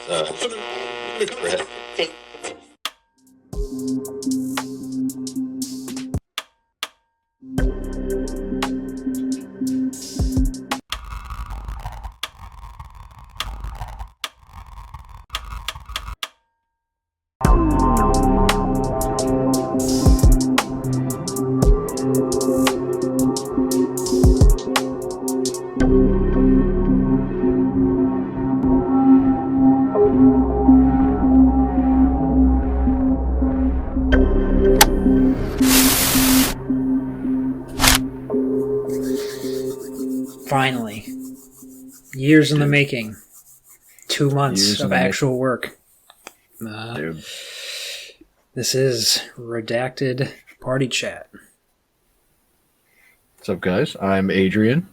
Brett. Finally. Years in the making. 2 months of actual work. Dude. This is Redacted Party Chat. What's up, guys? I'm Adrian.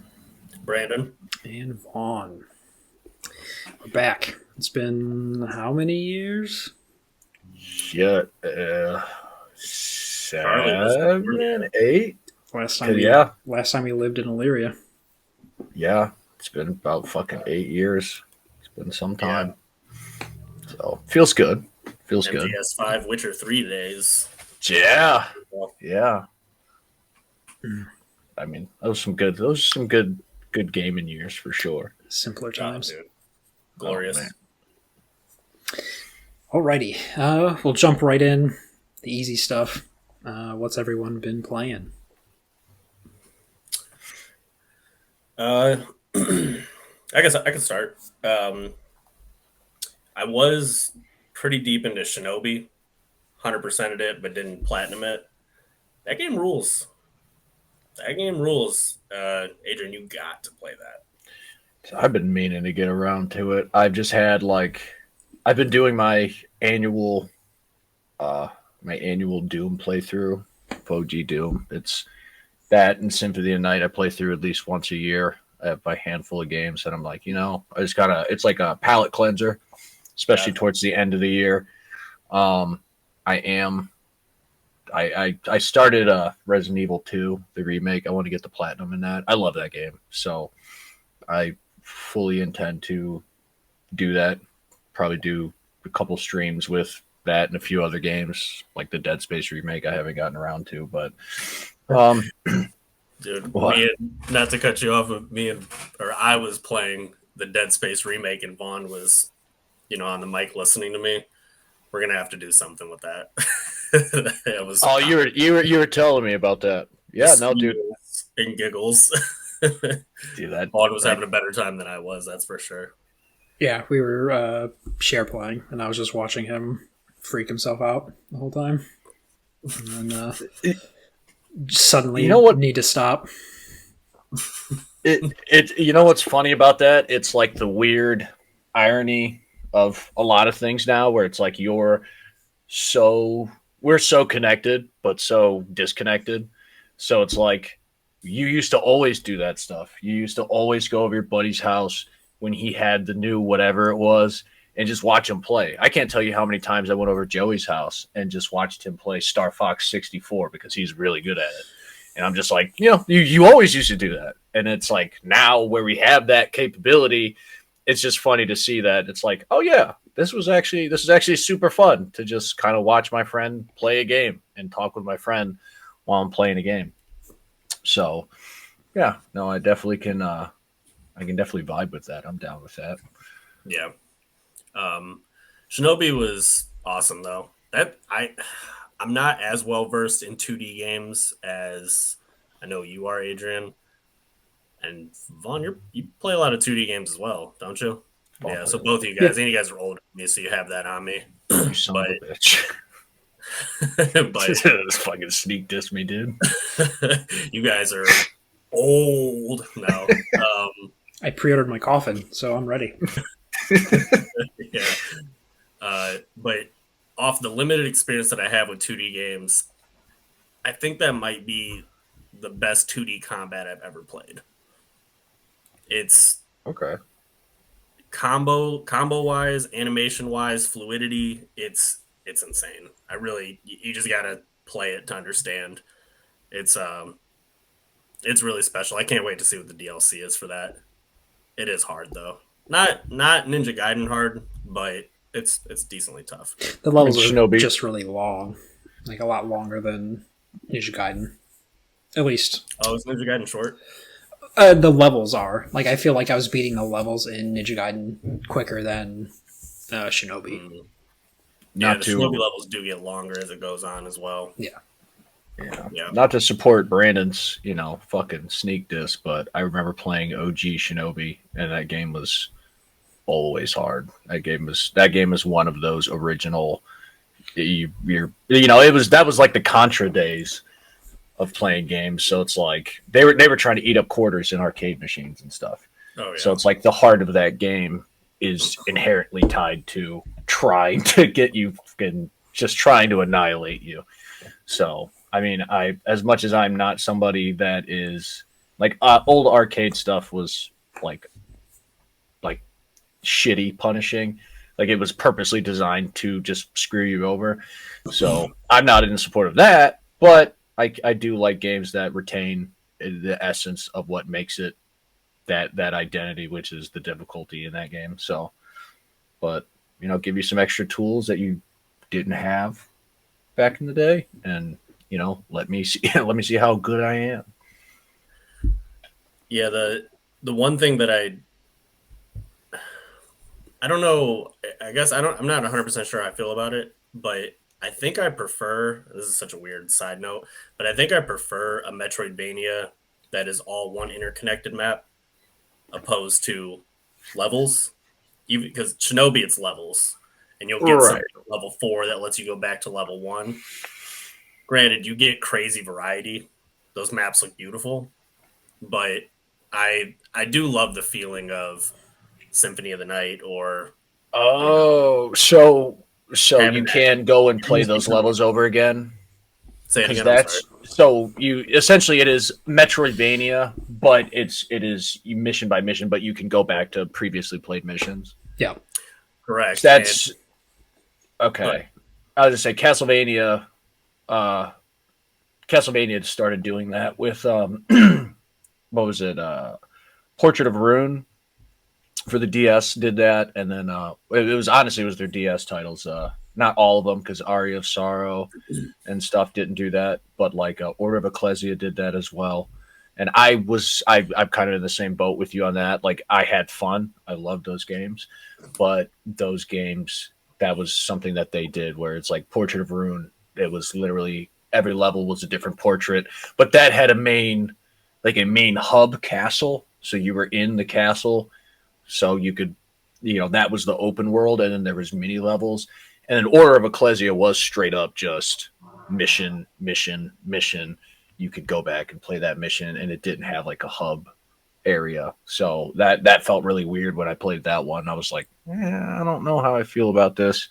Brandyn. And Vaughn. We're back. It's been how many years? Yeah, 7, 8. Last time we lived in Illyria. Yeah, it's been about fucking 8 years. It's been some time. So, feels good. Feels good. MGS5 Witcher 3 days. Yeah. Yeah. I mean, those are some good gaming years for sure. Simpler times. Dude. Glorious. Alrighty. We'll jump right in. The easy stuff. What's everyone been playing? I guess I could start. I was pretty deep into Shinobi, 100%ed it, but didn't platinum it. That game rules. Adrian, you got to play that. So I've been meaning to get around to it. I've just had I've been doing my annual Doom playthrough, OG Doom. It's that and Symphony of the Night I play through at least once a year. I have my handful of games and I'm like, I just it's like a palate cleanser, especially towards the end of the year. I started Resident Evil 2, the remake. I want to get the platinum in that. I love that game. So I fully intend to do that. Probably do a couple streams with that and a few other games, like the Dead Space remake I haven't gotten around to, but dude, not to cut you off, but I was playing the Dead Space remake and Vaughn was, on the mic listening to me. We're gonna have to do something with that. You were telling me about that. Yeah, no, dude. And giggles. Dude, that Vaughn was having a better time than I was, that's for sure. Yeah, we were share playing, and I was just watching him freak himself out the whole time. And then suddenly need to stop. You know what's funny about that? It's like the weird irony of a lot of things now where it's like we're so connected but so disconnected. So it's like you used to always do that stuff. You used to always go over your buddy's house when he had the new whatever it was and just watch him play. I can't tell you how many times I went over to Joey's house and just watched him play Star Fox 64 because he's really good at it. And I'm just like, you always used to do that. And it's like now where we have that capability, it's just funny to see that. It's like, oh yeah, this is actually super fun to just kind of watch my friend play a game and talk with my friend while I'm playing a game. So yeah, no, I definitely can I can definitely vibe with that. I'm down with that. Yeah. Shinobi was awesome though. I'm not as well versed in 2D games as I know you are, Adrian. And Vaughn, you play a lot of 2D games as well, don't you? Yeah, so both of you guys, and you guys are older than me, so you have that on me. You son of a bitch. But this fucking sneak diss me, dude. You guys are old now. I pre-ordered my coffin, so I'm ready. Yeah. But off the limited experience that I have with 2D games, I think that might be the best 2D combat I've ever played. It's okay. Combo wise, animation wise, fluidity, it's insane. You just gotta play it to understand. It's really special. I can't wait to see what the DLC is for that. It is hard though. Not Ninja Gaiden hard, but it's decently tough. The levels are Shinobi. just really long, like a lot longer than Ninja Gaiden, at least. Oh, is Ninja Gaiden short? The levels are like I feel like I was beating the levels in Ninja Gaiden quicker than Shinobi. Yeah, the Shinobi levels do get longer as it goes on as well. Yeah. Not to support Brandon's, fucking sneak diss, but I remember playing OG Shinobi, and that game was always hard. That game was one of those original. That was like the Contra days of playing games. So it's like they were trying to eat up quarters in arcade machines and stuff. Oh, yeah. So it's like the heart of that game is inherently tied to trying to get you and just trying to annihilate you. So I mean, as much as I'm not somebody that is like old arcade stuff was like shitty punishing. Like it was purposely designed to just screw you over. So I'm not in support of that, but I do like games that retain the essence of what makes it that identity, which is the difficulty in that game. So, but give you some extra tools that you didn't have back in the day, and let me see how good I am. Yeah, the one thing that I don't know. I guess I'm not 100% sure how I feel about it, but I think I prefer. This is such a weird side note, but I think I prefer a Metroidvania that is all one interconnected map, opposed to levels. Even because Shinobi, it's levels, and you'll get something at level 4 that lets you go back to level 1. Granted, you get crazy variety. Those maps look beautiful, but I do love the feeling of Symphony of the Night or so you can go and play those levels over again. Say it again. So you essentially it is Metroidvania, but it is mission by mission, but you can go back to previously played missions. Yeah, correct. That's okay. I was just say Castlevania. Castlevania started doing that with what was it? Portrait of Ruin for the DS did that, and then it was their DS titles. Not all of them, because Aria of Sorrow and stuff didn't do that, but like Order of Ecclesia did that as well. And I'm kind of in the same boat with you on that. Like I had fun, I loved those games, but those games, that was something that they did where it's like Portrait of Ruin. It was literally every level was a different portrait, but that had a main hub castle, so you were in the castle, so you could, that was the open world, and then there was mini levels. And then Order of Ecclesia was straight up just mission. You could go back and play that mission, and it didn't have like a hub area. So that felt really weird when I played that one. I was like, I don't know how I feel about this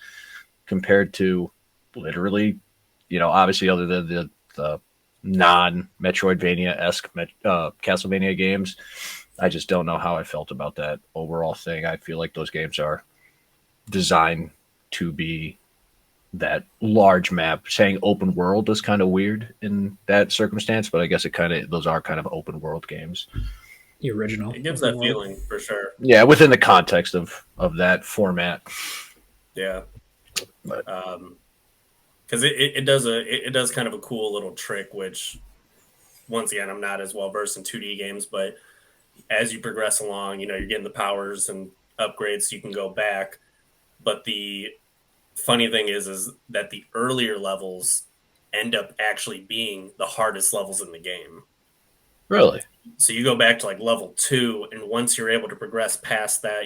compared to literally, obviously other than the non-Metroidvania-esque Castlevania games, I just don't know how I felt about that overall thing. I feel like those games are designed to be that large map. Saying open world is kind of weird in that circumstance, but I guess those are kind of open world games. The original. It gives that feeling for sure. Yeah, within the context of that format. Yeah. But because it does kind of a cool little trick, which once again I'm not as well versed in 2D games, but as you progress along, you're getting the powers and upgrades so you can go back. But the funny thing is that the earlier levels end up actually being the hardest levels in the game. Really? So you go back to like level 2, and once you're able to progress past that,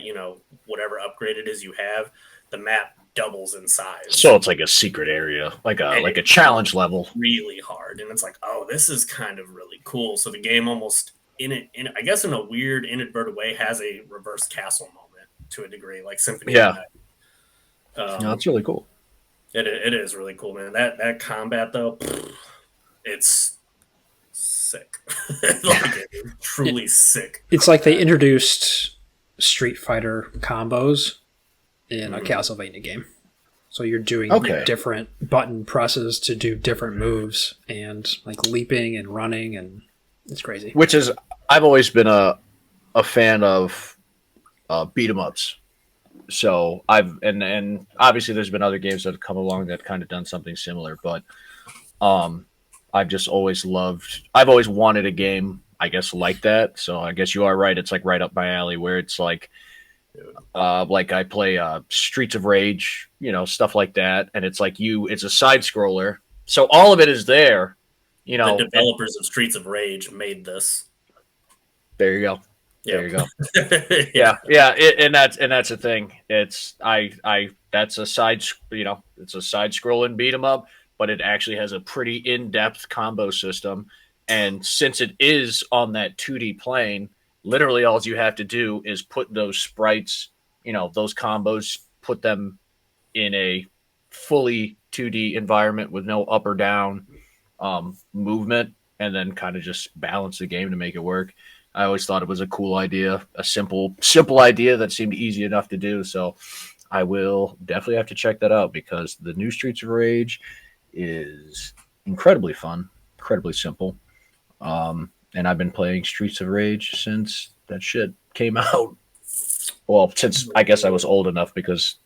whatever upgrade it is you have, the map doubles in size. So it's like a secret area, like a challenge level. Really hard. And it's like, oh, this is kind of really cool. So the game almost I guess in a weird inadvertent way has a reverse castle moment to a degree, like Symphony. Yeah. No, that's really cool. It is really cool, man. That combat though, it's sick. It's truly sick. It's like they introduced Street Fighter combos in a Castlevania game. So you're doing different button presses to do different moves, and like leaping and running, and it's crazy. Which is, I've always been a fan of beat 'em ups. So and obviously there's been other games that have come along that kind of done something similar, but um, I've always wanted a game, I guess, like that. So I guess you are right. It's like right up my alley where it's like I play Streets of Rage, stuff like that, and it's like it's a side scroller, so all of it is there, The developers of Streets of Rage made this. There you go. Yep. There you go. yeah. And that's the thing. It's that's a side, it's a side scrolling beat 'em up, but it actually has a pretty in depth combo system. And since it is on that 2D plane, literally all you have to do is put those sprites, those combos, put them in a fully 2D environment with no up or down movement, and then kind of just balance the game to make it work. I always thought it was a cool idea, a simple idea that seemed easy enough to do. So I will definitely have to check that out because the new Streets of Rage is incredibly fun, incredibly simple. And I've been playing Streets of Rage since that shit came out. Well, since I guess I was old enough because,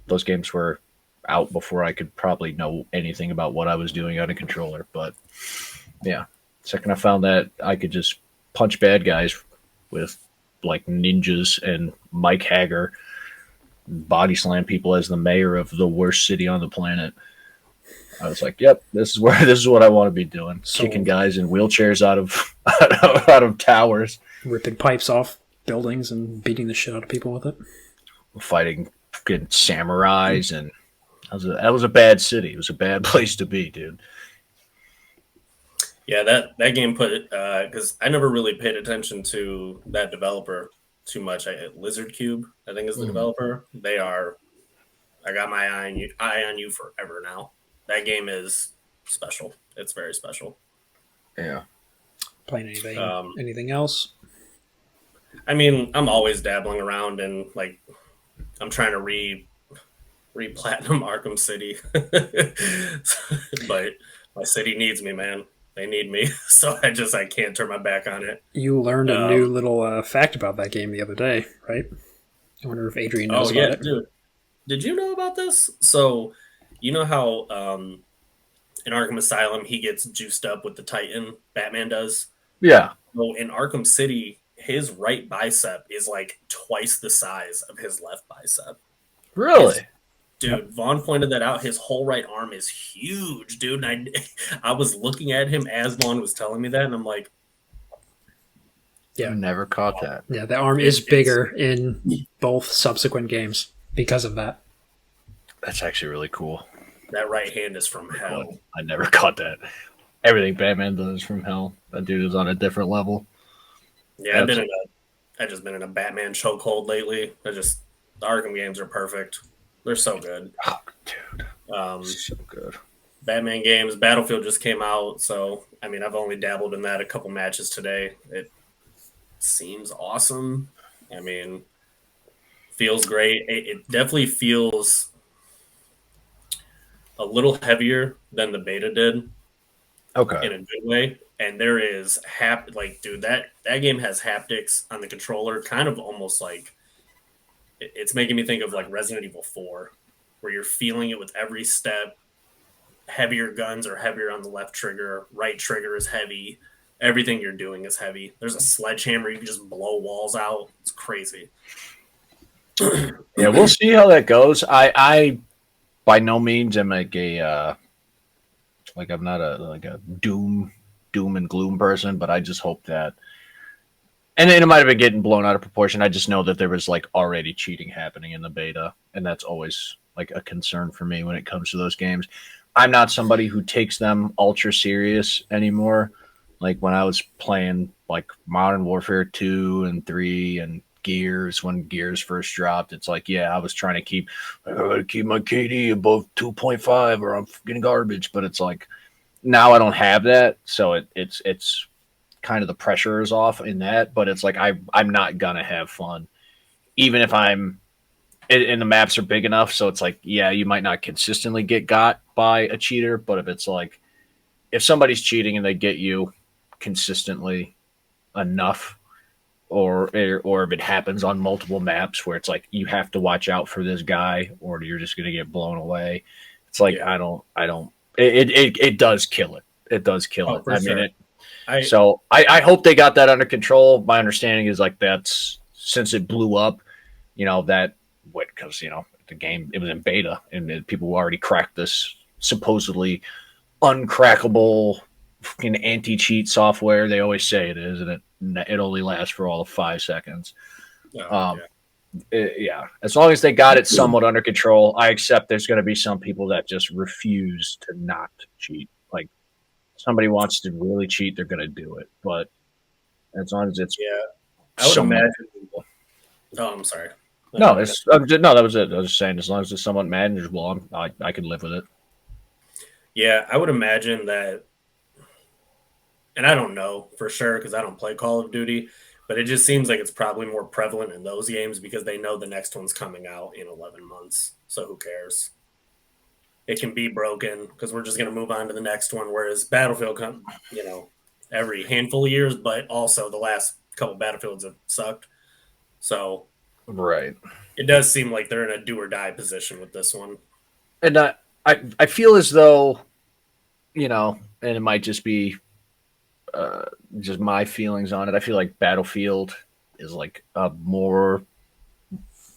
those games were out before I could probably know anything about what I was doing on a controller. But yeah, second I found that I could just punch bad guys with like ninjas and Mike Hager, body slam people as the mayor of the worst city on the planet. I was like, "Yep, this is what I want to be doing: kicking guys in wheelchairs out of towers, ripping pipes off buildings, and beating the shit out of people with it, fighting fucking samurais." And that was a bad city. It was a bad place to be, dude. Yeah, that game put it because I never really paid attention to that developer too much. Lizard Cube, I think, is the developer. They are. I got my eye on you forever now. That game is special. It's very special. Yeah. Playing anything else? I mean, I'm always dabbling around and like I'm trying to re-platinum Arkham City, but my city needs me, man. They need me, so I can't turn my back on it. You learned a new little fact about that game the other day, right? I wonder if Adrian knows about it. Dude. Did you know about this? So, you know how in Arkham Asylum he gets juiced up with the Titan, Batman does? Yeah. Well, in Arkham City, his right bicep is like twice the size of his left bicep. Really? Dude, Vaughn pointed that out. His whole right arm is huge, dude. And I was looking at him as Vaughn was telling me that, and I'm like, yeah, I never caught that. Yeah, the arm is bigger in both subsequent games because of that. That's actually really cool. That right hand is from hell. I never caught that. Everything Batman does is from hell. That dude is on a different level. Yeah, I've just been in a Batman chokehold lately. The Arkham games are perfect. They're so good. Oh, dude. So good. Batman games. Battlefield just came out, so I mean, I've only dabbled in that a couple matches today. It seems awesome. I mean, feels great. It definitely feels a little heavier than the beta did. Okay. In a good way. And there is dude, that game has haptics on the controller, kind of almost like it's making me think of like Resident Evil 4, where you're feeling it with every step. Heavier guns are heavier on the left trigger, right trigger is heavy. Everything you're doing is heavy. There's a sledgehammer, you can just blow walls out. It's crazy. Yeah, we'll see how that goes. I by no means am like I'm not a doom and gloom person, but I just hope that, and it might have been getting blown out of proportion. I just know that there was like already cheating happening in the beta, and that's always like a concern for me when it comes to those games. I'm not somebody who takes them ultra serious anymore. Like when I was playing like Modern Warfare 2 and 3 and Gears, when Gears first dropped, it's like, yeah, I was trying to keep my KD above 2.5 or I'm getting garbage. But it's like now I don't have that, so it's kind of the pressure is off in that. But it's like I'm not gonna have fun, even if I'm. And the maps are big enough, so it's like, yeah, you might not consistently get got by a cheater, but if it's like, if somebody's cheating and they get you consistently enough, or if it happens on multiple maps where it's like you have to watch out for this guy or you're just going to get blown away. It's like I don't. It does kill it. It does kill it. For sure. So I hope they got that under control. My understanding is like that's since it blew up, because the game, it was in beta and people already cracked this supposedly uncrackable fucking anti-cheat software. They always say it is, and it only lasts for all of 5 seconds. As long as they got it somewhat under control, I accept there's going to be some people that just refuse to not cheat. Like, somebody wants to really cheat, they're going to do it. But as long as it's I would imagine. Oh, I'm sorry. No, that was it. I was just saying, as long as it's somewhat manageable, I can live with it. Yeah, I would imagine that, and I don't know for sure because I don't play Call of Duty, but it just seems like it's probably more prevalent in those games because they know the next one's coming out in 11 months. So who cares? It can be broken because we're just going to move on to the next one. Whereas Battlefield, every handful of years, but also the last couple Battlefields have sucked. So, right, it does seem like they're in a do or die position with this one. And I feel as though, and it might just be just my feelings on it. I feel like Battlefield is like a more,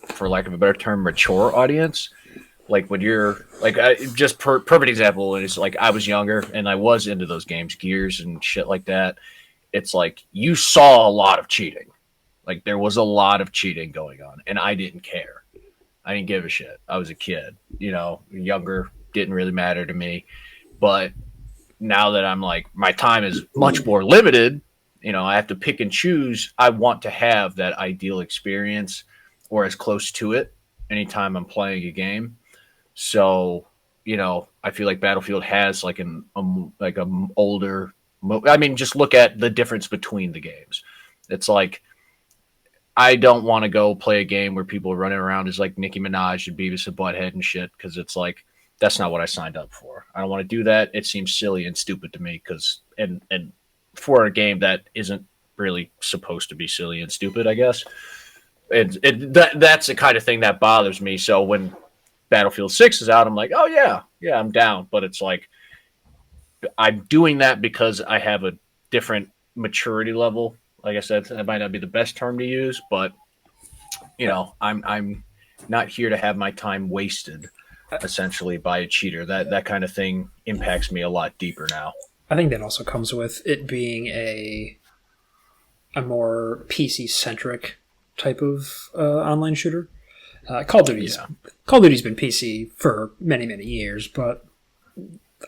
for lack of a better term, mature audience. Like when you're like, perfect example is like I was younger and I was into those games, Gears and shit like that. It's like you saw a lot of cheating. Like there was a lot of cheating going on, and I didn't care. I didn't give a shit. I was a kid, younger, didn't really matter to me. But now that I'm like, my time is much more limited, I have to pick and choose. I want to have that ideal experience or as close to it anytime I'm playing a game. So, I feel like Battlefield has like an older. Just look at the difference between the games. It's like I don't want to go play a game where people are running around as like Nicki Minaj and Beavis and Butthead and shit because it's like that's not what I signed up for. I don't want to do that. It seems silly and stupid to me because and for a game that isn't really supposed to be silly and stupid, I guess. That's the kind of thing that bothers me. So when Battlefield 6 is out, I'm like, oh yeah, I'm down. But it's like I'm doing that because I have a different maturity level. Like I said, that might not be the best term to use, but I'm not here to have my time wasted essentially by a cheater. That kind of thing impacts me a lot deeper now. I think that also comes with it being a more PC centric type of online shooter. Call of Duty's been PC for many, many years, but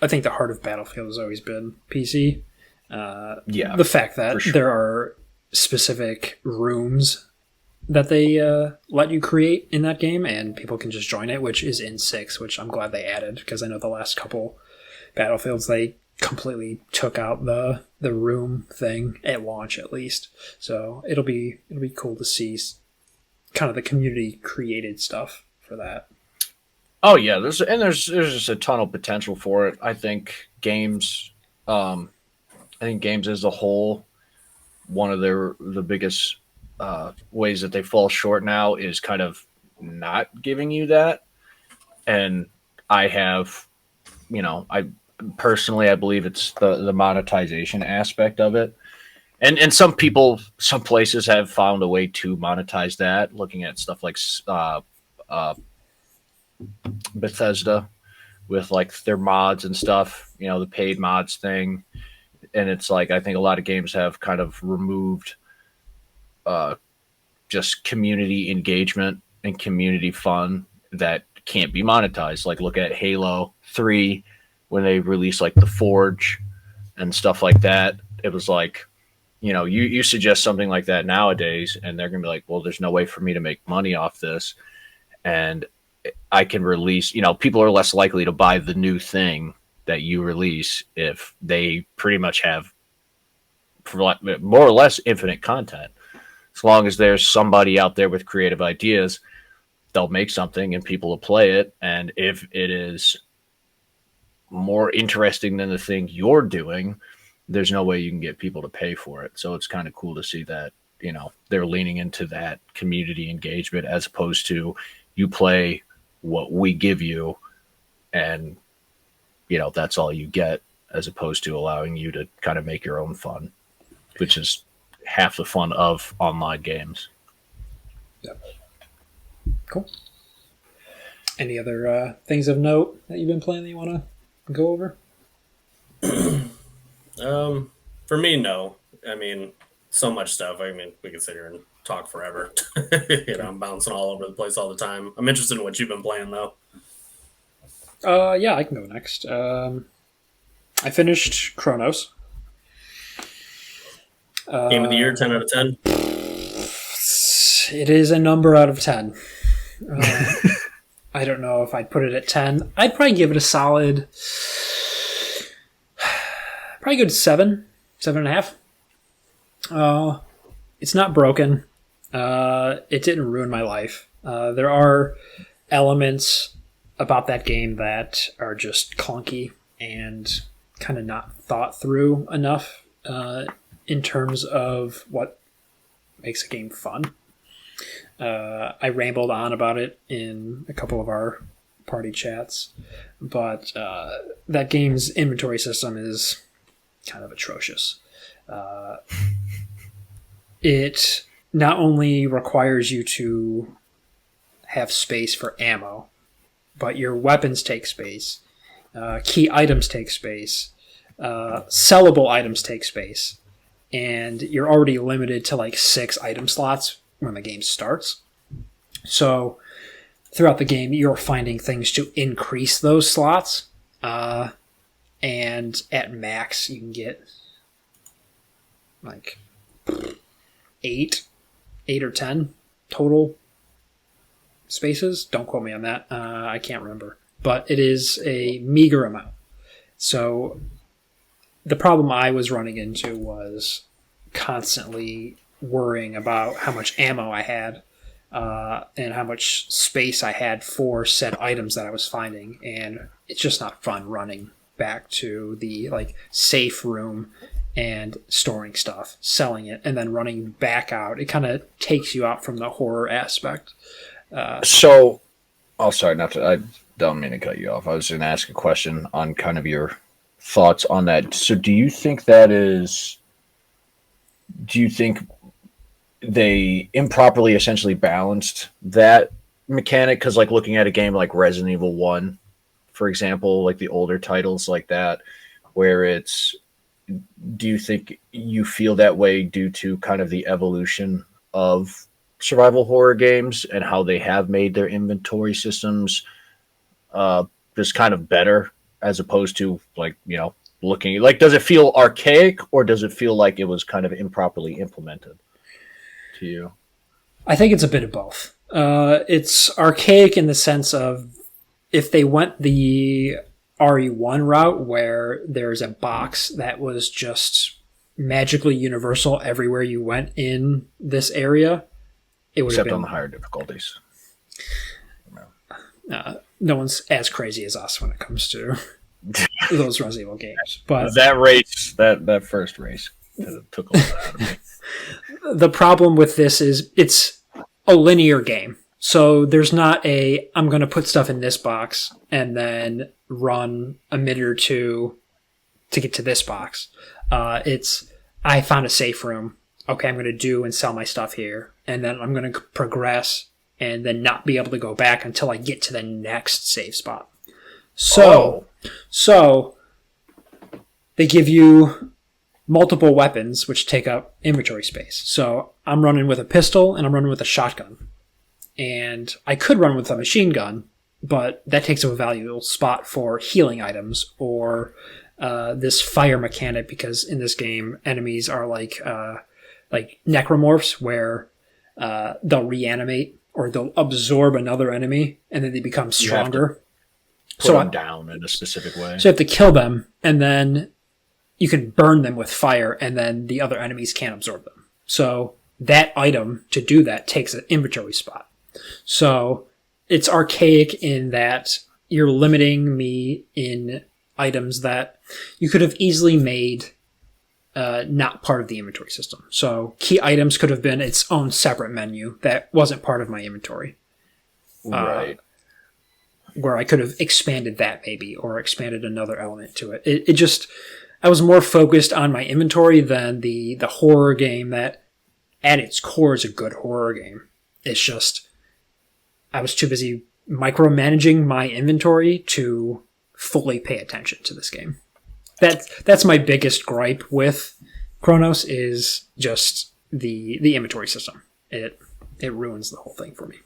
I think the heart of Battlefield has always been PC. The fact that there are specific rooms that they let you create in that game and people can just join it, which is in 6, which I'm glad they added because I know the last couple Battlefields they completely took out the room thing at launch at least. So it'll be cool to see kind of the community created stuff for that. Oh yeah, there's just a ton of potential for it. I think games as a whole, one of the biggest ways that they fall short now is kind of not giving you that. And I have, I personally, I believe it's the monetization aspect of it. And some places have found a way to monetize that, looking at stuff like Bethesda with like their mods and stuff, the paid mods thing. And it's like, I think a lot of games have kind of removed just community engagement and community fun that can't be monetized. Like look at Halo 3 when they released like the Forge and stuff like that. It was like, you suggest something like that nowadays and they're going to be like, well, there's no way for me to make money off this. And I can release, people are less likely to buy the new thing that you release if they pretty much have more or less infinite content. As long as there's somebody out there with creative ideas, they'll make something and people will play it. And if it is more interesting than the thing you're doing, there's no way you can get people to pay for it. So it's kind of cool to see that they're leaning into that community engagement as opposed to you play what we give you and, that's all you get, as opposed to allowing you to kind of make your own fun, which is half the fun of online games. Yeah. Cool. Any other things of note that you've been playing that you want to go over? For me, no. I mean, so much stuff. I mean, we could sit here and talk forever. I'm bouncing all over the place all the time. I'm interested in what you've been playing, though. Yeah, I can go next. I finished Chronos. Game of the year, 10 out of 10? It is a number out of 10. I don't know if I'd put it at 10. I'd probably give it a solid... Probably good 7, 7.5. It's not broken. It didn't ruin my life. There are elements about that game that are just clunky and kind of not thought through enough in terms of what makes a game fun. I rambled on about it in a couple of our party chats, but that game's inventory system is kind of atrocious. It not only requires you to have space for ammo, but your weapons take space, key items take space, sellable items take space, and you're already limited to like 6 item slots when the game starts. So throughout the game, you're finding things to increase those slots, and at max you can get like 8 or 10 total spaces. Don't quote me on that. I can't remember. But it is a meager amount. So the problem I was running into was constantly worrying about how much ammo I had and how much space I had for said items that I was finding. And it's just not fun running back to the like safe room and storing stuff, selling it, and then running back out. It kind of takes you out from the horror aspect. I don't mean to cut you off. I was going to ask a question on kind of your thoughts on that. So do you think they improperly essentially balanced that mechanic? Because like looking at a game like Resident Evil 1, for example, like the older titles like that, where do you think you feel that way due to kind of the evolution of survival horror games and how they have made their inventory systems just kind of better, as opposed to like, looking like, does it feel archaic or does it feel like it was kind of improperly implemented to you? I think it's a bit of both. It's archaic in the sense of if they went the RE1 route where there's a box that was just magically universal everywhere you went in this area, it would have been... Except on the higher difficulties. No one's as crazy as us when it comes to those Resident Evil games. But that race, that first race, took a lot out of me. The problem with this is it's a linear game. So there's not I'm going to put stuff in this box and then run a minute or two to get to this box. I found a safe room. Okay, I'm going to do and sell my stuff here. And then I'm going to progress and then not be able to go back until I get to the next save spot. So they give you multiple weapons which take up inventory space. So I'm running with a pistol and I'm running with a shotgun. And I could run with a machine gun, but that takes up a valuable spot for healing items or this fire mechanic, because in this game, enemies are like necromorphs, where they'll reanimate or they'll absorb another enemy and then they become stronger. Put them down in a specific way. So you have to kill them, and then you can burn them with fire, and then the other enemies can't absorb them. So that item, to do that, takes an inventory spot. So it's archaic in that you're limiting me in items that you could have easily made not part of the inventory system. So key items could have been its own separate menu that wasn't part of my inventory. Right. Where I could have expanded that maybe, or expanded another element to it. It just, I was more focused on my inventory than the horror game that at its core is a good horror game. It's just, I was too busy micromanaging my inventory to fully pay attention to this game. That's my biggest gripe with Chronos, is just the inventory system. It ruins the whole thing for me.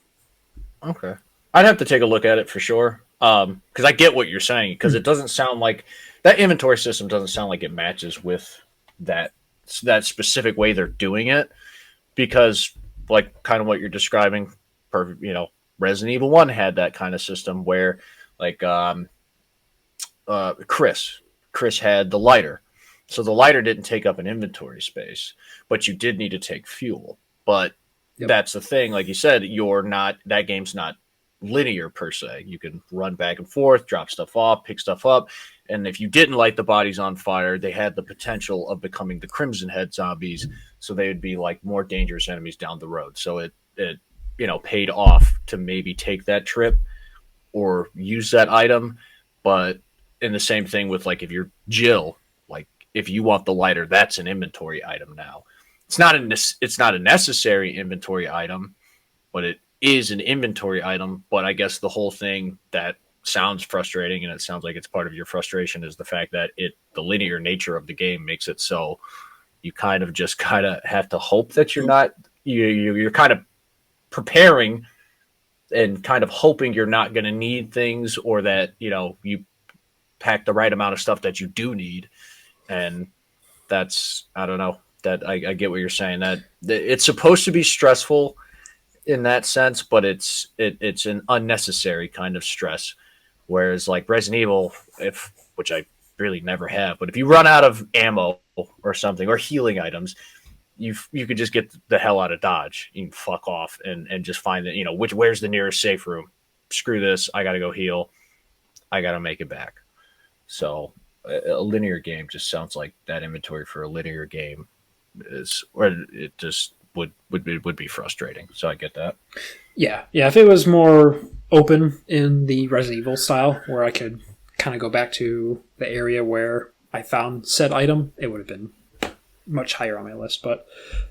Okay. I'd have to take a look at it for sure. Because I get what you're saying, because it doesn't sound like that inventory system doesn't sound like it matches with that specific way they're doing it. Because like kind of what you're describing, perfect, Resident Evil 1 had that kind of system where like Chris had the lighter. So the lighter didn't take up an inventory space, but you did need to take fuel. But that's the thing, like you said, that game's not linear per se. You can run back and forth, drop stuff off, pick stuff up, and if you didn't light the bodies on fire, they had the potential of becoming the Crimson Head zombies, so they would be like more dangerous enemies down the road. So it paid off to maybe take that trip or use that item. But in the same thing with like if you're Jill, like if you want the lighter, that's an inventory item now. It's not a necessary inventory item, but it is an inventory item. But I guess the whole thing that sounds frustrating, and it sounds like it's part of your frustration, is the fact that the linear nature of the game makes it so you kind of have to hope that you're kind of preparing and kind of hoping you're not going to need things, or that you pack the right amount of stuff that you do need. And that's, I don't know, that I get what you're saying, that it's supposed to be stressful in that sense, but it's an unnecessary kind of stress. Whereas like Resident Evil, which I really never have, but if you run out of ammo or something, or healing items, you could just get the hell out of Dodge. You can fuck off and just find that, where's the nearest safe room? Screw this. I got to go heal. I got to make it back. So a linear game just sounds like that inventory for a linear game it just would be frustrating. So I get that. Yeah. If it was more open in the Resident Evil style, where I could kind of go back to the area where I found said item, it would have been much higher on my list. But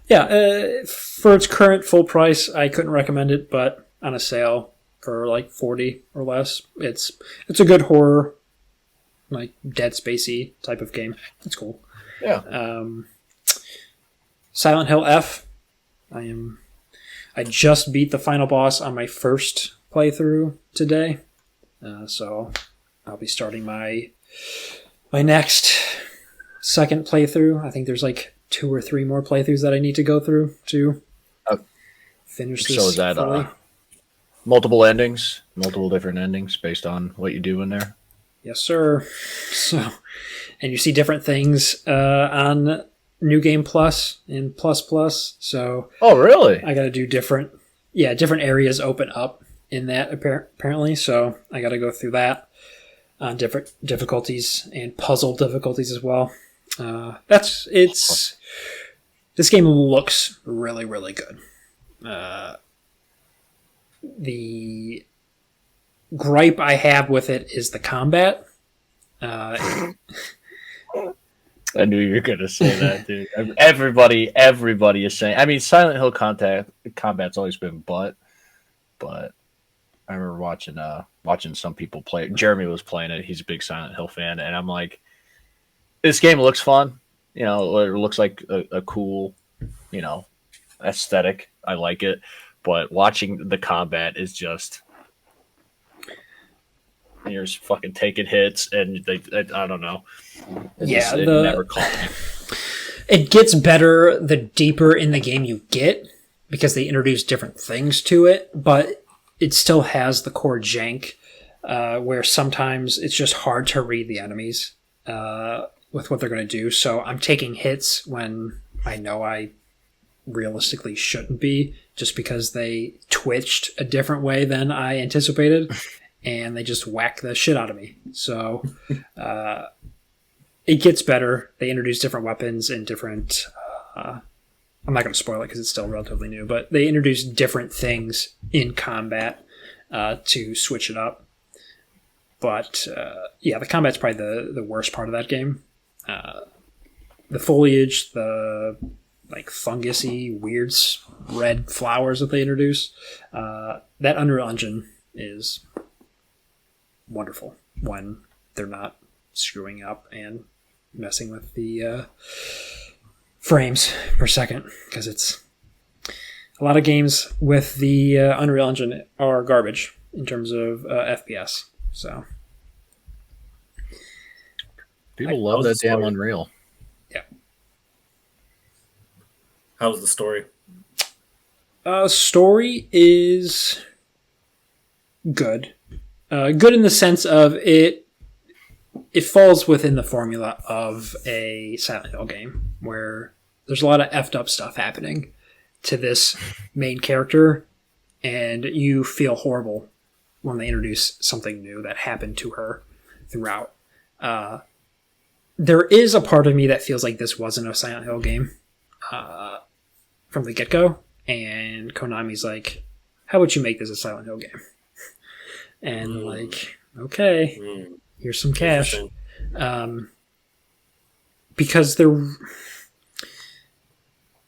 yeah, for its current full price, I couldn't recommend it. But on a sale for like $40 or less, it's a good horror, like Dead Spacey type of game. It's cool. Yeah. Silent Hill F. I just beat the final boss on my first playthrough today, so I'll be starting my next second playthrough. I think there's like 2 or 3 more playthroughs that I need to go through to finish this. So is that multiple endings, multiple different endings based on what you do in there? Yes, sir. So, and you see different things on New Game Plus and Plus. So, oh really? I got to do different areas open up in that apparently. So I got to go through that on different difficulties and puzzle difficulties as well. This game looks really, really good. The gripe I have with it is the combat. I knew you were going to say that, dude. Everybody is saying. I mean, Silent Hill combat's always been but I remember watching some people play it. Jeremy was playing it. He's a big Silent Hill fan, and I'm like, this game looks fun. It looks like a cool, aesthetic. I like it, but watching the combat is just. You're just fucking taking hits, and I don't know. It never caught me. It gets better the deeper in the game you get, because they introduce different things to it, but it still has the core jank, where sometimes it's just hard to read the enemies with what they're going to do. So I'm taking hits when I know I realistically shouldn't be, just because they twitched a different way than I anticipated. And they just whack the shit out of me. So it gets better. They introduce different weapons and different. I'm not going to spoil it because it's still relatively new, but they introduce different things in combat to switch it up. But the combat's probably the worst part of that game. The foliage, the like fungusy, weird red flowers that they introduce. That Unreal Engine is wonderful when they're not screwing up and messing with the frames per second, because it's a lot of games with the Unreal Engine are garbage in terms of FPS. So people love that damn Unreal. Yeah. How was the story? Story is good. Good in the sense of it falls within the formula of a Silent Hill game where there's a lot of effed up stuff happening to this main character, and you feel horrible when they introduce something new that happened to her throughout. There is a part of me that feels like this wasn't a Silent Hill game from the get-go, and Konami's like, how about you make this a Silent Hill game? And like, okay, here's some cash. Because there,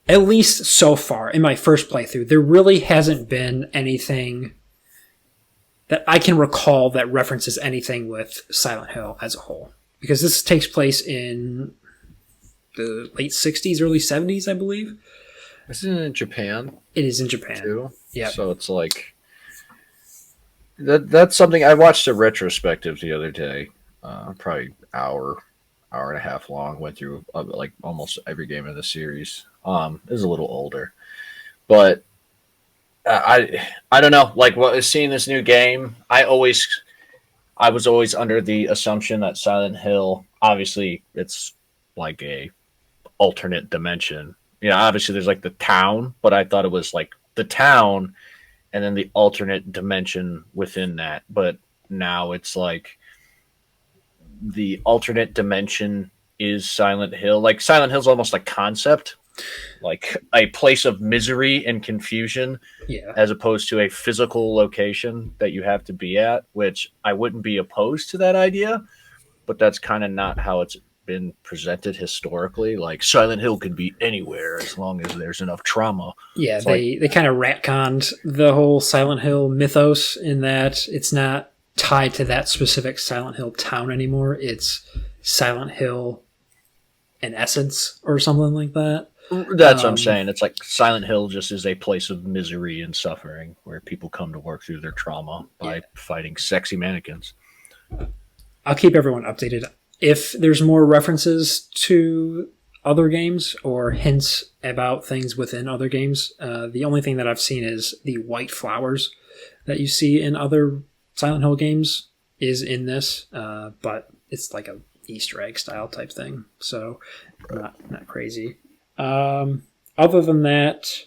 at least so far in my first playthrough, there really hasn't been anything that I can recall that references anything with Silent Hill as a whole. Because this takes place in the late 60s, early 70s, I believe. Isn't it in Japan? It is in Japan. Too? Yeah. So it's like that's something I watched a retrospective the other day. Probably hour and a half long. Went through like almost every game of the series. It was a little older, but I don't know. Like seeing this new game, I was always under the assumption that Silent Hill, obviously, it's like a alternate dimension. Obviously there's like the town, but I thought it was like the town and then the alternate dimension within that. But now it's like the alternate dimension is Silent Hill. Like Silent Hill's almost a concept, like a place of misery and confusion, as opposed to a physical location that you have to be at, which I wouldn't be opposed to that idea, but that's kind of not how it's been presented historically. Like Silent Hill could be anywhere as long as there's enough trauma. Yeah, they kind of retconned the whole Silent Hill mythos in that it's not tied to that specific Silent Hill town anymore. It's Silent Hill in essence or something like that. That's what I'm saying. It's like Silent Hill just is a place of misery and suffering where people come to work through their trauma by fighting sexy mannequins. I'll keep everyone updated. If there's more references to other games or hints about things within other games, the only thing that I've seen is the white flowers that you see in other Silent Hill games is in this, but it's like a Easter egg style type thing, so not crazy. Other than that,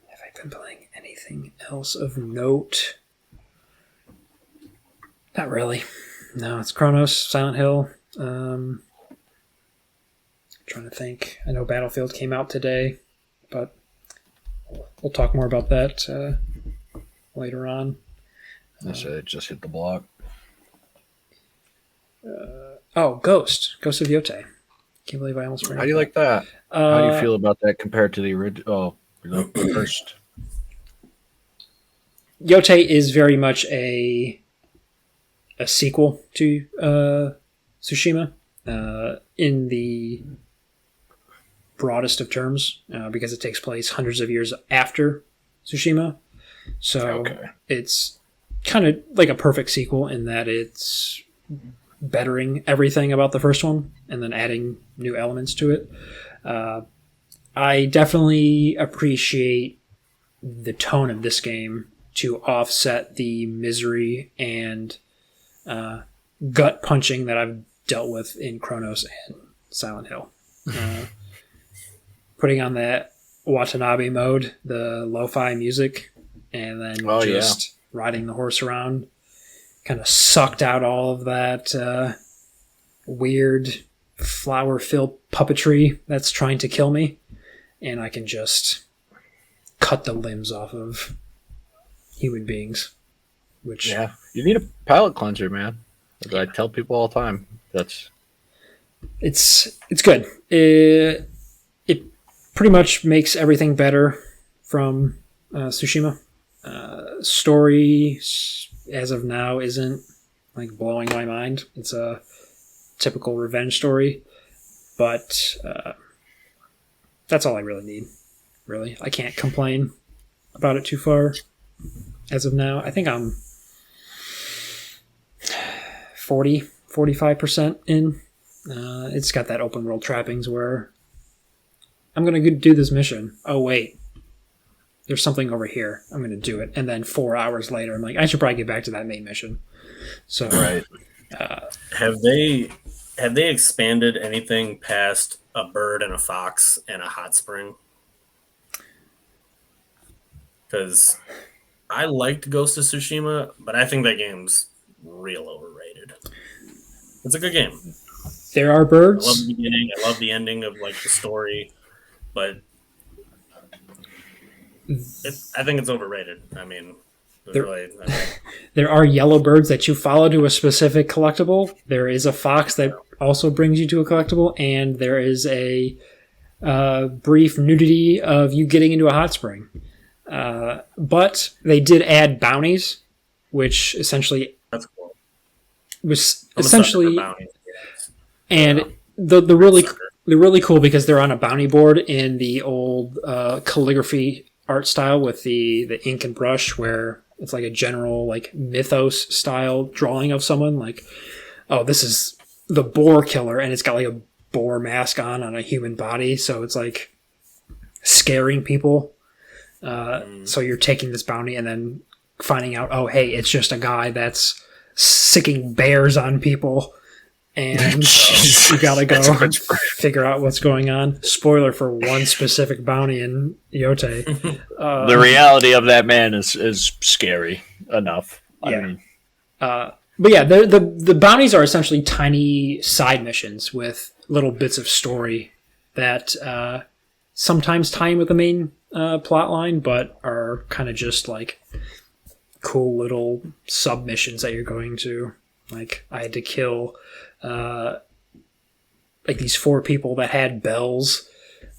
have I been playing anything else of note? Not really. No, it's Chronos, Silent Hill. Trying to think. I know Battlefield came out today, but we'll talk more about that later on. I said it just hit the block. Ghost of Yotei. Can't believe I almost forgot. How do you like that? How do you feel about that compared to the original? First. Yotei is very much a sequel to Tsushima in the broadest of terms, because it takes place hundreds of years after Tsushima. So it's kind of like a perfect sequel in that it's bettering everything about the first one and then adding new elements to it. I definitely appreciate the tone of this game to offset the misery and gut punching that I've dealt with in Chronos and Silent Hill. Putting on that Watanabe mode, the lo-fi music, and then riding the horse around kind of sucked out all of that weird flower-filled puppetry that's trying to kill me, and I can just cut the limbs off of human beings. Which you need a palate cleanser, man. As I tell people all the time, it's good. It pretty much makes everything better from Tsushima. Story, as of now, isn't like blowing my mind. It's a typical revenge story, but that's all I really need. Really, I can't complain about it too far. As of now, I think I'm 45% in. It's got that open world trappings where I'm going to do this mission. Oh, wait. There's something over here. I'm going to do it. And then 4 hours later, I'm like, I should probably get back to that main mission. So, right. Have they expanded anything past a bird and a fox and a hot spring? Because I liked Ghost of Tsushima, but I think that game's real overrated. It's a good game. There are birds. I love the beginning. I love the ending of like the story, but I think it's overrated. I mean, there are yellow birds that you follow to a specific collectible. There is a fox that also brings you to a collectible, and there is a brief nudity of you getting into a hot spring. But they did add bounties, which essentially was essentially, and they're really cool because they're on a bounty board in the old calligraphy art style with the ink and brush, where it's like a general like mythos style drawing of someone, like, oh, this is the boar killer, and it's got like a boar mask on a human body, so it's like scaring people. So you're taking this bounty and then finding out, oh, hey, it's just a guy that's sicking bears on people, and you gotta go figure out what's going on. Spoiler for one specific bounty in Yote. The reality of that man is scary enough. Yeah. I mean, but yeah, the bounties are essentially tiny side missions with little bits of story that sometimes tie in with the main plot line, but are kind of just like cool little submissions that you're going to. Like, I had to kill like these 4 people that had bells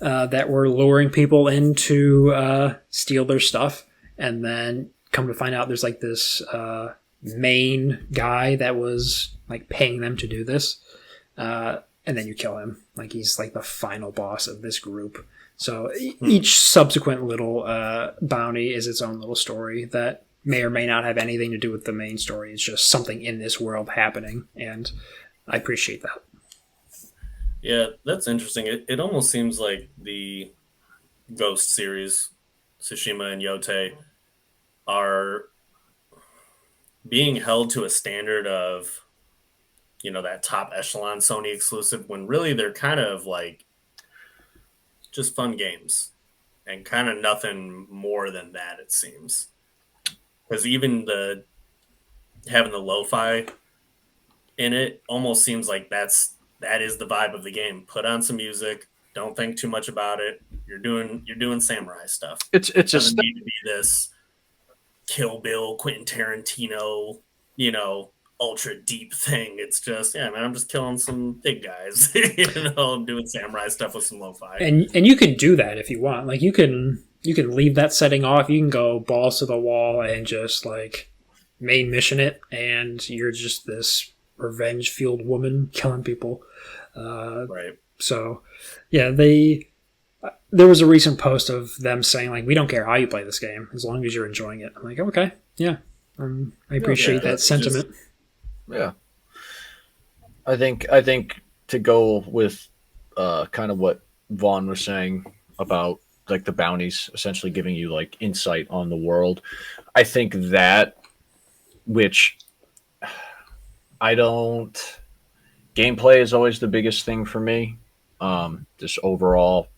that were luring people in to steal their stuff, and then come to find out there's like this main guy that was like paying them to do this, and then you kill him. Like, he's like the final boss of this group. So each subsequent little bounty is its own little story that may or may not have anything to do with the main story. It's just something in this world happening, and I appreciate that. Yeah, that's interesting. It almost seems like the Ghost series, Tsushima and Yote, are being held to a standard of, you know, that top echelon Sony exclusive, when really they're kind of like just fun games and kind of nothing more than that, it seems. Because even having the lo-fi in it almost seems like that is the vibe of the game. Put on some music, don't think too much about it. You're doing samurai stuff. It doesn't need to be this Kill Bill, Quentin Tarantino, you know, ultra deep thing. It's just, yeah, man, I'm just killing some big guys. You know, I'm doing samurai stuff with some lo-fi. And you can do that if you want. Like, you can leave that setting off. You can go balls to the wall and just like main mission it, and you're just this revenge-fueled woman killing people. Right. So, yeah, there was a recent post of them saying, like, we don't care how you play this game as long as you're enjoying it. I'm like, okay, yeah. I appreciate that sentiment. Yeah. I think to go with kind of what Vaughn was saying about like the bounties essentially giving you like insight on the world, I think that, which gameplay is always the biggest thing for me. Just overall,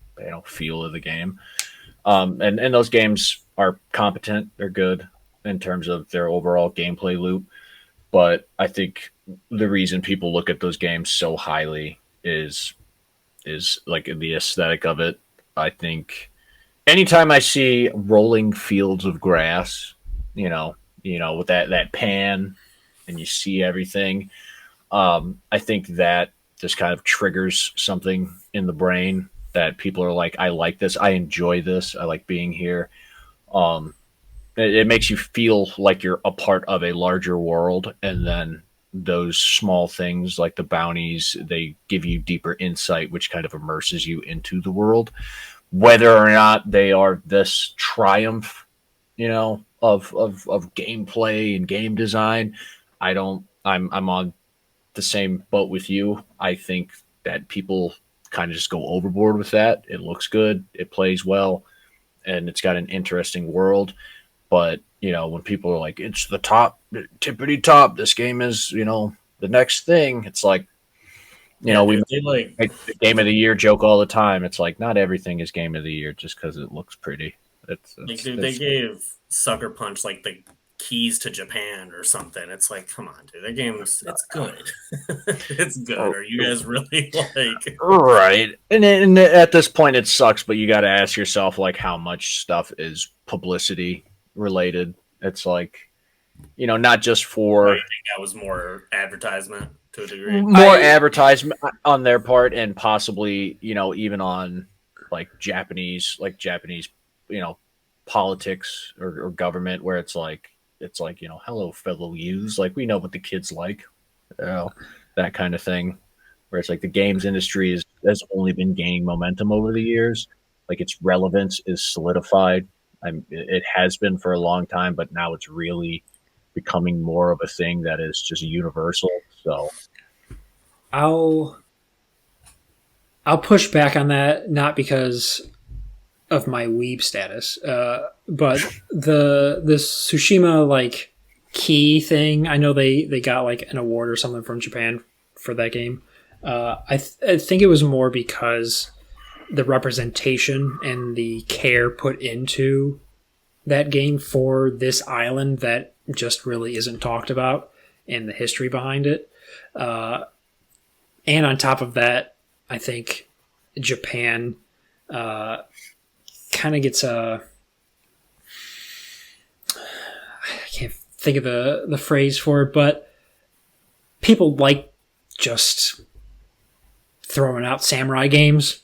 feel of the game. And those games are competent. They're good in terms of their overall gameplay loop. but I think the reason people look at those games so highly is like the aesthetic of it. I think anytime I see rolling fields of grass, with that pan, and you see everything, I think that just kind of triggers something in the brain that people are like, I like this, I enjoy this, I like being here. It makes you feel like you're a part of a larger world, and then those small things like the bounties, they give you deeper insight, which kind of immerses you into the world. Whether or not they are this triumph, of gameplay and game design, I'm on the same boat with you. I think that people kind of just go overboard with that. It looks good, it plays well, and it's got an interesting world. But, when people are like, it's the top, tippity top, this game is, the next thing, it's like, we make the game of the year joke all the time. It's like, not everything is game of the year just because it looks pretty. They gave Sucker Punch like the keys to Japan or something. It's like, come on, dude, that game's it's good. It's good. Are you guys really like right? And at this point, it sucks, but you got to ask yourself like how much stuff is publicity related. It's like, not just for. I think that was more advertisement to a degree. More advertisement on their part, and possibly, even on like Japanese, politics or government, where it's like, hello, fellow youths, like we know what the kids like, that kind of thing. Where it's like the games industry has only been gaining momentum over the years, like its relevance is solidified. It has been for a long time, but now it's really becoming more of a thing that is just universal. So I'll push back on that, not because of my weeb status, but this Tsushima like key thing. I know they got like an award or something from Japan for that game. I think it was more because the representation and the care put into that game for this island that just really isn't talked about, and the history behind it. And on top of that, I think Japan kind of gets I can't think of the phrase for it, but people like just throwing out samurai games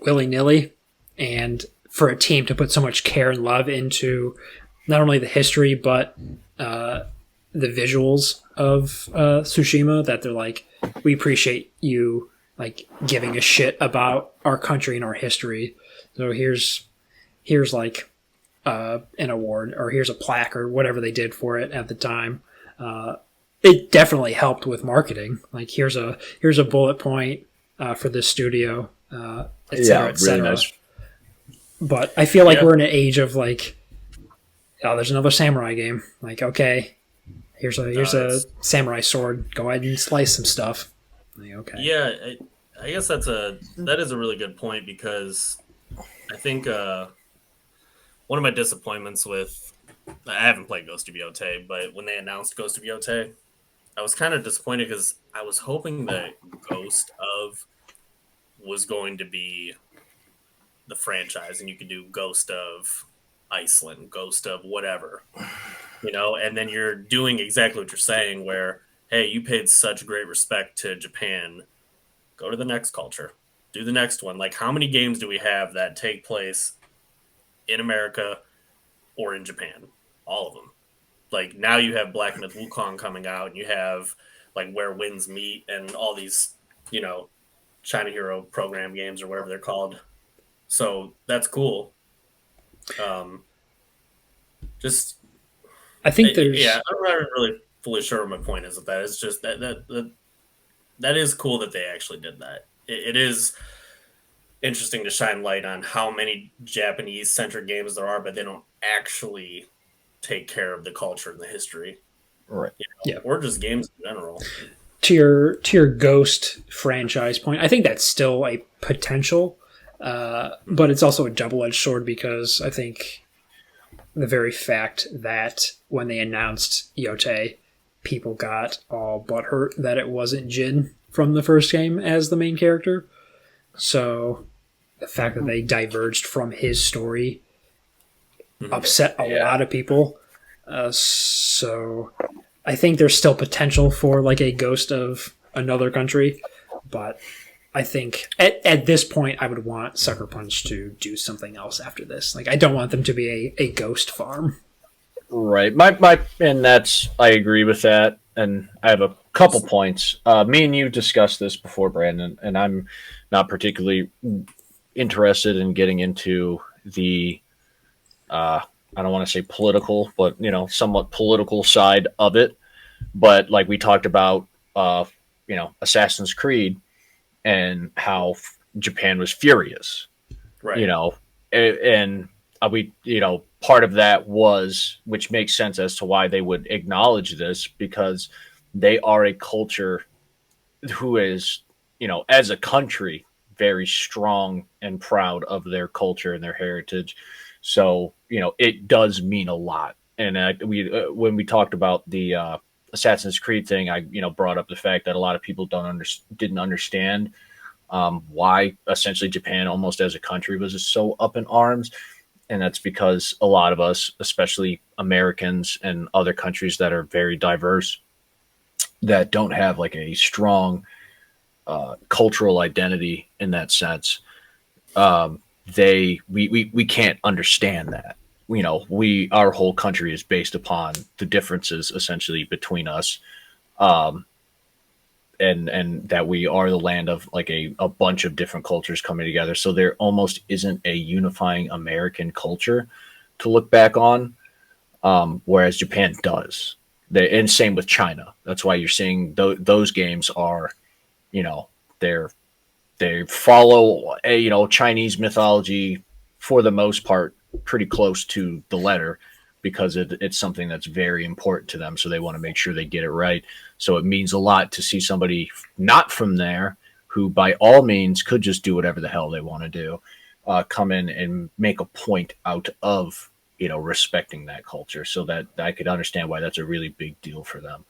willy-nilly, and for a team to put so much care and love into not only the history but the visuals of Tsushima, that they're like, we appreciate you like giving a shit about our country and our history, so here's like an award, or here's a plaque, or whatever they did for it at the time. It definitely helped with marketing. Like, here's a bullet point for this studio, et cetera, et cetera. Really nice. But I feel like we're in an age of like, oh, there's another samurai game. Like, okay, here's a samurai sword. Go ahead and slice some stuff. Like, okay. Yeah, I guess that is a really good point, because I think one of my disappointments with, I haven't played Ghost of Yotei, but when they announced Ghost of Yotei, I was kind of disappointed because I was hoping that Ghost of was going to be the franchise, and you could do Ghost of Iceland, Ghost of whatever, and then you're doing exactly what you're saying, where, hey, you paid such great respect to Japan, go to the next culture, do the next one. Like, how many games do we have that take place in America or in Japan? All of them. Like, now you have Black Myth Wukong coming out, and you have like Where Winds Meet and all these, China Hero program games or whatever they're called. So that's cool. I think there's. I'm not really fully sure what my point is with that. It's just that is cool that they actually did that. It is interesting to shine light on how many Japanese-centric games there are, but they don't actually take care of the culture and the history, right? Or just games in general. To your Ghost franchise point, I think that's still a potential, but it's also a double-edged sword, because I think the very fact that when they announced Yotei, people got all butthurt that it wasn't Jin from the first game as the main character. So the fact that they diverged from his story upset a lot of people. So I think there's still potential for like a Ghost of Another Country, but I think at this point I would want Sucker Punch to do something else after this. Like I don't want them to be a ghost farm. Right. And I agree with that. And I have a couple points. Me and you discussed this before, Brandon, and I'm not particularly interested in getting into the I don't want to say political, but somewhat political side of it. But like we talked about Assassin's Creed and how Japan was furious. Right. And we part of that was, which makes sense as to why they would acknowledge this, because they are a culture who is, as a country, very strong and proud of their culture and their heritage. So, it does mean a lot. And when we talked about the Assassin's Creed thing, I, brought up the fact that a lot of people didn't understand why essentially Japan almost as a country was just so up in arms. And that's because a lot of us, especially Americans and other countries that are very diverse, that don't have like a strong cultural identity in that sense, we can't understand that. Our whole country is based upon the differences essentially between us, and that we are the land of like a bunch of different cultures coming together. So there almost isn't a unifying American culture to look back on, whereas Japan does. And same with China. That's why you're seeing those games are, they follow Chinese mythology for the most part pretty close to the letter, because it's something that's very important to them. So they want to make sure they get it right. So it means a lot to see somebody not from there, who by all means could just do whatever the hell they want to do, come in and make a point out of, respecting that culture. So that I could understand why that's a really big deal for them.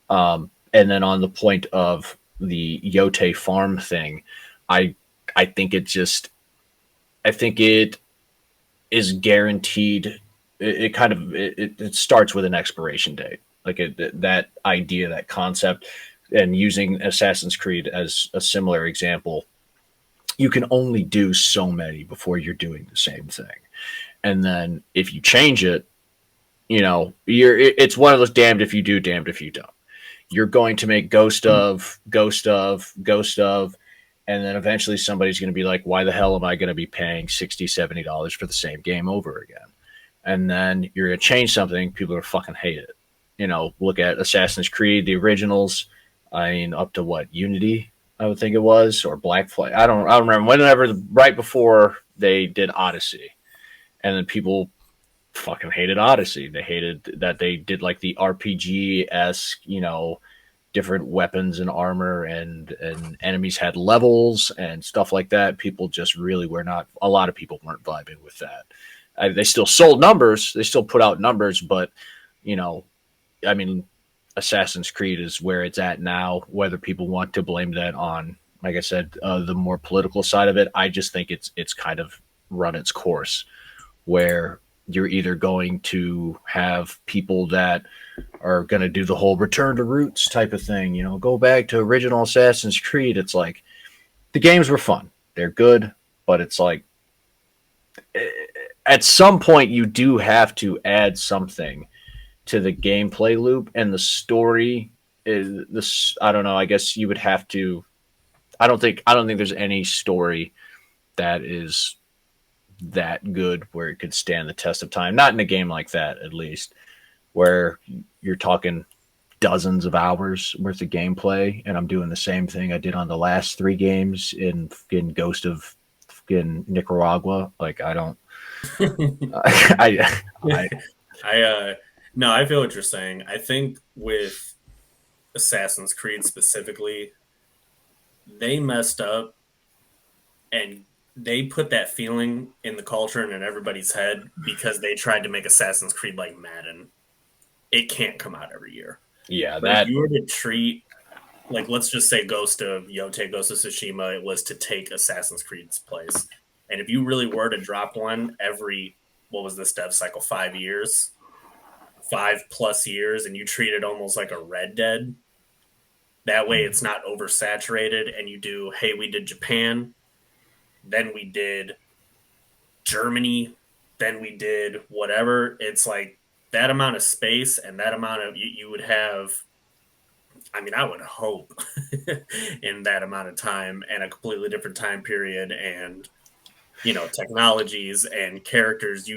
And then on the point of the Yote farm thing, I think it is guaranteed. It starts with an expiration date, like that idea, that concept. And using Assassin's Creed as a similar example, you can only do so many before you're doing the same thing. And then if you change it, it's one of those damned if you do, damned if you don't. You're going to make ghost of, and then eventually somebody's going to be like, why the hell am I going to be paying $60, $70 for the same game over again? And then you're going to change something, people are fucking hate it. Look at Assassin's Creed, the originals. I mean, up to what, Unity, I would think it was, or Black Flag. I don't remember, whenever, right before they did Odyssey. And then people fucking hated Odyssey. They hated that they did like the RPG-esque, different weapons and armor, and enemies had levels and stuff like that. People just really a lot of people weren't vibing with that. They still sold numbers. They still put out numbers, but, Assassin's Creed is where it's at now. Whether people want to blame that on, like I said, the more political side of it, I just think it's kind of run its course, where you're either going to have people that are going to do the whole return to roots type of thing, go back to original Assassin's Creed. It's like, the games were fun. They're good, but it's like, at some point you do have to add something to the gameplay loop, and the story is this. I don't know. I guess you would have to, I don't think there's any story that is that good where it could stand the test of time. Not in a game like that, at least, where you're talking dozens of hours worth of gameplay, and I'm doing the same thing I did on the last 3 games in Ghost of Nicaragua. Like, I don't. No, I feel what you're saying. I think with Assassin's Creed specifically, they messed up, and they put that feeling in the culture and in everybody's head because they tried to make Assassin's Creed like Madden. It can't come out every year. Yeah, But if you were to treat, like, let's just say Ghost of Tsushima was to take Assassin's Creed's place. And if you really were to drop one every, what was this dev cycle, 5 years? 5+ years, and you treat it almost like a Red Dead. That way it's not oversaturated, and you do, hey, we did Japan, then we did Germany, then we did whatever. It's like that amount of space and that amount of you would have. I mean, I would hope in that amount of time and a completely different time period and, technologies and characters.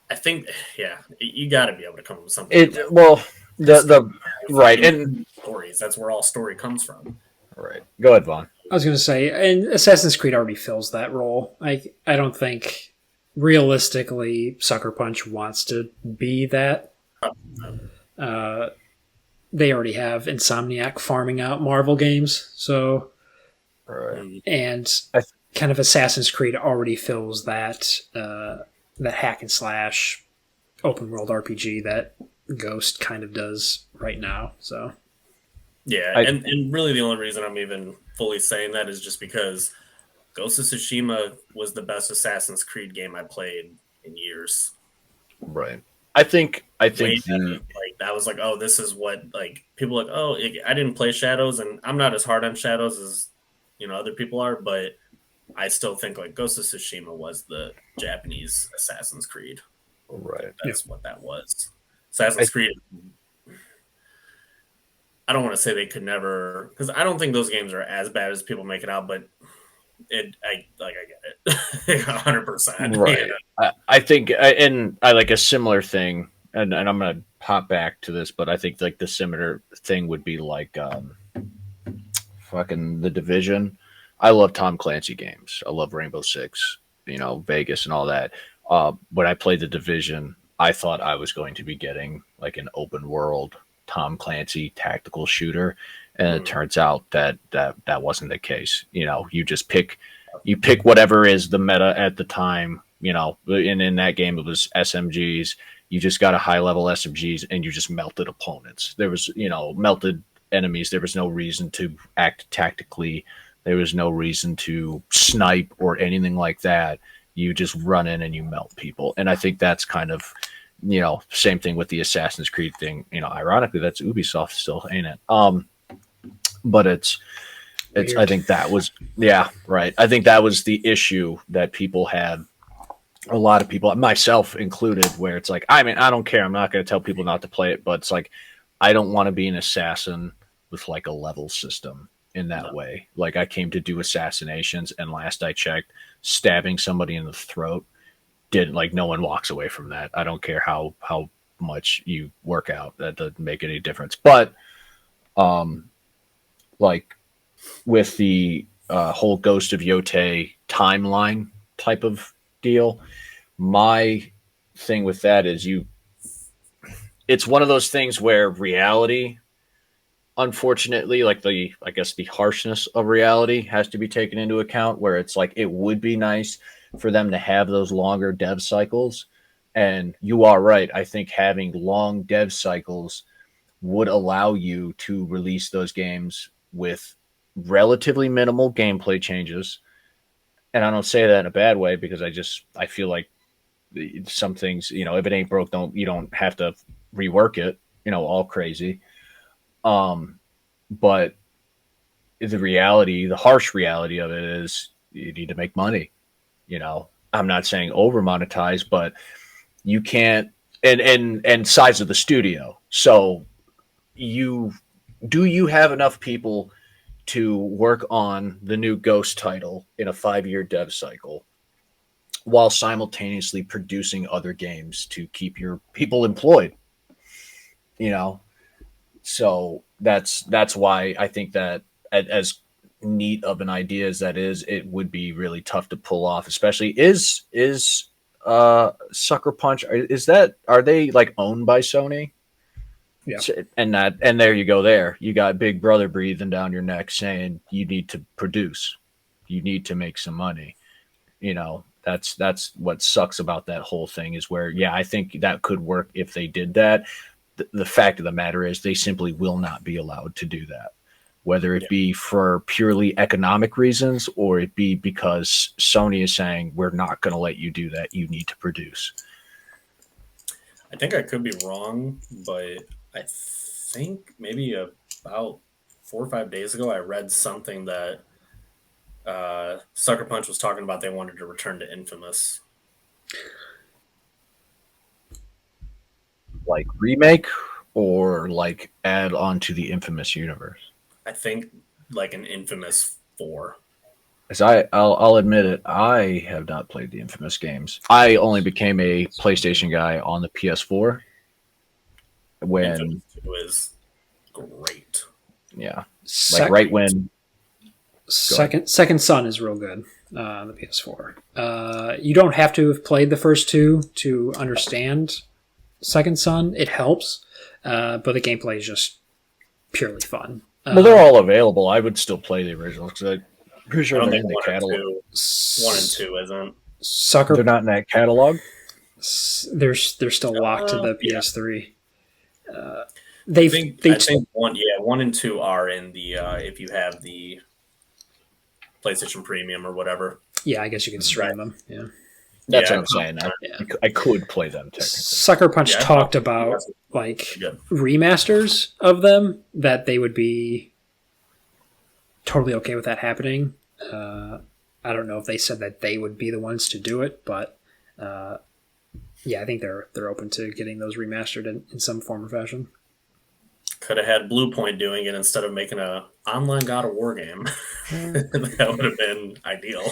I think, yeah, you got to be able to come up with something. Right, and stories. That's where all story comes from. Right. Go ahead, Vaughn. I was going to say, and Assassin's Creed already fills that role. I don't think realistically Sucker Punch wants to be that. They already have Insomniac farming out Marvel games, so right. And kind of Assassin's Creed already fills that hack and slash open world RPG that Ghost kind of does right now. So yeah, and really the only reason I'm even fully saying that is just because Ghost of Tsushima was the best Assassin's Creed game I played in years. Right. I think like that was like, oh, this is what, like, people like, oh, I didn't play Shadows, and I'm not as hard on Shadows as other people are, but I still think like Ghost of Tsushima was the Japanese Assassin's Creed. Right. That's what that was. Assassin's Creed. I don't want to say they could never, because I don't think those games are as bad as people make it out, but I get it 100%. Right. I think, and I like a similar thing, and I'm gonna hop back to this, but I think like the similar thing would be like fucking The Division. I love Tom Clancy games. I love Rainbow Six, Vegas and all that. When I played The Division, I thought I was going to be getting like an open world Tom Clancy tactical shooter, and it turns out that wasn't the case. You just pick whatever is the meta at the time. And in that game it was SMGs. You just got a high level SMGs and you just melted opponents. There was melted enemies. There was no reason to act tactically. There was no reason to snipe or anything like that. You just run in and you melt people. And I think that's kind of same thing with the Assassin's Creed thing. Ironically, that's Ubisoft still, ain't it? But it's weird. I think that was, yeah, right. I think that was the issue that people had. A lot of people, myself included, where it's like, I mean, I don't care. I'm not going to tell people not to play it, but it's like, I don't want to be an assassin with like a level system in that way. Like, I came to do assassinations, and last I checked, stabbing somebody in the throat didn't, like, no one walks away from that. I don't care how much you work out. That doesn't make any difference. But like with the whole Ghost of Yotei timeline type of deal, my thing with that is it's one of those things where reality, unfortunately, like the harshness of reality has to be taken into account, where it's like, it would be nice for them to have those longer dev cycles. And you are right. I think having long dev cycles would allow you to release those games with relatively minimal gameplay changes. And I don't say that in a bad way, because I feel like some things, if it ain't broke, you don't have to rework it, all crazy. But the harsh reality of it is you need to make money. I'm not saying over monetize, but you can't, and size of the studio. So you have enough people to work on the new Ghost title in a 5-year dev cycle while simultaneously producing other games to keep your people employed, So that's why I think that as neat of an idea as that is, it would be really tough to pull off, especially is Sucker Punch, are they like owned by Sony? Yeah. And there you go. There you got Big Brother breathing down your neck saying you need to produce, you need to make some money. That's what sucks about that whole thing, is where, yeah, I think that could work if they did that. the fact of the matter is they simply will not be allowed to do that, whether it be for purely economic reasons or it be because Sony is saying, we're not going to let you do that. You need to produce. I think I could be wrong, but I think maybe about 4 or 5 days ago, I read something that Sucker Punch was talking about. They wanted to return to Infamous. Like remake or like add on to the Infamous universe? I think like an Infamous 4. As I'll admit it, I have not played the Infamous games. I only became a PlayStation guy on the PS4 when Infamous 2 is great. Yeah, like right when Second Son is real good on the PS4. You don't have to have played the first two to understand Second Son. It helps, but the gameplay is just purely fun. Well, they're all available. I would still play the original because I'm pretty sure they're in the catalog. 1 and 2 isn't. They're not in that catalog. They're still locked to the PS3. I think 1 and 2 are in the if you have the PlayStation Premium or whatever. Yeah, I guess you can stream them. Yeah, that's what I'm saying. I could play them technically. Sucker Punch talked about like remasters of them, that they would be totally okay with that happening. I don't know if they said that they would be the ones to do it, but I think they're open to getting those remastered in some form or fashion. Could have had Blue Point doing it instead of making an online God of War game. That would have been ideal.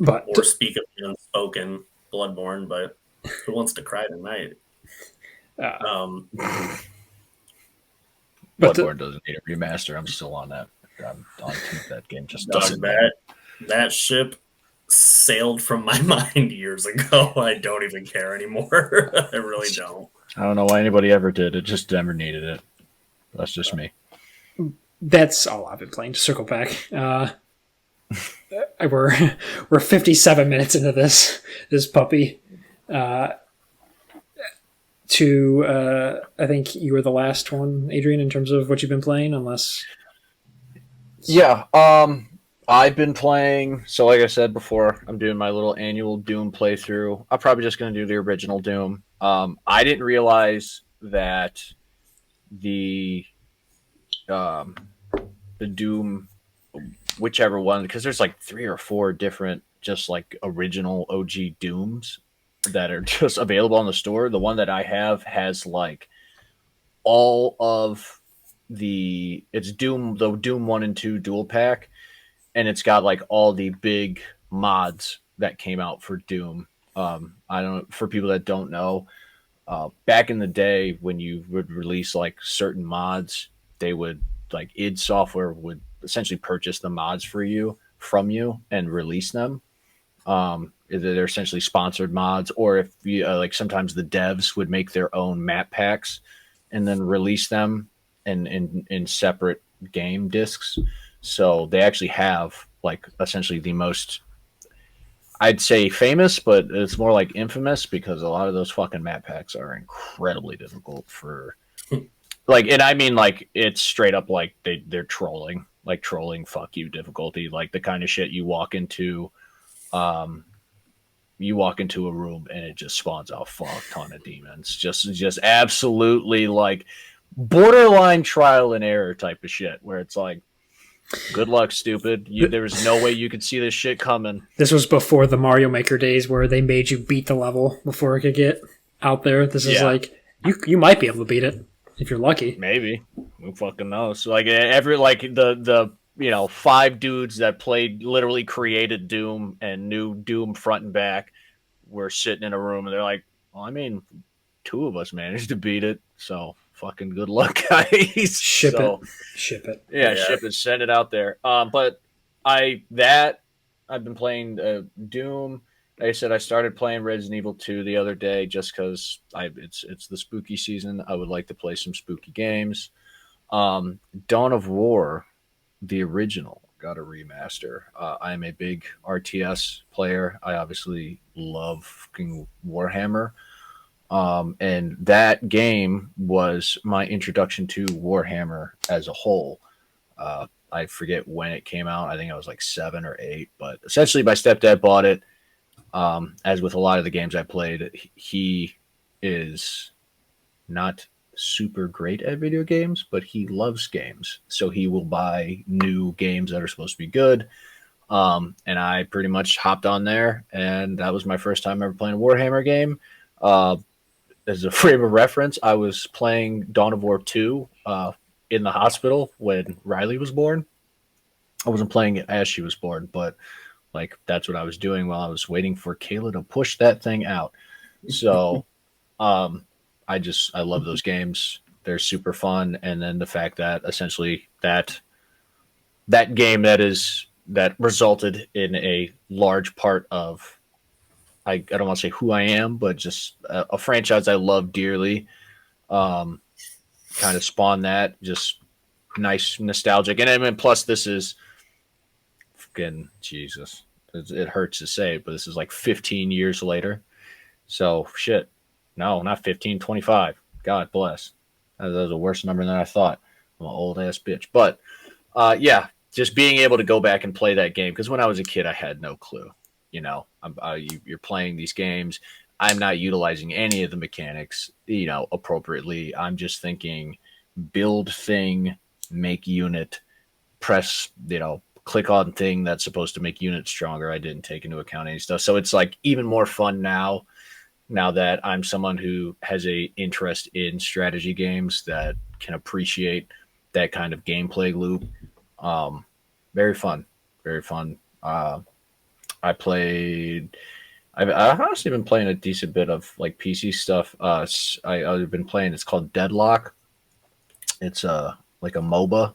But or speak of the unspoken Bloodborne, but who wants to cry tonight? Bloodborne doesn't need a remaster. I'm still on that. I'm on that game. Just doesn't. That ship sailed from my mind years ago. I don't even care anymore. I really don't. I don't know why anybody ever did. It just never needed it. That's just me. That's all I've been playing. To circle back, we're 57 minutes into this puppy. I think you were the last one, Adrian, in terms of what you've been playing, unless. Yeah. I've been playing. So, like I said before, I'm doing my little annual Doom playthrough. I'm probably just going to do the original Doom. I didn't realize that the Doom, whichever one, because there's like 3 or 4 different just like original OG Dooms that are just available on the store. The one that I have has like all of it's Doom, the Doom 1 and 2 dual pack, and it's got like all the big mods that came out for Doom. I don't, for people that don't know, back in the day when you would release like certain mods, they would like id Software would essentially purchase the mods from you and release them. They're essentially sponsored mods, or if you like, sometimes the devs would make their own map packs and then release them in separate game discs. So they actually have like essentially the most, I'd say famous, but it's more like infamous, because a lot of those fucking map packs are incredibly difficult for like, and I mean like it's straight up like they're trolling fuck you difficulty, like the kind of shit you walk into a room and it just spawns out a fuck ton of demons, just absolutely like borderline trial and error type of shit, where it's like, good luck, stupid. There was no way you could see this shit coming. This was before the Mario Maker days where they made you beat the level before it could get out there. This is like, you might be able to beat it if you're lucky. Maybe. Who fucking knows? So like the 5 dudes that literally created Doom and knew Doom front and back were sitting in a room and they're like, well, I mean, 2 of us managed to beat it, so fucking good luck, guys. Ship it. Yeah, ship it. Send it out there. But I've been playing Doom. Like I said, I started playing Resident Evil 2 the other day just because it's the spooky season. I would like to play some spooky games. Dawn of War, the original, got a remaster. I am a big RTS player. I obviously love fucking Warhammer. And that game was my introduction to Warhammer as a whole. I forget when it came out. I think I was like 7 or 8, but essentially my stepdad bought it. As with a lot of the games I played, he is not super great at video games, but he loves games. So he will buy new games that are supposed to be good. And I pretty much hopped on there, and that was my first time ever playing a Warhammer game. As a frame of reference, I was playing Dawn of War 2 in the hospital when Riley was born. I wasn't playing it as she was born, but like that's what I was doing while I was waiting for Kayla to push that thing out. So I love those games. They're super fun. And then the fact that essentially that game that resulted in a large part of I don't want to say who I am, but just a franchise I love dearly. Kind of spawned that, just nice, nostalgic. And I mean, plus this is fucking Jesus. It hurts to say, but this is like 15 years later. So shit. No, not 15, 25. God bless. That was a worse number than I thought. I'm an old ass bitch. But yeah, just being able to go back and play that game. Because when I was a kid, I had no clue. You know, you're playing these games. I'm not utilizing any of the mechanics, appropriately. I'm just thinking build thing, make unit, press, click on thing that's supposed to make unit stronger. I didn't take into account any stuff. So it's like even more fun now that I'm someone who has a interest in strategy games that can appreciate that kind of gameplay loop. Very fun, very fun. I've honestly been playing a decent bit of like PC stuff. I've been playing. It's called Deadlock. It's like a MOBA.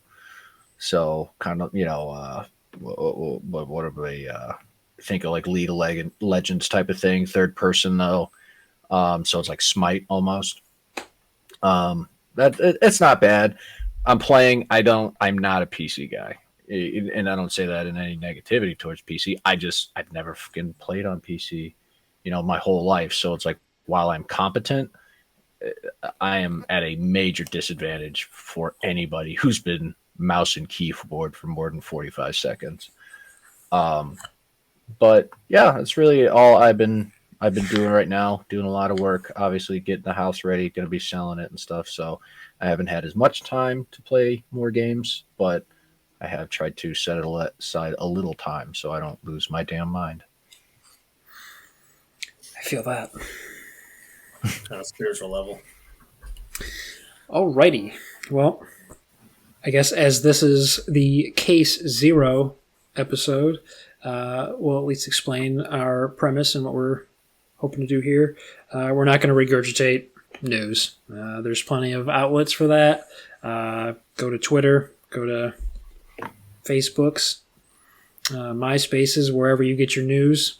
So kind of what are they think of like League of Legends type of thing. Third person though. So it's like Smite almost. It's not bad. I'm playing. I'm not a PC guy. And I don't say that in any negativity towards PC. I've never fucking played on PC, my whole life. So it's like, while I'm competent, I am at a major disadvantage for anybody who's been mouse and keyboard for more than 45 seconds. But yeah, that's really all I've been doing right now. Doing a lot of work, obviously getting the house ready, going to be selling it and stuff. So I haven't had as much time to play more games, but I have tried to set it aside a little time so I don't lose my damn mind. I feel that. On a spiritual level. Alrighty. Well, I guess as this is the Case 0 episode, we'll at least explain our premise and what we're hoping to do here. We're not going to regurgitate news. There's plenty of outlets for that. Go to Twitter, go to Facebooks, MySpaces, wherever you get your news.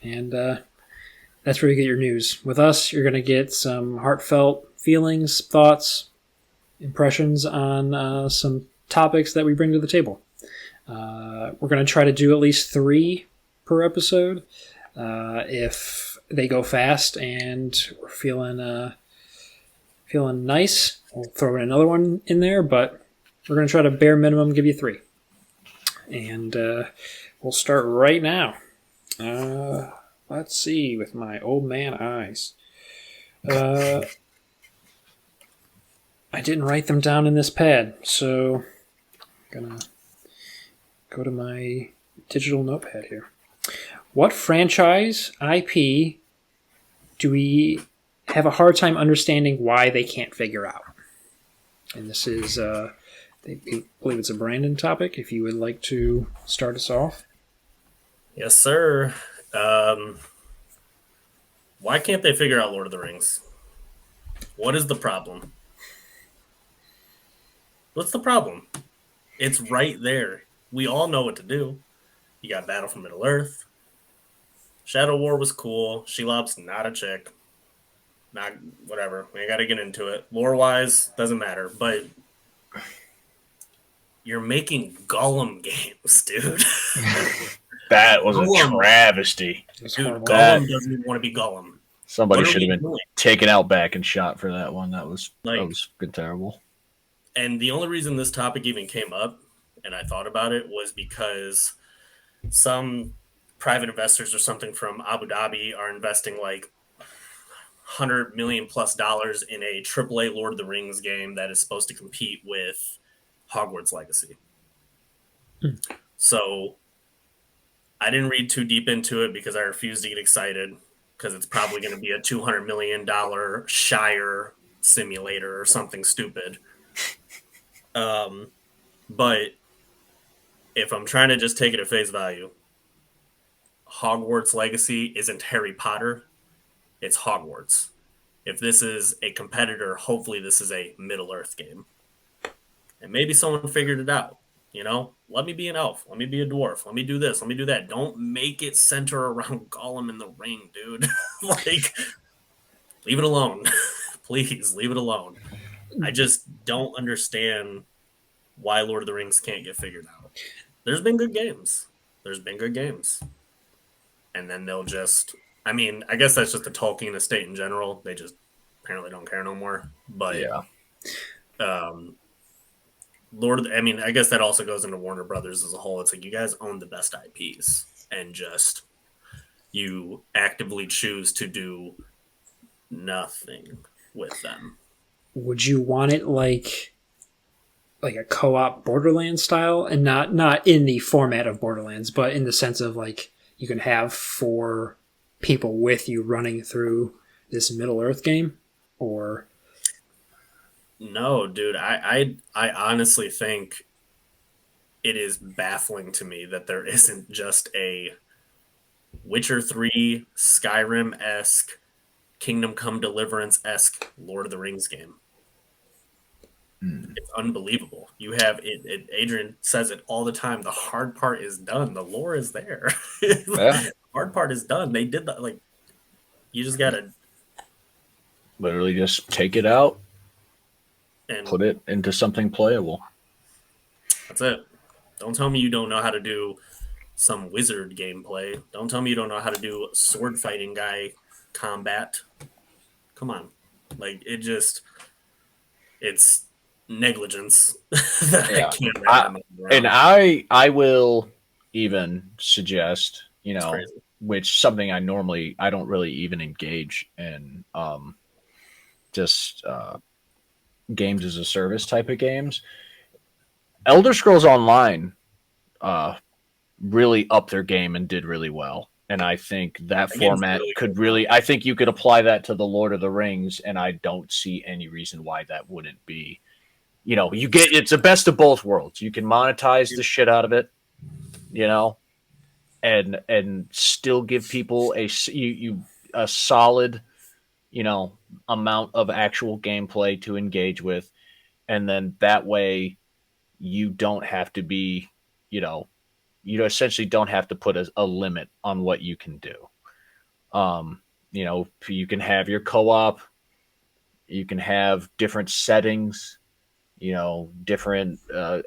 And that's where you get your news. With us, you're going to get some heartfelt feelings, thoughts, impressions on some topics that we bring to the table. We're going to try to do at least 3 per episode. If they go fast and we're feeling nice, we'll throw in another one in there, but we're going to try to bare minimum give you 3. And we'll start right now. Let's see with my old man eyes. I didn't write them down in this pad, so I'm going to go to my digital notepad here. What franchise IP do we have a hard time understanding why they can't figure out? And this is... I believe it's a Brandyn topic, if you would like to start us off. Yes, sir. Why can't they figure out Lord of the Rings? What is the problem? What's the problem? It's right there. We all know what to do. You got Battle for Middle Earth. Shadow War was cool. Shelob's not a chick. Not whatever. We ain't got to get into it. Lore-wise, doesn't matter. But... you're making Gollum games, dude. That was a travesty. Dude, Gollum doesn't even want to be Gollum. Somebody should have been taken out back and shot for that one. That was terrible. And the only reason this topic even came up, and I thought about it, was because some private investors or something from Abu Dhabi are investing like $100 million plus in a AAA Lord of the Rings game that is supposed to compete with Hogwarts Legacy. So I didn't read too deep into it because I refuse to get excited because it's probably going to be a $200 million Shire simulator or something stupid. But if I'm trying to just take it at face value, Hogwarts Legacy isn't Harry Potter. It's Hogwarts. If this is a competitor, hopefully this is a Middle-earth game. And maybe someone figured it out. You know, let me be an elf. Let me be a dwarf. Let me do this. Let me do that. Don't make it center around Gollum in the ring, dude. Like, leave it alone. Please, leave it alone. I just don't understand why Lord of the Rings can't get figured out. There's been good games. And then they'll just... I mean, I guess that's just the Tolkien estate in general. They just apparently don't care no more. But, yeah. I guess that also goes into Warner Brothers as a whole. It's like you guys own the best IPs and just you actively choose to do nothing with them. Would you want it like a co-op Borderlands style, and not in the format of Borderlands, but in the sense of like you can have 4 people with you running through this Middle-earth game? Or no, dude, I honestly think it is baffling to me that there isn't just a Witcher 3 Skyrim-esque Kingdom Come Deliverance-esque Lord of the Rings game. It's unbelievable. You have it. Adrian says it all the time. The hard part is done. The lore is there. Yeah. Hard part is done. They did that. Like, you just gotta literally just take it out and put it into something playable. That's it. Don't tell me you don't know how to do some wizard gameplay. Don't tell me you don't know how to do sword fighting guy combat. Come on. Like, it's negligence that Yeah. I can't wrap my mind around. And I will even suggest, which something I don't really even engage in, just games as a service type of games. Elder Scrolls Online really upped their game and did really well. And I think that format I think you could apply that to the Lord of the Rings, and I don't see any reason why that wouldn't be. It's the best of both worlds. You can monetize the shit out of it, and still give people a solid, amount of actual gameplay to engage with. And then that way you don't have to be, you essentially don't have to put a limit on what you can do. You can have your co-op, you can have different settings, different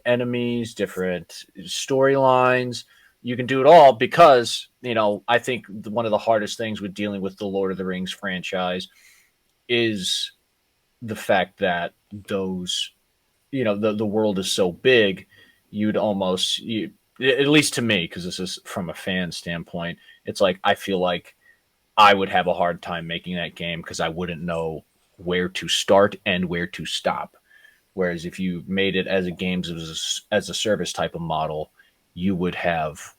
enemies, different storylines. You can do it all because, I think one of the hardest things with dealing with the Lord of the Rings franchise is the fact that those, the world is so big, you'd almost, at least to me, because this is from a fan standpoint, it's like I feel like I would have a hard time making that game because I wouldn't know where to start and where to stop. Whereas if you made it as a games as a service type of model, you would have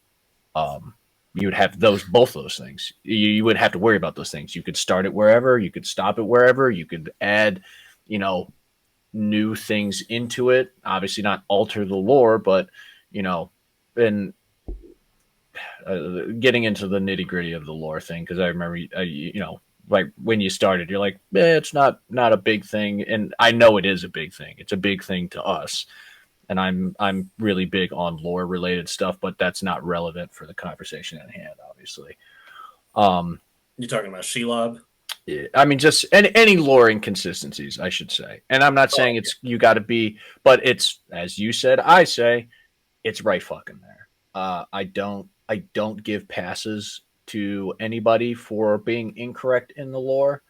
both those things. You would have to worry about those things. You could start it wherever, you could stop it wherever, you could add, new things into it. Obviously not alter the lore, but and getting into the nitty gritty of the lore thing, because I remember, like when you started, you're like, it's not a big thing, and I know it is a big thing. It's a big thing to us, and I'm really big on lore related stuff, but that's not relevant for the conversation at hand, obviously. You're talking about Shelob? Yeah, I mean, just any lore inconsistencies, I should say. And I'm not saying you got to be, but it's, as you said, it's right fucking there. I don't give passes to anybody for being incorrect in the lore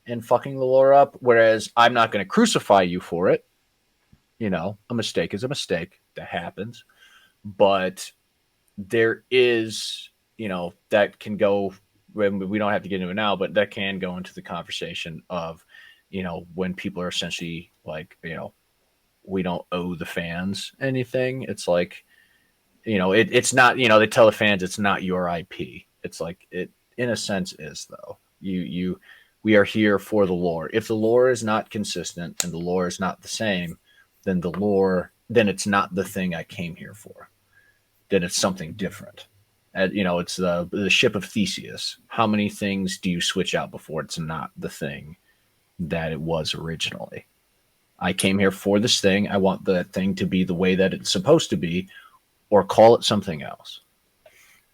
and fucking the lore up. Whereas I'm not going to crucify you for it. You know, a mistake is a mistake. That happens. But there is, you know, that can go, we don't have to get into it now, but that can go into the conversation of, you know, when people are essentially like, you know, we don't owe the fans anything. It's like, you know, it's not, you know, they tell the fans it's not your IP. It's like it, in a sense, is though. We are here for the lore. If the lore is not consistent and the lore is not the same, then then it's not the thing I came here for. Then it's something different. And, you know, it's the ship of Theseus. How many things do you switch out before it's not the thing that it was originally? I came here for this thing. I want that thing to be the way that it's supposed to be, or call it something else.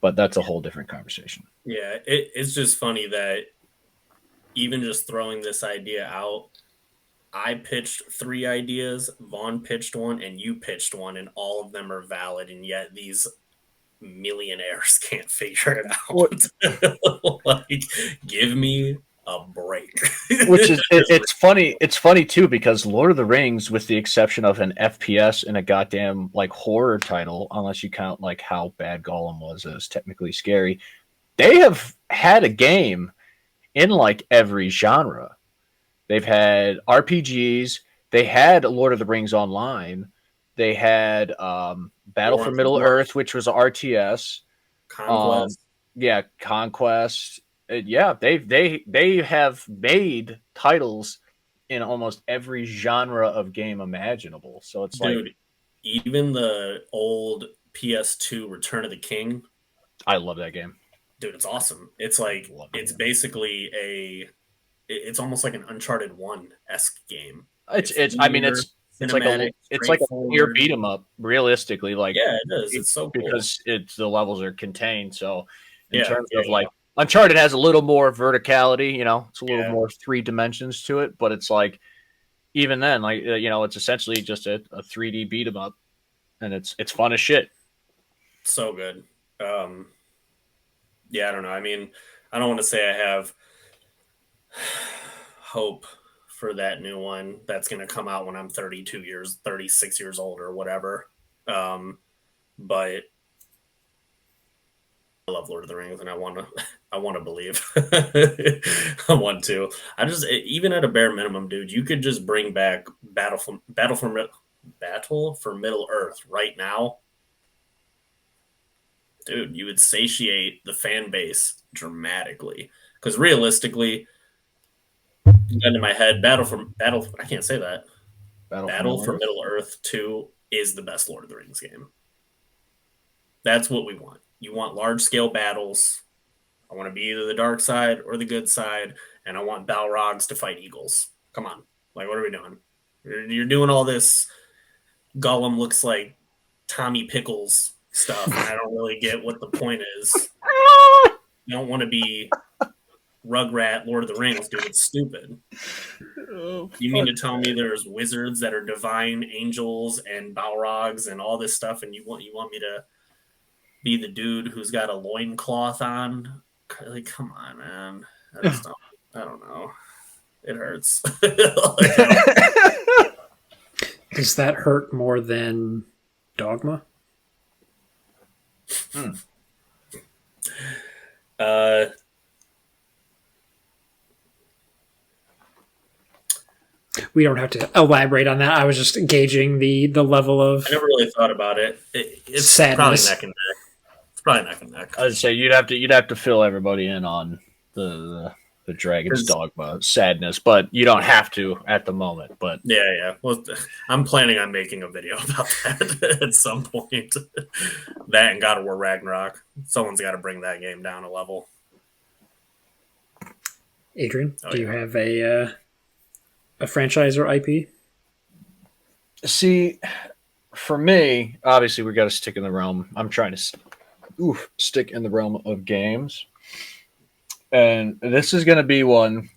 But that's a whole different conversation. Yeah, it's just funny that even just throwing this idea out, I pitched 3 ideas, Vaughn pitched one, and you pitched one, and all of them are valid, and yet these millionaires can't figure it out. Like, give me a break. Which is it's funny. It's funny too, because Lord of the Rings, with the exception of an FPS and a goddamn like horror title, unless you count like how bad Gollum was as technically scary, they have had a game in like every genre. They've had RPGs. They had Lord of the Rings Online. They had Battle for Middle Earth, which was RTS. Conquest. Conquest. They have made titles in almost every genre of game imaginable. So it's like, even the old PS2 Return of the King. I love that game. Dude, it's awesome. It's like it's basically it's almost like an Uncharted 1-esque game. It's like a weird beat 'em up, realistically. Like, yeah, it is. It's so cool because the levels are contained. So in terms of like Uncharted has a little more verticality, you know, it's a little more 3 dimensions to it, but it's like even then, like you know, it's essentially just a 3D beat 'em up, and it's fun as shit. So good. Yeah, I don't know. I mean, I don't want to say I have hope for that new one that's going to come out when I'm 36 years old or whatever. But I love Lord of the Rings, and I want to believe. I want to. Even at a bare minimum, dude, you could just bring back Battle for Middle Earth right now. Dude, you would satiate the fan base dramatically. Because realistically, gun in my head, I can't say that. Battle for Middle Earth 2 is the best Lord of the Rings game. That's what we want. You want large-scale battles. I want to be either the dark side or the good side, and I want Balrogs to fight eagles. Come on. Like, what are we doing? You're doing all this Gollum looks like Tommy Pickles stuff, and I don't really get what the point is. You don't want to be Rugrat Lord of the Rings, dude. It's stupid. You mean to tell me there's wizards that are divine angels and Balrogs and all this stuff, and you want me to be the dude who's got a loincloth on? Like, come on, man. I don't know. It hurts. Does that hurt more than Dogma? We don't have to elaborate on that. I was just gauging the level of. I never really thought about it. It's sadness. Probably neck and neck. It's probably neck and neck. I'd say you'd have to fill everybody in on the Dragon's Dogma sadness, but you don't have to at the moment. But yeah. Well, I'm planning on making a video about that at some point. That and God of War Ragnarok. Someone's got to bring that game down a level. Adrian, do you have a franchise or IP? See, for me, obviously we got to stick in the realm. I'm trying to stick in the realm of games. And this is going to be one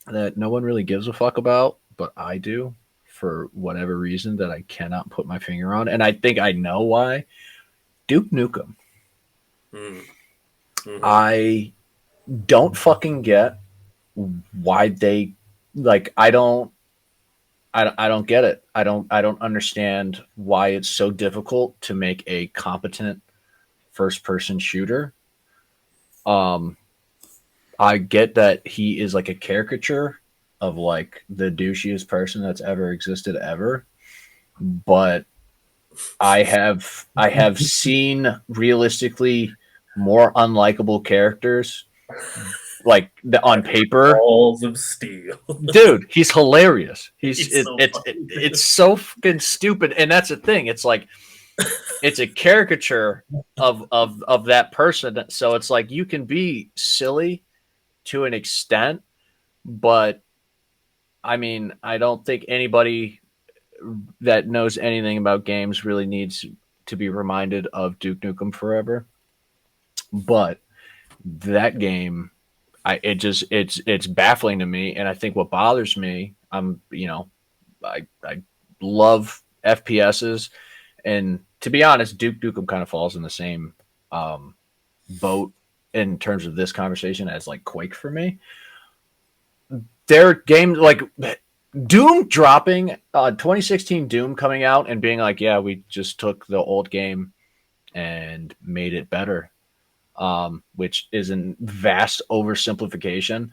that no one really gives a fuck about, but I do for whatever reason that I cannot put my finger on. And I think I know why. Duke Nukem. Mm-hmm. I don't fucking get why they like. I don't get it. I don't understand why it's so difficult to make a competent first person shooter. I get that he is like a caricature of like the douchiest person that's ever existed ever, but I have seen realistically more unlikable characters like on paper. Balls of steel. Dude, he's hilarious. Funny. It's so fucking stupid, and that's the thing. It's like it's a caricature of that person. So it's like you can be silly to an extent, but I mean, I don't think anybody that knows anything about games really needs to be reminded of Duke Nukem Forever. But that game, it's baffling to me, and I think what bothers me, I love FPSs, and to be honest, Duke Nukem kind of falls in the same boat in terms of this conversation as like Quake for me. Their games like Doom dropping 2016 Doom coming out and being like, yeah, we just took the old game and made it better, which is a vast oversimplification.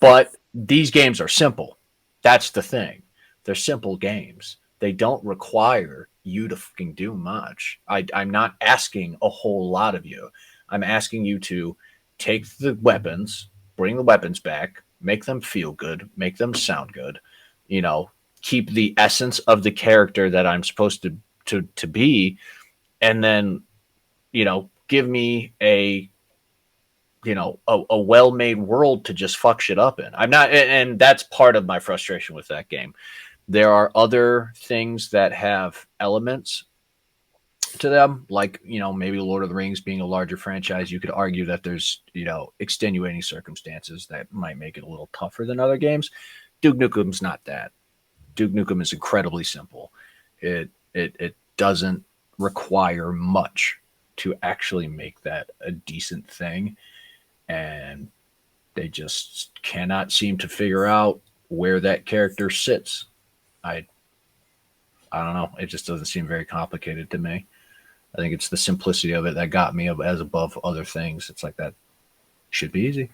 But these games are simple. That's the thing. They're simple games. They don't require you to fucking do much. I'm not asking a whole lot of you. I'm asking you to take the weapons, bring the weapons back, make them feel good, make them sound good, keep the essence of the character that I'm supposed to be, and then, give me a well-made world to just fuck shit up in. I'm not, and that's part of my frustration with that game. There are other things that have elements to them, like, maybe Lord of the Rings being a larger franchise. You could argue that there's, extenuating circumstances that might make it a little tougher than other games. Duke Nukem's not that. Duke Nukem is incredibly simple. It doesn't require much to actually make that a decent thing. And they just cannot seem to figure out where that character sits. I don't know. It just doesn't seem very complicated to me. I think it's the simplicity of it that got me as above other things. It's like that should be easy.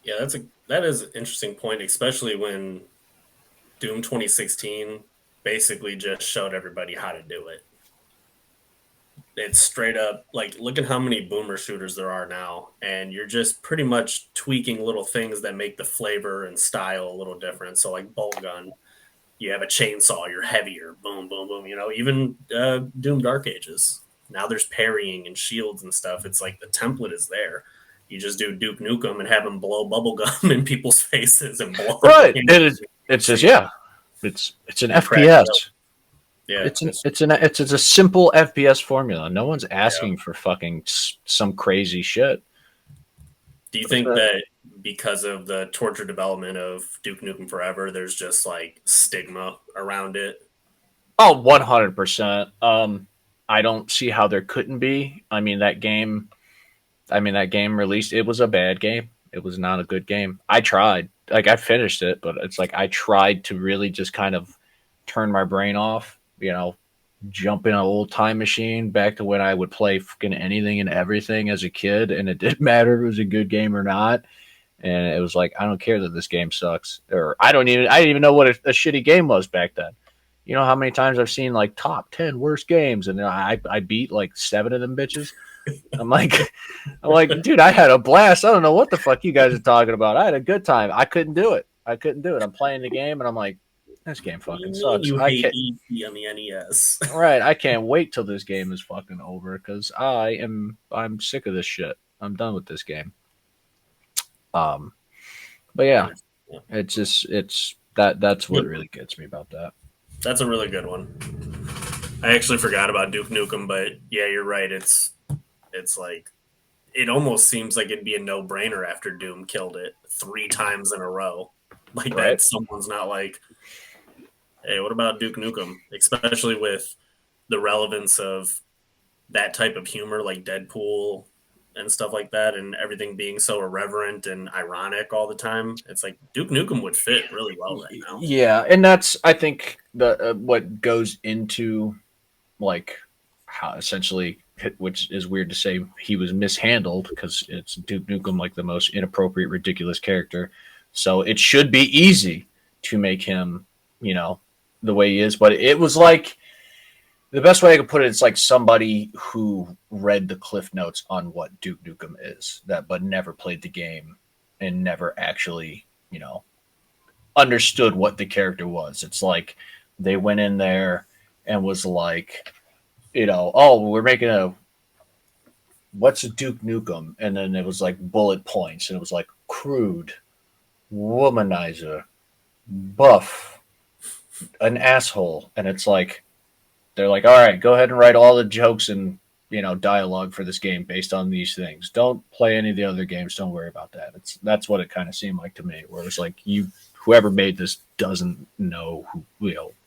Yeah, that is an interesting point, especially when Doom 2016 basically just showed everybody how to do it. It's straight up like, look at how many boomer shooters there are now, and you're just pretty much tweaking little things that make the flavor and style a little different. So like bolt gun, you have a chainsaw, you're heavier, boom, boom, boom. Even Doom Dark Ages. Now there's parrying and shields and stuff. It's like the template is there. You just do Duke Nukem and have them blow bubble gum in people's faces and blow. Right. It's just it's an FPS. Yeah, it's a simple FPS formula. No one's asking for fucking some crazy shit. Do you think that because of the torture development of Duke Nukem Forever, there's just like stigma around it? Oh, 100%. I don't see how there couldn't be. That game released. It was a bad game. It was not a good game. I tried. Like, I finished it, but it's like I tried to really just kind of turn my brain off, jump in an old time machine back to when I would play fucking anything and everything as a kid, and it didn't matter if it was a good game or not. And it was like, I don't care that this game sucks, or I didn't even know what a shitty game was back then. You know how many times I've seen like top 10 worst games, and I beat like 7 of them bitches. I'm like, dude, I had a blast. I don't know what the fuck you guys are talking about. I had a good time. I couldn't do it. I'm playing the game, and I'm like, this game fucking sucks. You hate E.T. on the NES. Right. I can't wait till this game is fucking over, because I'm sick of this shit. I'm done with this game. But yeah, that's what really gets me about that. That's a really good one. I actually forgot about Duke Nukem, but yeah, you're right. It's like, it almost seems like it'd be a no-brainer after Doom killed it 3 times in a row. Like, right? That someone's not like, hey, what about Duke Nukem? Especially with the relevance of that type of humor, like Deadpool and stuff like that, and everything being so irreverent and ironic all the time. It's like Duke Nukem would fit really well right now. Yeah, and that's I think the what goes into like how essentially, which is weird to say, he was mishandled because it's Duke Nukem, like the most inappropriate, ridiculous character. So it should be easy to make him, the way he is. But it was like the best way I could put it. It's like somebody who read the cliff notes on what Duke Nukem is, but never played the game and never actually, understood what the character was. It's like they went in there and was like, oh, we're making what's a Duke Nukem? And then it was like bullet points, and it was like crude, womanizer, buff, an asshole. And it's like, they're like, all right, go ahead and write all the jokes and, dialogue for this game based on these things. Don't play any of the other games. Don't worry about that. That's what it kind of seemed like to me, where it's like whoever made this doesn't know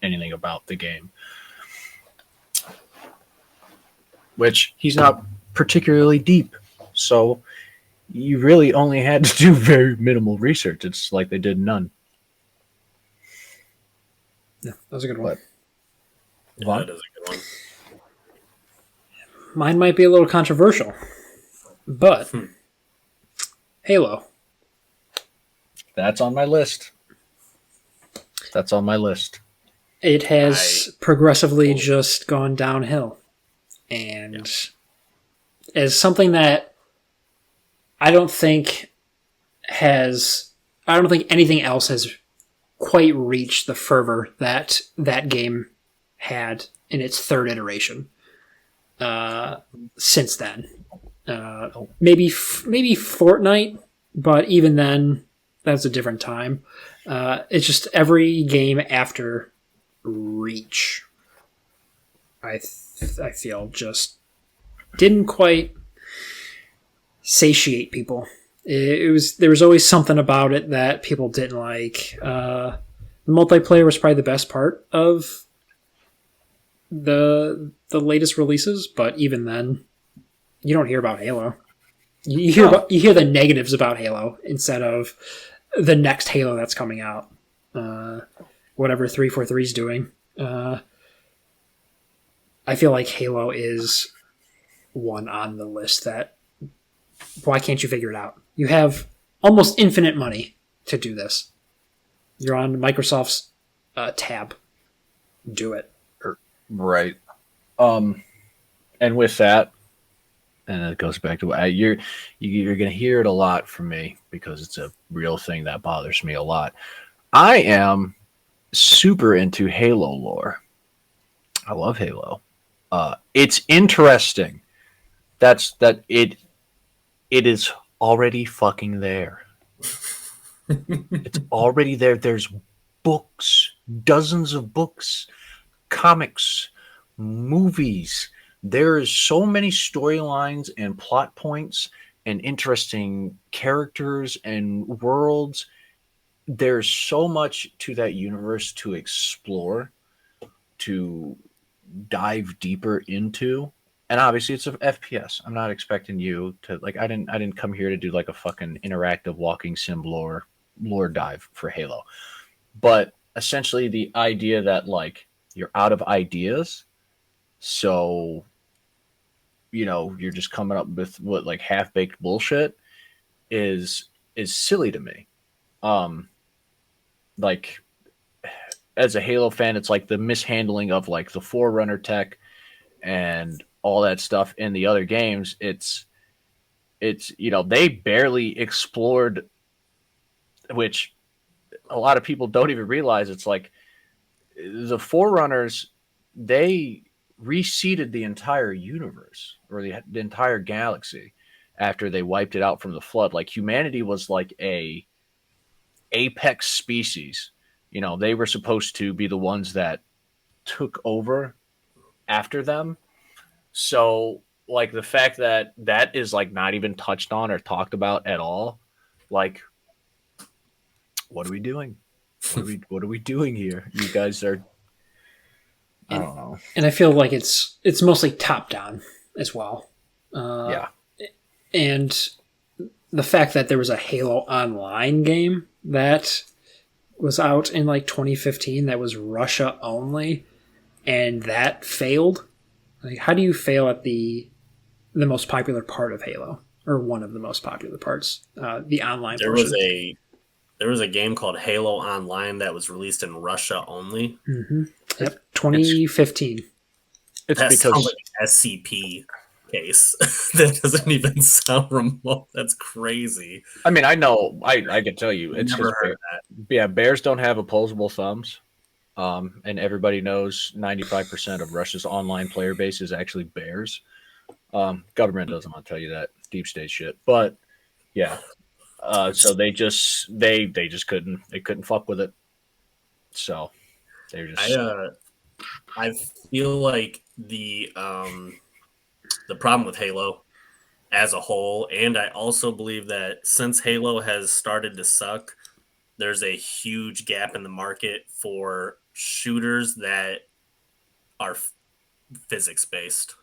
anything about the game. Which he's not particularly deep. So you really only had to do very minimal research. It's like they did none. Yeah, that was a good one. Yeah, that is a good one. Mine might be a little controversial, but Halo. That's on my list. It has progressively just gone downhill. And as something that I don't think anything else has quite reached the fervor that that game had in its third iteration since then. Maybe Fortnite, but even then, that's a different time. It's just every game after Reach, I feel, just didn't quite satiate people. There was always something about it that people didn't like. The multiplayer was probably the best part of the latest releases, but even then, you don't hear about Halo. You hear the negatives about Halo instead of the next Halo that's coming out. Whatever 343 is doing. I feel like Halo is one on the list that, why can't you figure it out? You have almost infinite money to do this. You're on Microsoft's tab. Do it. Right. And with that, and it goes back to you're going to hear it a lot from me because it's a real thing that bothers me a lot. I am super into Halo lore. I love Halo. It's interesting. It is already fucking there. It's already there. There's books, dozens of books, comics, movies. There is so many storylines and plot points and interesting characters and worlds. There's so much to that universe to explore, to dive deeper into. And obviously it's a FPS. I'm not expecting you to I didn't come here to do like a fucking interactive walking sim lore dive for Halo. But essentially the idea that you're out of ideas, so you're just coming up with what half-baked bullshit is silly to me. As a Halo fan, it's like the mishandling of the Forerunner tech and all that stuff in the other games. It's they barely explored, which a lot of people don't even realize. It's like the Forerunners, they reseeded the entire universe or the entire galaxy after they wiped it out from the flood. Humanity was like a apex species. They were supposed to be the ones that took over after them. So the fact that that is not even touched on or talked about at all, what are we doing? What are we doing here? You guys are, I don't know. And I feel like it's mostly top down. as well. Yeah. And the fact that there was a Halo Online game that was out in like 2015 that was Russia only, and that failed. Like, how do you fail at the most popular part of Halo, or one of the most popular parts, the online portion? There was a game called Halo Online that was released in Russia only. Mm-hmm. Yep, 2015. It's that because sounds like an SCP case. That doesn't even sound remote. That's crazy. I mean, I know, I can tell you, it's Never heard of that. Yeah, bears don't have opposable thumbs. And everybody knows 95% of Russia's online player base is actually bears. Government doesn't want to tell you that, deep state shit. But yeah, so they just couldn't fuck with it. So they're just I feel like the problem with Halo as a whole, and I also believe that since Halo has started to suck, there's a huge gap in the market for shooters that are physics based.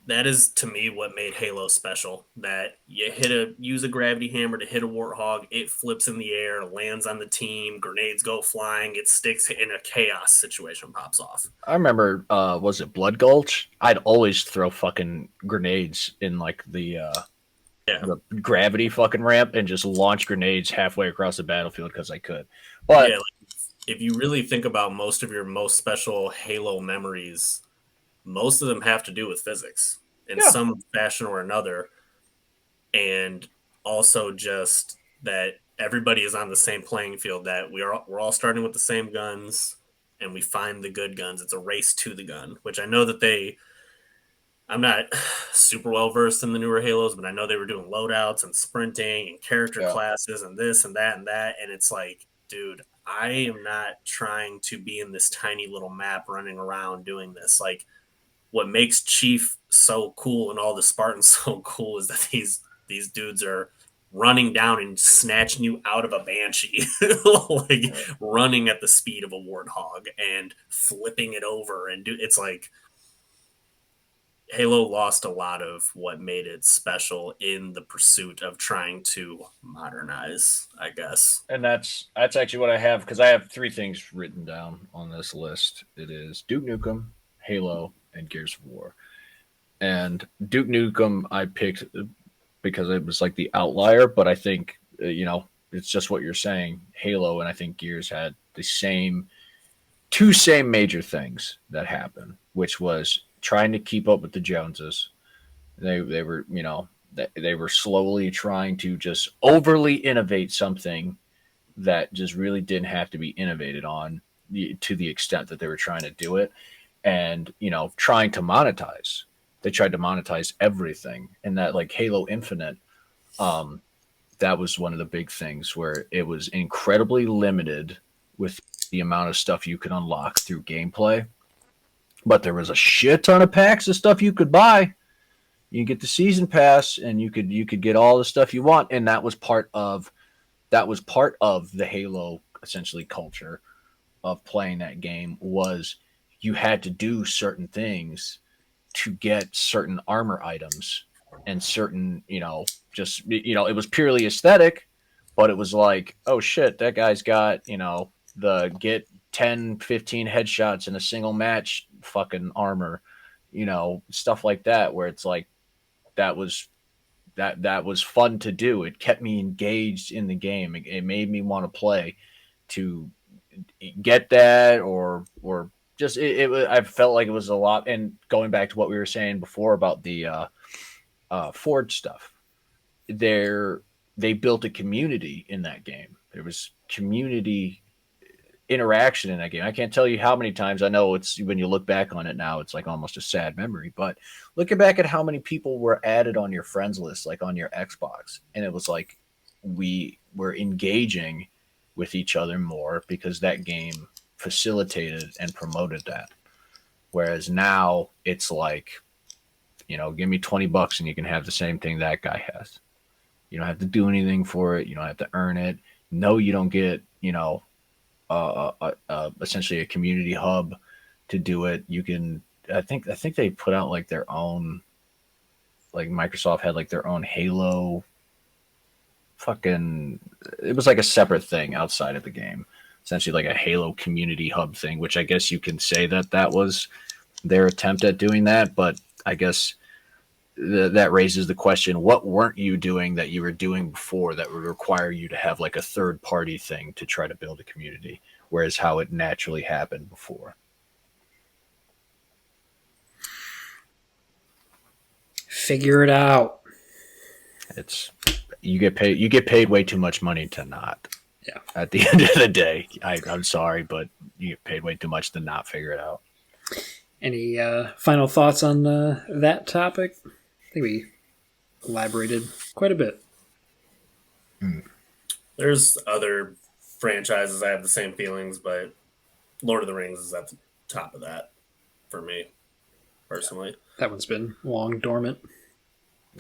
That is to me what made Halo special. That you use a gravity hammer to hit a warthog, it flips in the air, lands on the team, grenades go flying, it sticks in a chaos situation, pops off. I remember, was it Blood Gulch? I'd always throw fucking grenades in like the gravity fucking ramp and just launch grenades halfway across the battlefield because I could. But yeah, like, if you really think about most of your most special Halo memories, most of them have to do with physics in some fashion or another. And also just that everybody is on the same playing field, that we're all starting with the same guns and we find the good guns. It's a race to the gun, which I know that I'm not super well versed in the newer Halos, but I know they were doing loadouts and sprinting and character classes and this and that and that. And it's like, dude, I am not trying to be in this tiny little map running around doing this. Like, what makes Chief so cool and all the Spartans so cool is that these dudes are running down and snatching you out of a Banshee, like running at the speed of a Warthog and flipping it over. And it's like Halo lost a lot of what made it special in the pursuit of trying to modernize, I guess. And that's actually what I have, because I have three things written down on this list. It is Duke Nukem, Halo, and Gears of War. And Duke Nukem I picked because it was like the outlier, but I think it's just what you're saying. Halo and I think Gears had the two same major things that happened, which was trying to keep up with the Joneses. They were they were slowly trying to just overly innovate something that just really didn't have to be innovated on, to the extent that they were trying to do it. And trying to monetize. They tried to monetize everything, and that, like, Halo Infinite, that was one of the big things where it was incredibly limited with the amount of stuff you could unlock through gameplay, but there was a shit ton of packs of stuff you could buy. You get the season pass, and you could get all the stuff you want, and that was part of the Halo essentially culture of playing that game. Was you had to do certain things to get certain armor items and certain, it was purely aesthetic, but it was like, oh shit, that guy's got, the get 10, 15 headshots in a single match fucking armor, stuff like that, where it's like, that was fun to do. It kept me engaged in the game. It made me want to play to get that, or just I felt like it was a lot. And going back to what we were saying before about the Forge stuff, they built a community in that game. There was community interaction in that game. I can't tell you how many times. I know it's, when you look back on it now, it's like almost a sad memory, but looking back at how many people were added on your friends list, like on your Xbox, and it was like we were engaging with each other more because that game facilitated and promoted that. Whereas now it's like, give me $20 and you can have the same thing that guy has. You don't have to do anything for it. You don't have to earn it. No, you don't get, essentially a community hub to do it. You can I think they put out like their own, like Microsoft had like their own Halo. Fucking, it was like a separate thing outside of the game, essentially like a Halo community hub thing, which I guess you can say that was their attempt at doing that. But I guess that raises the question: what weren't you doing that you were doing before that would require you to have like a third party thing to try to build a community, whereas how it naturally happened before? Figure it out. It's you get paid way too much money to not. Yeah. At the end of the day, I'm sorry, but you get paid way too much to not figure it out. Any final thoughts on that topic? I think we elaborated quite a bit. There's other franchises I have the same feelings, but Lord of the Rings is at the top of that for me, personally. That one's been long dormant.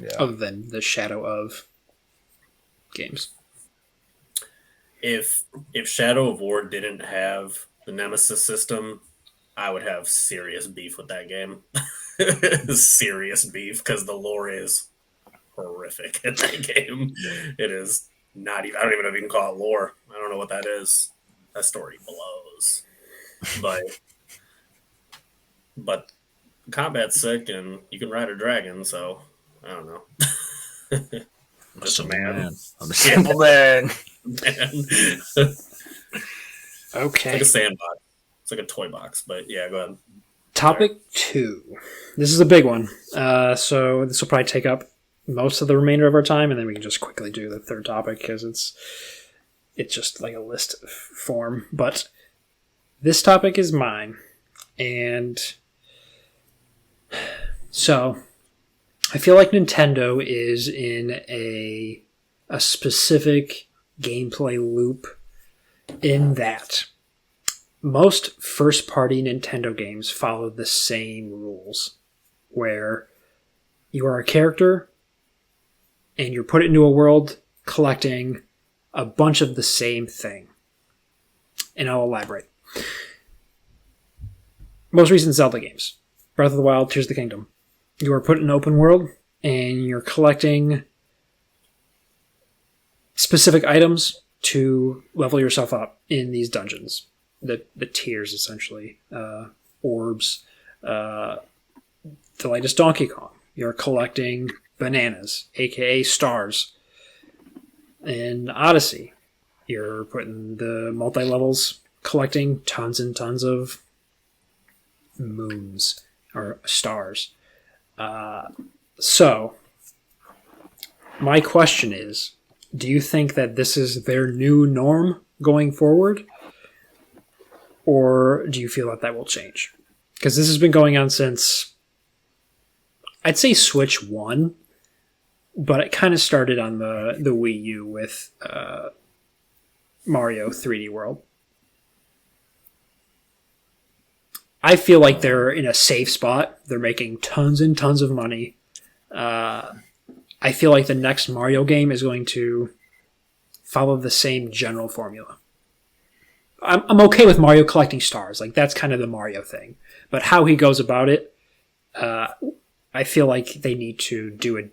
Yeah. Other than the Shadow of games. If Shadow of War didn't have the Nemesis system, I would have serious beef with that game. Serious beef, because the lore is horrific in that game. It is not even, I don't even know if you can call it lore. I don't know what that is. That story blows. But combat's sick and you can ride a dragon, so I don't know. Just a man. I'm a simple man. Okay. It's like a sandbox. It's like a toy box, but yeah, go ahead. Topic 2. This is a big one. So this will probably take up most of the remainder of our time, and then we can just quickly do the third topic because it's just like a list form. But this topic is mine. And so I feel like Nintendo is in a specific gameplay loop in that most first-party Nintendo games follow the same rules, where you are a character and you're put into a world collecting a bunch of the same thing. And I'll elaborate. Most recent Zelda games. Breath of the Wild, Tears of the Kingdom. You are put in an open world and you're collecting specific items to level yourself up in these dungeons. The tiers, essentially. Orbs. The latest Donkey Kong. You're collecting bananas, aka stars. In Odyssey, you're putting the multi-levels, collecting tons and tons of moons or stars. So, my question is, do you think that this is their new norm going forward? Or do you feel that that will change? Because this has been going on since, I'd say Switch 1, but it kind of started on the Wii U with Mario 3D World. I feel like they're in a safe spot. They're making tons and tons of money. I feel like the next Mario game is going to follow the same general formula. I'm okay with Mario collecting stars. Like, that's kind of the Mario thing. But how he goes about it, I feel like they need to do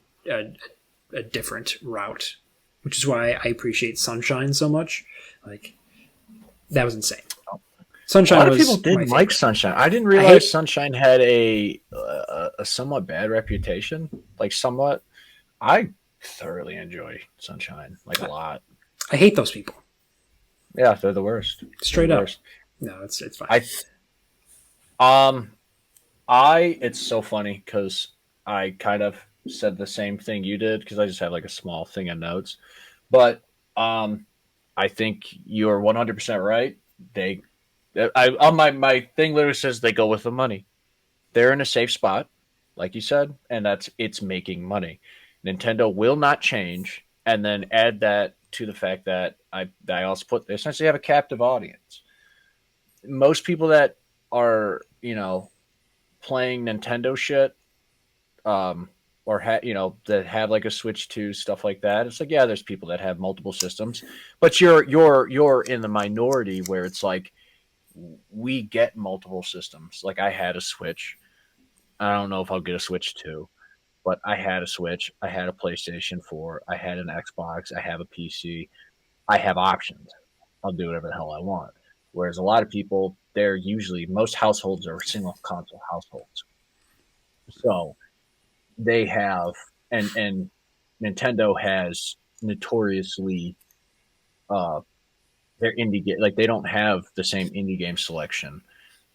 a different route, which is why I appreciate Sunshine so much. Like, that was insane. Sunshine. A lot of people didn't like Sunshine. I didn't realize Sunshine had a somewhat bad reputation. Like, somewhat. I thoroughly enjoy Sunshine, like a lot. I hate those people. Yeah, they're the worst. Straight up. No, it's fine. It's so funny because I kind of said the same thing you did because I just have like a small thing of notes. But I think you're 100% right. My thing literally says they go with the money. They're in a safe spot, like you said, and it's making money. Nintendo will not change, and then add that to the fact that I also they essentially have a captive audience. Most people that are, playing Nintendo shit, or that have like a Switch 2, stuff like that. It's like, yeah, there's people that have multiple systems, but you're in the minority where it's like we get multiple systems. Like I had a Switch, I don't know if I'll get a Switch 2, but I had a Switch, I had a PlayStation 4, I had an Xbox, I have a PC, I have options. I'll do whatever the hell I want. Whereas a lot of people, most households are single console households. So they have, and Nintendo has notoriously, their indie game, like they don't have the same indie game selection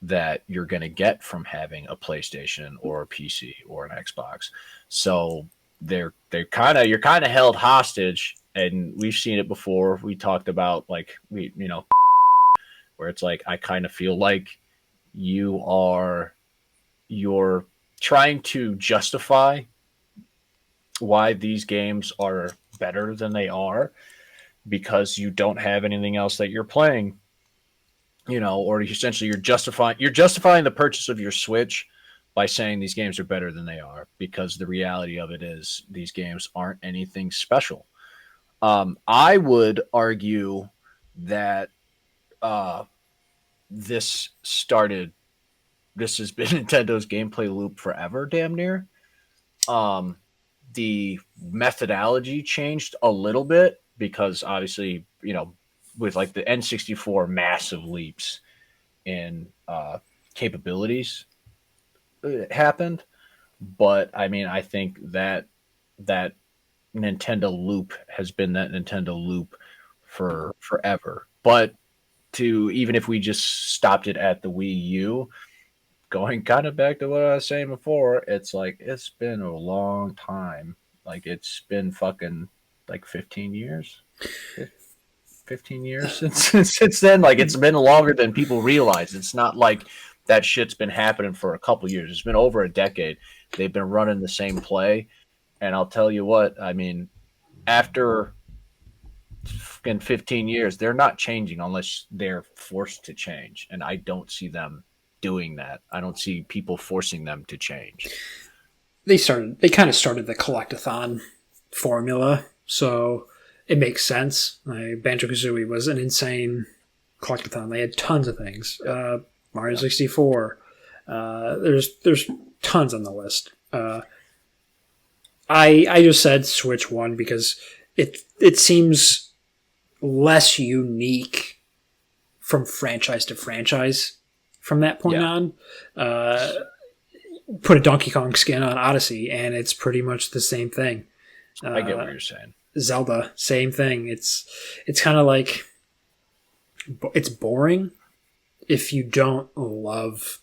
that you're going to get from having a PlayStation or a PC or an Xbox. So you're kind of held hostage, and we've seen it before. We talked about like where it's like I kind of feel like you're trying to justify why these games are better than they are because you don't have anything else that you're playing, or essentially you're justifying the purchase of your Switch by saying these games are better than they are, because the reality of it is these games aren't anything special. I would argue that this has been Nintendo's gameplay loop forever, damn near. The methodology changed a little bit because obviously, with like the N64 massive leaps in capabilities happened. But I mean, I think that Nintendo loop has been that Nintendo loop for forever. But even if we just stopped it at the Wii U, going kind of back to what I was saying before, it's like it's been a long time. Like it's been fucking like 15 years. 15 years since then. Like it's been longer than people realize. It's not like that shit's been happening for a couple years. It's been over a decade. They've been running the same play. And I'll tell you what, I mean, after fucking 15 years, they're not changing unless they're forced to change. And I don't see them doing that. I don't see people forcing them to change. They kind of started the collectathon formula, so it makes sense. Banjo-Kazooie was an insane collectathon. They had tons of things. Mario 64. There's tons on the list. I just said Switch 1 because it seems less unique from franchise to franchise from that point on. Put a Donkey Kong skin on Odyssey, and it's pretty much the same thing. I get what you're saying. Zelda, same thing. It's kind of like it's boring if you don't love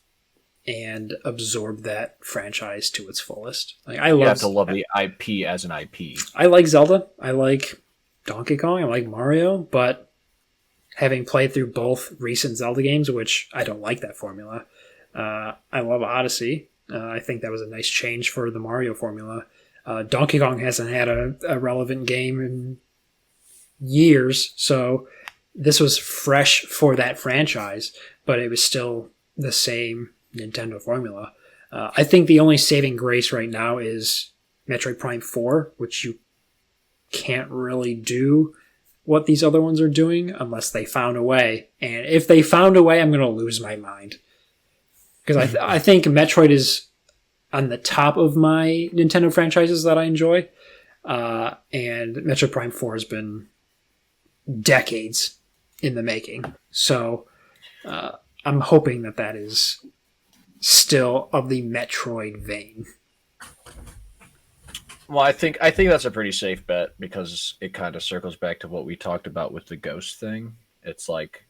and absorb that franchise to its fullest. Like you have to love the IP as an IP. I like Zelda. I like Donkey Kong. I like Mario, but having played through both recent Zelda games, which I don't like that formula, I love Odyssey. I think that was a nice change for the Mario formula. Donkey Kong hasn't had a relevant game in years, so this was fresh for that franchise, but it was still the same Nintendo formula. I think the only saving grace right now is Metroid Prime 4, which you can't really do what these other ones are doing unless they found a way. And if they found a way, I'm going to lose my mind. Because I think Metroid is on the top of my Nintendo franchises that I enjoy. And Metroid Prime 4 has been decades in the making. So I'm hoping that is still of the Metroid vein. Well, I think that's a pretty safe bet because it kind of circles back to what we talked about with the Ghost thing. It's like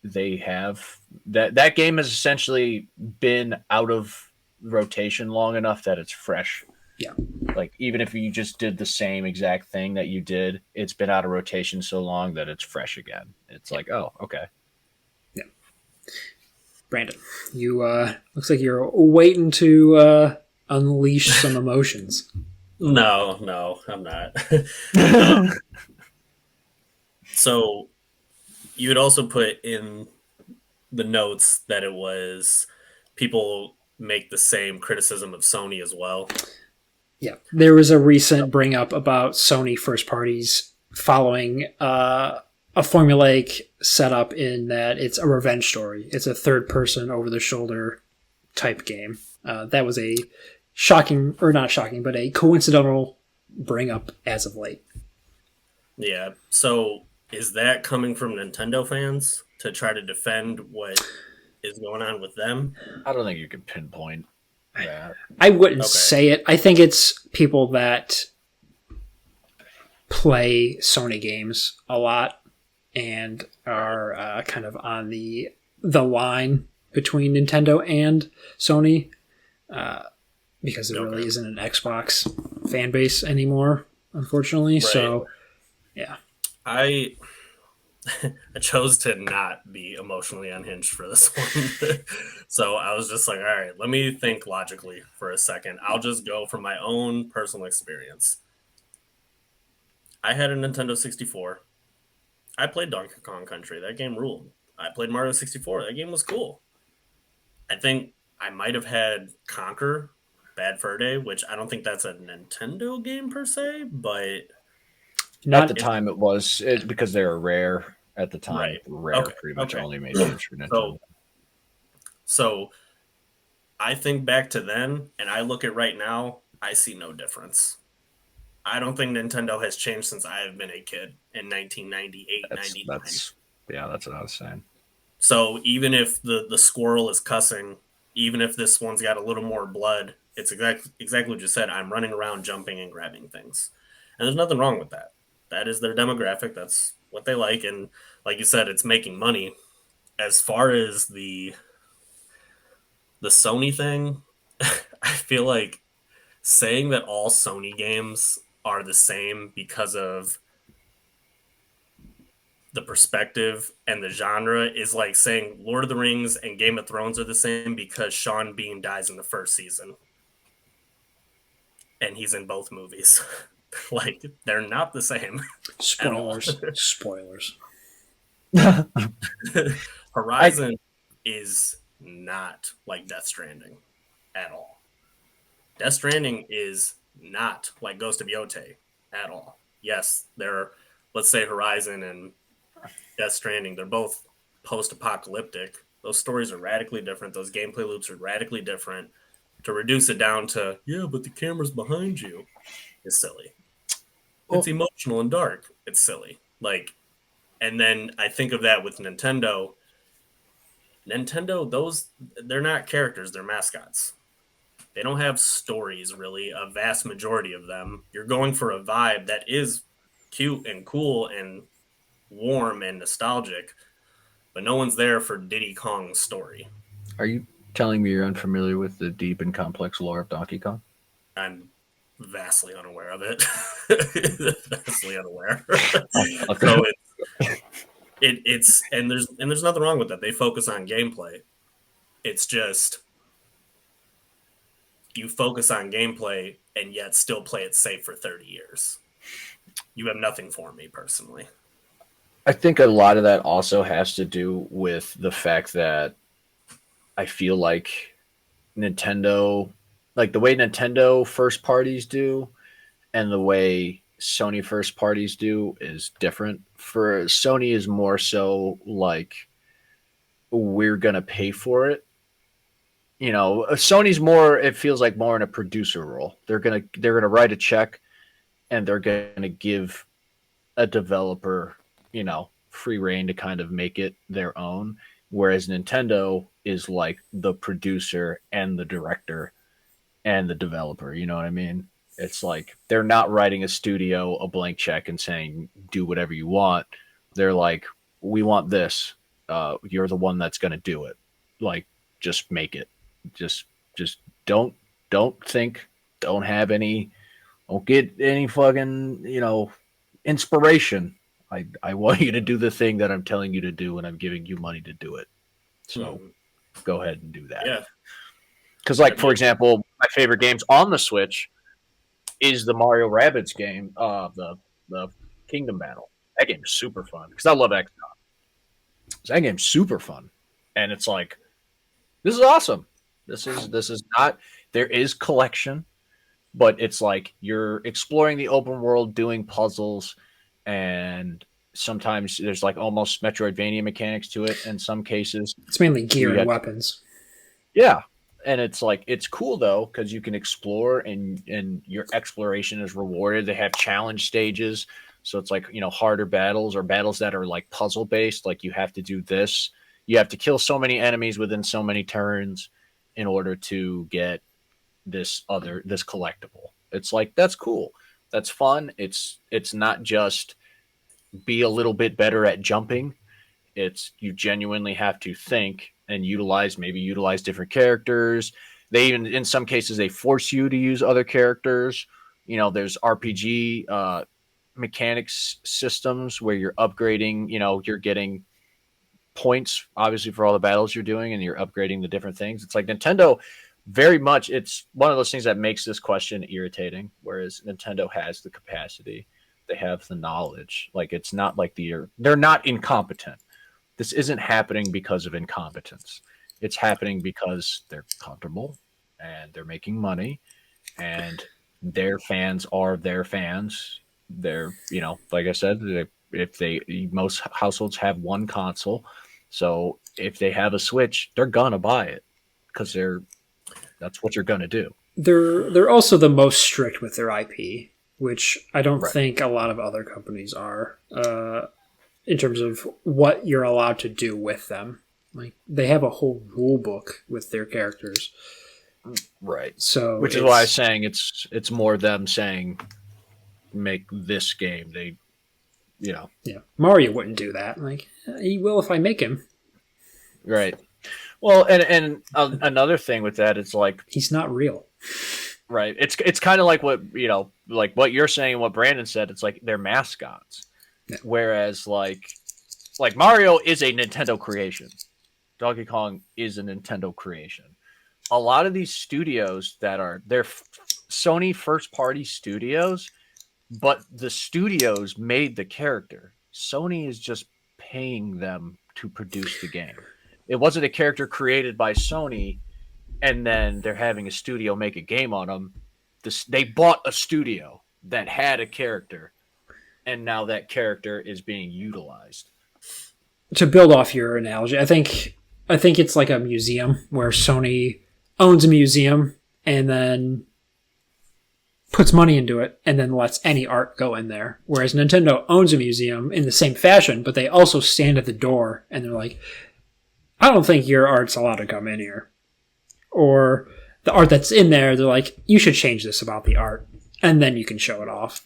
they have that game has essentially been out of rotation long enough that it's fresh. Yeah. Like even if you just did the same exact thing that you did, it's been out of rotation so long that it's fresh again. It's like, oh, okay. Yeah. Brandon, you looks like you're waiting to unleash some emotions. No, I'm not. So you had also put in the notes that it was people make the same criticism of Sony as well. Yeah, there was a recent bring up about Sony first parties following a formulaic setup in that it's a revenge story. It's a third person over the shoulder type game. That was a shocking, or not shocking, but a coincidental bring up as of late. Yeah. So is that coming from Nintendo fans to try to defend what is going on with them? I don't think you can pinpoint that. I wouldn't say it. I think it's people that play Sony games a lot and are kind of on the line between Nintendo and Sony, because there really isn't an Xbox fan base anymore, unfortunately. Right. So, yeah. I chose to not be emotionally unhinged for this one. So I was just like, all right, let me think logically for a second. I'll just go from my own personal experience. I had a Nintendo 64. I played Donkey Kong Country. That game ruled. I played Mario 64. That game was cool. I think I might have had Conquer Bad Fur Day, which I don't think that's a Nintendo game per se, but... At the time it was, because they were rare at the time. Right. Rare pretty much only made games for Nintendo. So I think back to then, and I look at right now, I see no difference. I don't think Nintendo has changed since I have been a kid in 1998, 99. That's what I was saying. So even if the squirrel is cussing, even if this one's got a little more blood, it's exactly what you said. I'm running around, jumping and grabbing things. And there's nothing wrong with that. That is their demographic. That's what they like. And like you said, it's making money. As far as the Sony thing, I feel like saying that all Sony games are the same because of the perspective and the genre is like saying Lord of the Rings and Game of Thrones are the same because Sean Bean dies in the first season. And he's in both movies. Like, they're not the same. Spoilers. Horizon is not like Death Stranding at all. Death Stranding is not like Ghost of Yotei at all. Yes, they're, let's say Horizon and Death Stranding, they're both post-apocalyptic. Those stories are radically different. Those gameplay loops are radically different. To reduce it down to, but the camera's behind you is silly. It's emotional and dark. It's silly. Like, and then I think of that with Nintendo. Those, they're not characters, they're mascots. They don't have stories, really, a vast majority of them. You're going for a vibe that is cute and cool and warm and nostalgic, but no one's there for Diddy Kong's story. Are you telling me you're unfamiliar with the deep and complex lore of Donkey Kong? I'm vastly unaware of it. Vastly unaware. So it's and there's nothing wrong with that. They focus on gameplay. It's just you focus on gameplay and yet still play it safe for 30 years. You have nothing for me personally. I think a lot of that also has to do with the fact that I feel like Nintendo, like the way Nintendo first parties do and the way Sony first parties do is different. For Sony is more so like, we're going to pay for it. You know, Sony's more, it feels like more in a producer role. They're going to write a check and they're going to give a developer, free reign to kind of make it their own. Whereas Nintendo is like the producer and the director and the developer. You know what I mean? It's like they're not writing a studio a blank check and saying, do whatever you want. They're like, we want this. You're the one that's going to do it. Like, just make it. Just don't think, don't get any fucking, inspiration. I want you to do the thing that I'm telling you to do, and I'm giving you money to do it. So go ahead and do that. Yeah. Because, like, for example, my favorite games on the Switch is the Mario Rabbids game, the Kingdom Battle. That game is super fun because I love XCOM. So that game's super fun, and it's like, this is awesome. This is not. There is collection, but it's like you're exploring the open world, doing puzzles, and sometimes there's like almost Metroidvania mechanics to it. In some cases, it's mainly gear and weapons. Yeah, and it's like it's cool though because you can explore and your exploration is rewarded. They have challenge stages, so it's like harder battles or battles that are like puzzle based. Like you have to do this, you have to kill so many enemies within so many turns in order to get this collectible. It's like that's cool, that's fun. It's not just be a little bit better at jumping. It's you genuinely have to think and utilize different characters. They even in some cases they force you to use other characters. There's RPG mechanics systems where you're upgrading. You're getting points obviously for all the battles you're doing, and you're upgrading the different things. It's like Nintendo very much. It's one of those things that makes this question irritating. Whereas Nintendo has the capacity, they have the knowledge. Like it's not like they're not incompetent. This isn't happening because of incompetence. It's happening because they're comfortable and they're making money, and their fans are their fans. They're, like I said, most households have one console. So if they have a Switch, they're gonna buy it because that's what you're gonna do. They're also the most strict with their IP, which I don't Right. think a lot of other companies are. In terms of what you're allowed to do with them. Like they have a whole rule book with their characters. Right. So which is why I'm saying it's more them saying make this game. They yeah. Mario wouldn't do that. Like he will if I make him. Right. Well, and another thing with that, it's like he's not real. Right. It's kind of like what like what you're saying, what Brandon said. It's like they're mascots. Yeah. Whereas like Mario is a Nintendo creation. Donkey Kong is a Nintendo creation. A lot of these studios they're Sony first party studios, but the studios made the character. Sony is just paying them to produce the game. It wasn't a character created by Sony and then they're having a studio make a game on them. They bought a studio that had a character, and now that character is being utilized. To build off your analogy, I think it's like a museum where Sony owns a museum and then puts money into it and then lets any art go in there. Whereas Nintendo owns a museum in the same fashion, but they also stand at the door and they're like, I don't think your art's allowed to come in here. Or the art that's in there, they're like, you should change this about the art. And then you can show it off.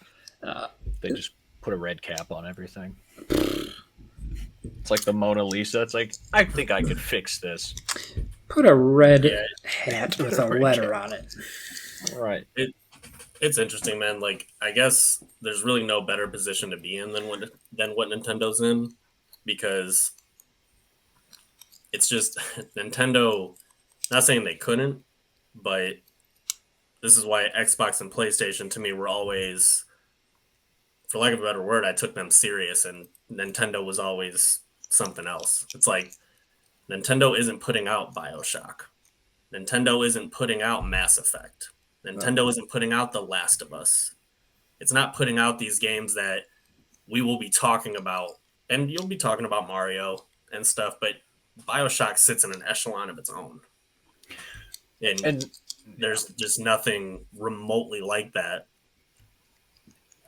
They just put a red cap on everything. It's like the Mona Lisa. It's like, I think I could fix this. Put a red hat with a letter on it. Right. It's interesting, man. Like, I guess there's really no better position to be in than what Nintendo's in, because it's just Nintendo. Not saying they couldn't, but this is why Xbox and PlayStation to me were always, for lack of a better word, I took them serious, and Nintendo was always something else. It's like Nintendo isn't putting out BioShock. Nintendo isn't putting out Mass Effect. Nintendo isn't putting out The Last of Us. It's not putting out these games that we will be talking about, and you'll be talking about Mario and stuff, but BioShock sits in an echelon of its own. And there's just nothing remotely like that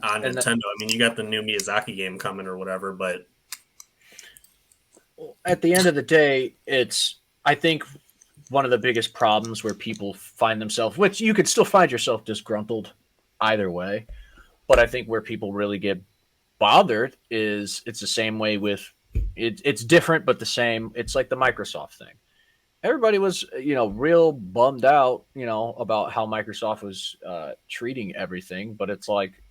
on Nintendo. I mean, you got the new Miyazaki game coming or whatever, but at the end of the day, I think one of the biggest problems where people find themselves, which you could still find yourself disgruntled either way, but I think where people really get bothered is it's the same way with it's different, but the same. It's like the Microsoft thing. Everybody was, real bummed out, about how Microsoft was treating everything. But it's like,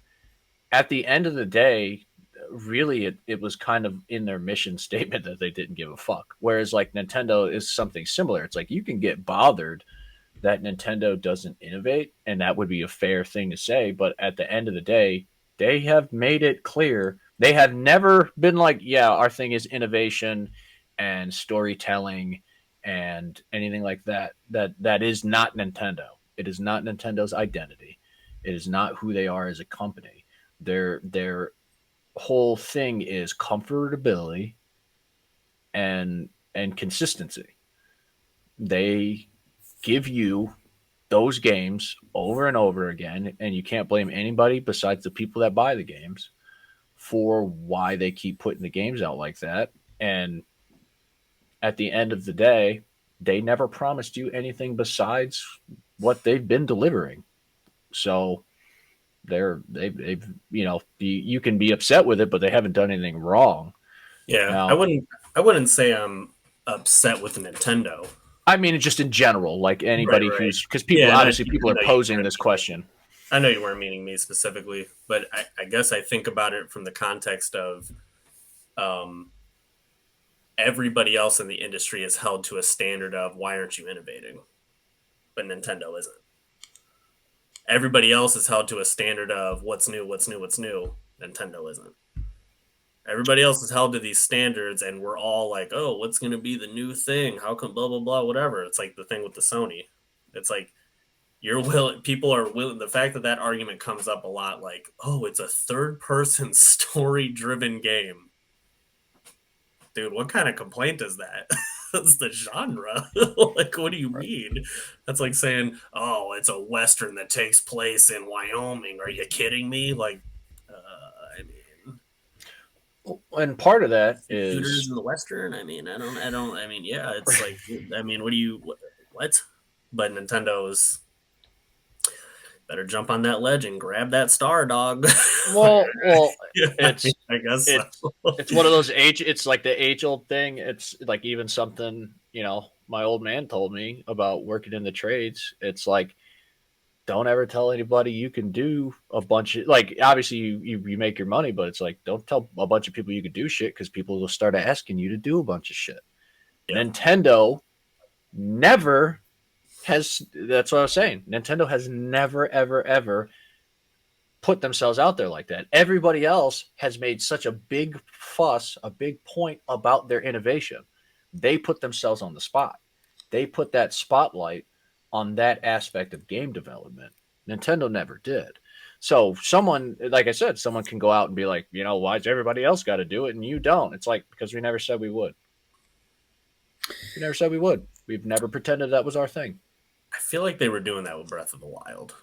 at the end of the day, really, it was kind of in their mission statement that they didn't give a fuck. Whereas, like, Nintendo is something similar. It's like, you can get bothered that Nintendo doesn't innovate, and that would be a fair thing to say. But at the end of the day, they have made it clear. They have never been like, yeah, our thing is innovation and storytelling and anything like that. That is not Nintendo. It is not Nintendo's identity. It is not who they are as a company. Their whole thing is comfortability and consistency. They give you those games over and over again, and you can't blame anybody besides the people that buy the games for why they keep putting the games out like that. And at the end of the day, they never promised you anything besides what they've been delivering. So they've you can be upset with it, but they haven't done anything wrong. Yeah, Now, I wouldn't say I'm upset with Nintendo. I mean, just in general, like anybody who's, because people people are posing this question. I know you weren't meaning me specifically, but I guess I think about it from the context of everybody else in the industry is held to a standard of why aren't you innovating? But Nintendo isn't. Everybody else is held to a standard of what's new. Nintendo isn't. Everybody else is held to these standards, and we're all like, oh, what's going to be the new thing? How come blah, blah, blah, whatever. It's like the thing with the Sony. It's like people are willing. The fact that argument comes up a lot, like, oh, it's a third-person story-driven game. Dude, what kind of complaint is that? That's the genre. Like, what do you mean? That's like saying, oh, it's a Western that takes place in Wyoming. Are you kidding me? Like, I mean, and part of that is shooters in the Western. I mean, yeah, it's like, what? But Nintendo's better jump on that ledge and grab that star, dog. Well, yeah, it's I guess it's one of those it's like the age-old thing. It's like even something, my old man told me about working in the trades. It's like, don't ever tell anybody you can do a bunch of, like, obviously you make your money, but it's like, don't tell a bunch of people you can do shit, because people will start asking you to do a bunch of shit. Yeah. Nintendo never has, that's what I was saying. Nintendo has never, ever, ever put themselves out there like that. Everybody else has made such a big fuss, a big point about their innovation. They put themselves on the spot. They put that spotlight on that aspect of game development. Nintendo never did. So someone, like I said, someone can go out and be like, why's everybody else got to do it and you don't? It's like, because we never said we would. We never said we would. We've never pretended that was our thing. I feel like they were doing that with Breath of the Wild.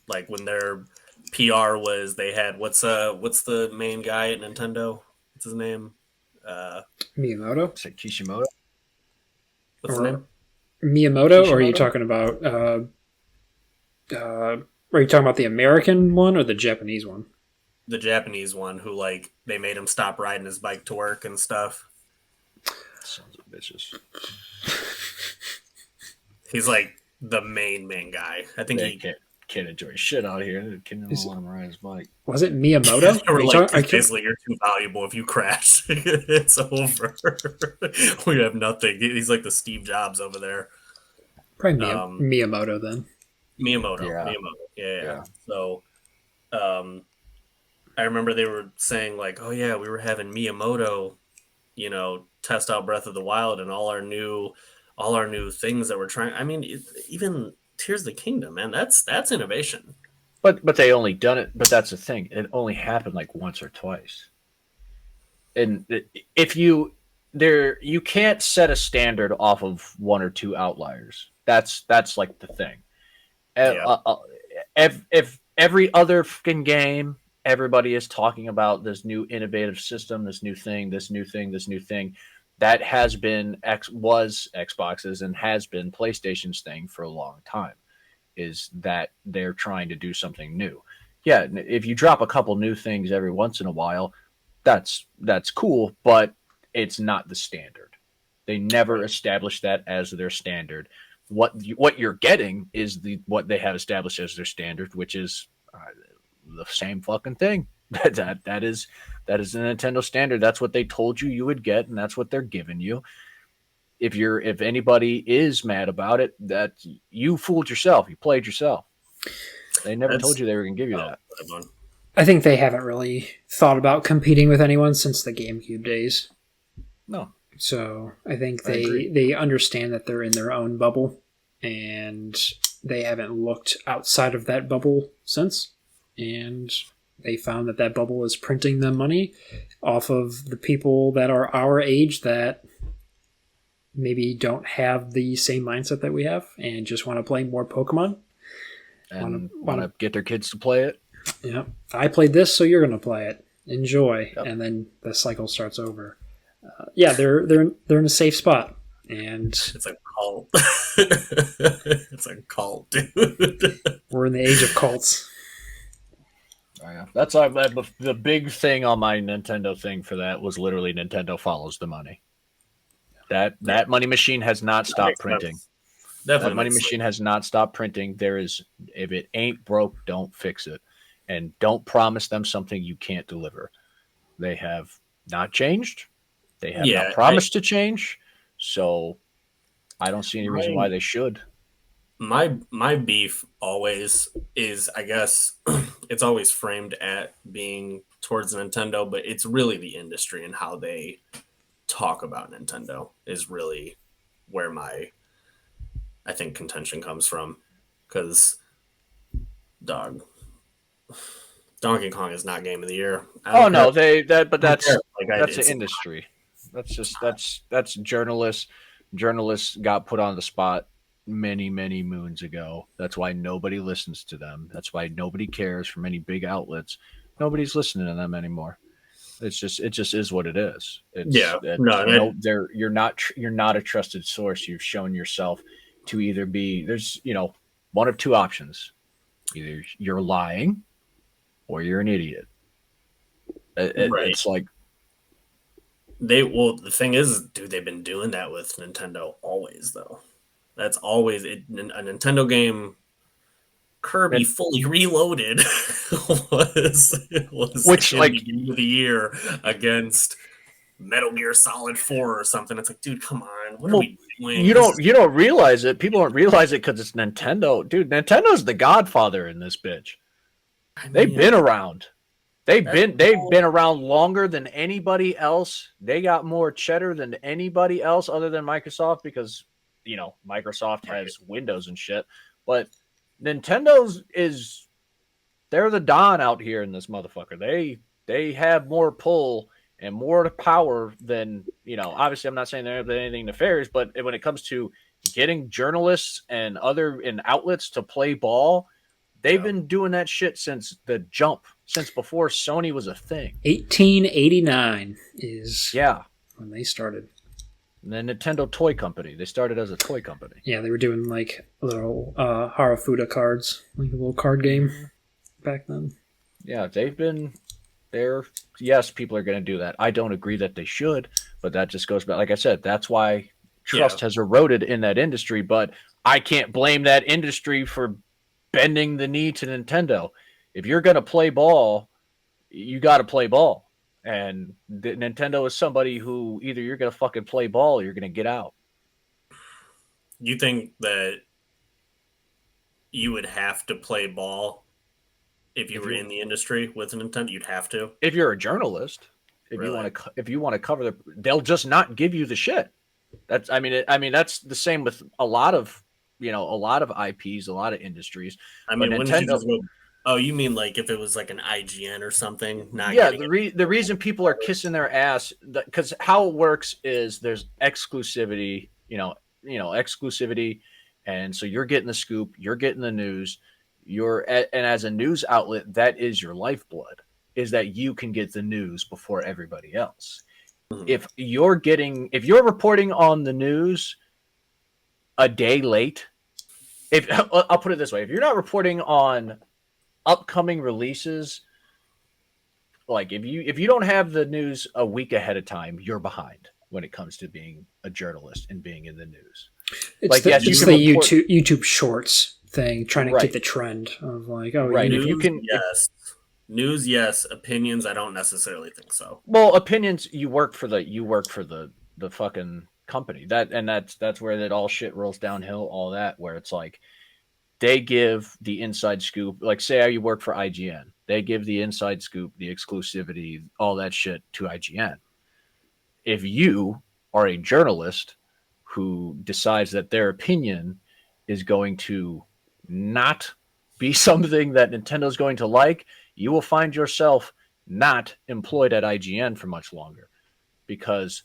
Like when their PR was, they had what's the main guy at Nintendo? What's his name? Miyamoto? It's like Kishimoto. What's his name? Miyamoto, or are you talking about are you talking about the American one or the Japanese one? The Japanese one, who like they made him stop riding his bike to work and stuff. Sons of bitches. He's like the main guy. I think he can't enjoy shit out here. The kid doesn't want him to ride his bike. Was it Miyamoto? Basically, you're too valuable. If you crash, it's over. We have nothing. He's like the Steve Jobs over there. Probably Miyamoto then. Miyamoto. Yeah. So, I remember they were saying like, oh yeah, we were having Miyamoto, test out Breath of the Wild and all our new things that we're trying. I mean, even Tears of the Kingdom, man, that's innovation. But they only done it. But that's the thing; it only happened like once or twice. And if you can't set a standard off of one or two outliers. That's like the thing. Yeah. If every other fucking game, everybody is talking about this new innovative system, this new thing, that has been was Xbox's and has been PlayStation's thing for a long time, is that they're trying to do something new. Yeah, if you drop a couple new things every once in a while, that's cool, but it's not the standard. They never established that as their standard. What you're getting is what they have established as their standard, which is the same fucking thing. That is the Nintendo standard. That's what they told you would get, and that's what they're giving you. If anybody is mad about it, that you fooled yourself. You played yourself. They never told you they were going to give you that. I think they haven't really thought about competing with anyone since the GameCube days. No. So I think they understand that they're in their own bubble, and they haven't looked outside of that bubble since. And they found that bubble is printing them money off of the people that are our age that maybe don't have the same mindset that we have and just want to play more Pokemon and want to get their kids to play it. Yeah, I played this, so you're going to play it. Enjoy, Yep. and then the cycle starts over. Yeah, they're in a safe spot, and it's a cult. It's a cult, dude. We're in the age of cults. Oh, yeah. That's the big thing on my Nintendo thing for that was literally Nintendo follows the money. That money machine has not stopped printing. That money machine has not stopped printing. If it ain't broke, don't fix it. And don't promise them something you can't deliver. They have not changed. They have not promised to change. So I don't see any reason why they should. My beef always is, I guess, it's always framed at being towards Nintendo, but it's really the industry and how they talk about Nintendo is really where I think contention comes from. Because, Donkey Kong is not game of the year. Oh no, that's the industry. That's journalists. Journalists got put on the spot many moons ago. That's why nobody listens to them. That's why nobody cares from any big outlets. Nobody's listening to them anymore. It just is what it is. You're not a trusted source. You've shown yourself to either be one of two options. Either you're lying or you're an idiot. It's like the thing is, dude, they've been doing that with Nintendo always, though. That's always a Nintendo game. Kirby Fully Reloaded was game of the year against Metal Gear Solid 4 or something. It's like, dude, come on, what are we doing? You don't realize it. People don't realize it because it's Nintendo, dude. Nintendo's the godfather in this bitch. They've been around. They've been around longer than anybody else. They got more cheddar than anybody else other than Microsoft because Microsoft has Windows and shit. But Nintendo's they're the Don out here in this motherfucker. They have more pull and more power than obviously I'm not saying they're anything nefarious, but when it comes to getting journalists and outlets to play ball, they've been doing that shit since the jump, since before Sony was a thing. 1889 is when they started. The Nintendo Toy Company. They started as a toy company. Yeah, they were doing like little Harafuda cards, like a little card game back then. Yeah, they've been there. Yes, people are going to do that. I don't agree that they should, but that just goes back. Like I said, that's why trust has eroded in that industry, but I can't blame that industry for bending the knee to Nintendo. If you're going to play ball, you got to play ball. And Nintendo is somebody who either you're going to fucking play ball or you're going to get out. You think that you would have to play ball if you were in the industry with Nintendo? You'd have to. If you're a journalist, if you want to cover they'll just not give you the shit. That's the same with a lot of IPs, a lot of industries. Nintendo. Oh, you mean like if it was like an IGN or something? The reason people are kissing their ass, because how it works is there's exclusivity, exclusivity, and so you're getting the scoop, you're getting the news, and as a news outlet, that is your lifeblood, is that you can get the news before everybody else. Mm-hmm. If you're reporting on the news a day late, I'll put it this way, if you're not reporting on upcoming releases, like if you don't have the news a week ahead of time, you're behind when it comes to being a journalist and being in the news. It's the YouTube Shorts thing, trying to get the trend of like, news, yes, opinions, I don't necessarily think so. Well, opinions, you work for the fucking company, that's where that all shit rolls downhill, all that, where it's like they give the inside scoop, like say you work for IGN. They give the inside scoop, the exclusivity, all that shit to IGN. If you are a journalist who decides that their opinion is going to not be something that Nintendo's going to like, you will find yourself not employed at IGN for much longer, because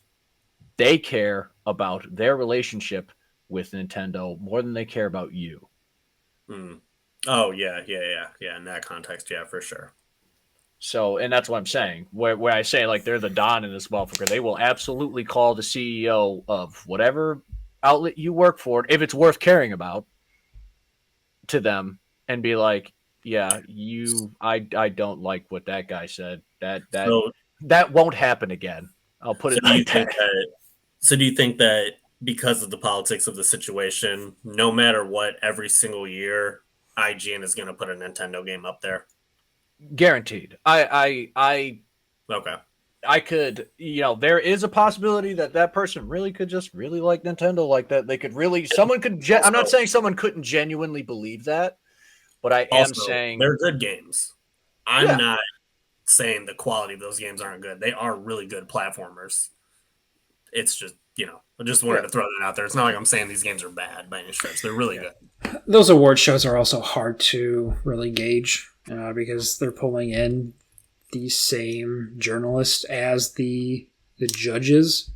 they care about their relationship with Nintendo more than they care about you. Oh, yeah. In that context, yeah, for sure. So, and that's what I'm saying. Where I say, like, they're the Don in this motherfucker. They will absolutely call the CEO of whatever outlet you work for, if it's worth caring about, to them and be like, yeah, I don't like what that guy said. That won't happen again. I'll put it like that. So do you think that because of the politics of the situation, no matter what, every single year, IGN is going to put a Nintendo game up there? Guaranteed. Okay. I could, there is a possibility that person really could just really like Nintendo like that. They could really, someone could, I'm not saying someone couldn't genuinely believe that, but I am saying they're good games. I'm not saying the quality of those games aren't good. They are really good platformers. It's just, I just wanted to throw that out there. It's not like I'm saying these games are bad by any stretch. They're really good. Those award shows are also hard to really gauge because they're pulling in the same journalists as the judges,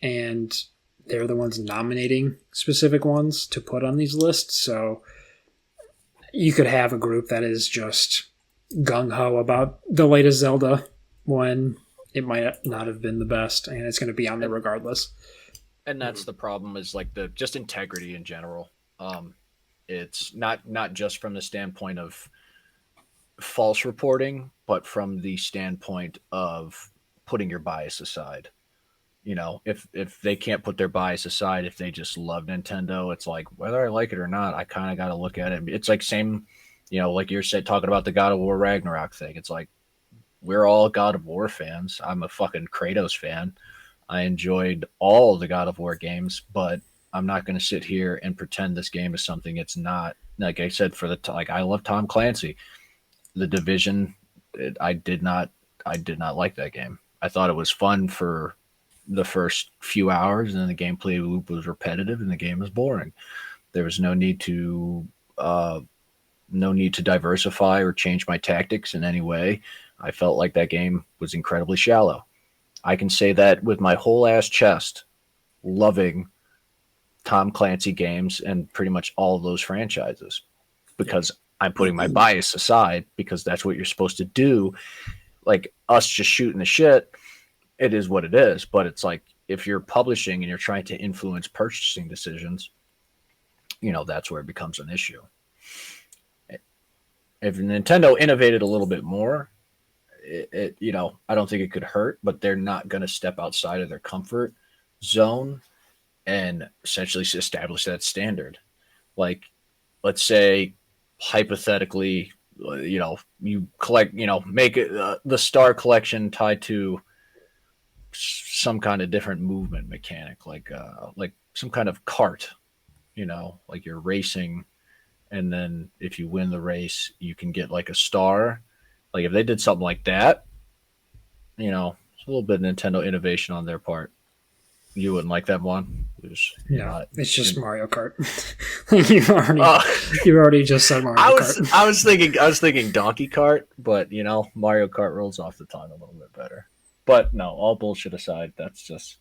and they're the ones nominating specific ones to put on these lists. So you could have a group that is just gung-ho about the latest Zelda when it might not have been the best, and it's going to be on there regardless. And that's the problem, is like the just integrity in general. It's not just from the standpoint of false reporting, but from the standpoint of putting your bias aside. If they can't put their bias aside, if they just love Nintendo, it's like, whether I like it or not, I kind of got to look at it. It's like same, like you're talking about the God of War Ragnarok thing. It's like, we're all God of War fans. I'm a fucking Kratos fan. I enjoyed all the God of War games, but I'm not going to sit here and pretend this game is something it's not. Like I said, I love Tom Clancy. The Division, I did not like that game. I thought it was fun for the first few hours, and then the gameplay loop was repetitive and the game was boring. There was no need to diversify or change my tactics in any way. I felt like that game was incredibly shallow. I can say that with my whole ass chest, loving Tom Clancy games and pretty much all of those franchises, because I'm putting my bias aside, because that's what you're supposed to do. Like us just shooting the shit, it is what it is. But it's like, if you're publishing and you're trying to influence purchasing decisions, that's where it becomes an issue. If Nintendo innovated a little bit more, I don't think it could hurt, but they're not going to step outside of their comfort zone and essentially establish that standard. Like, let's say hypothetically, you collect, make it the Star Collection tied to some kind of different movement mechanic, like some kind of cart, like you're racing, and then if you win the race, you can get like a star. Like if they did something like that, it's a little bit of Nintendo innovation on their part. You wouldn't like that one? It's just Mario Kart. you already just said Mario Kart. I was thinking Donkey Kart, but Mario Kart rolls off the tongue a little bit better. But no, all bullshit aside, that's just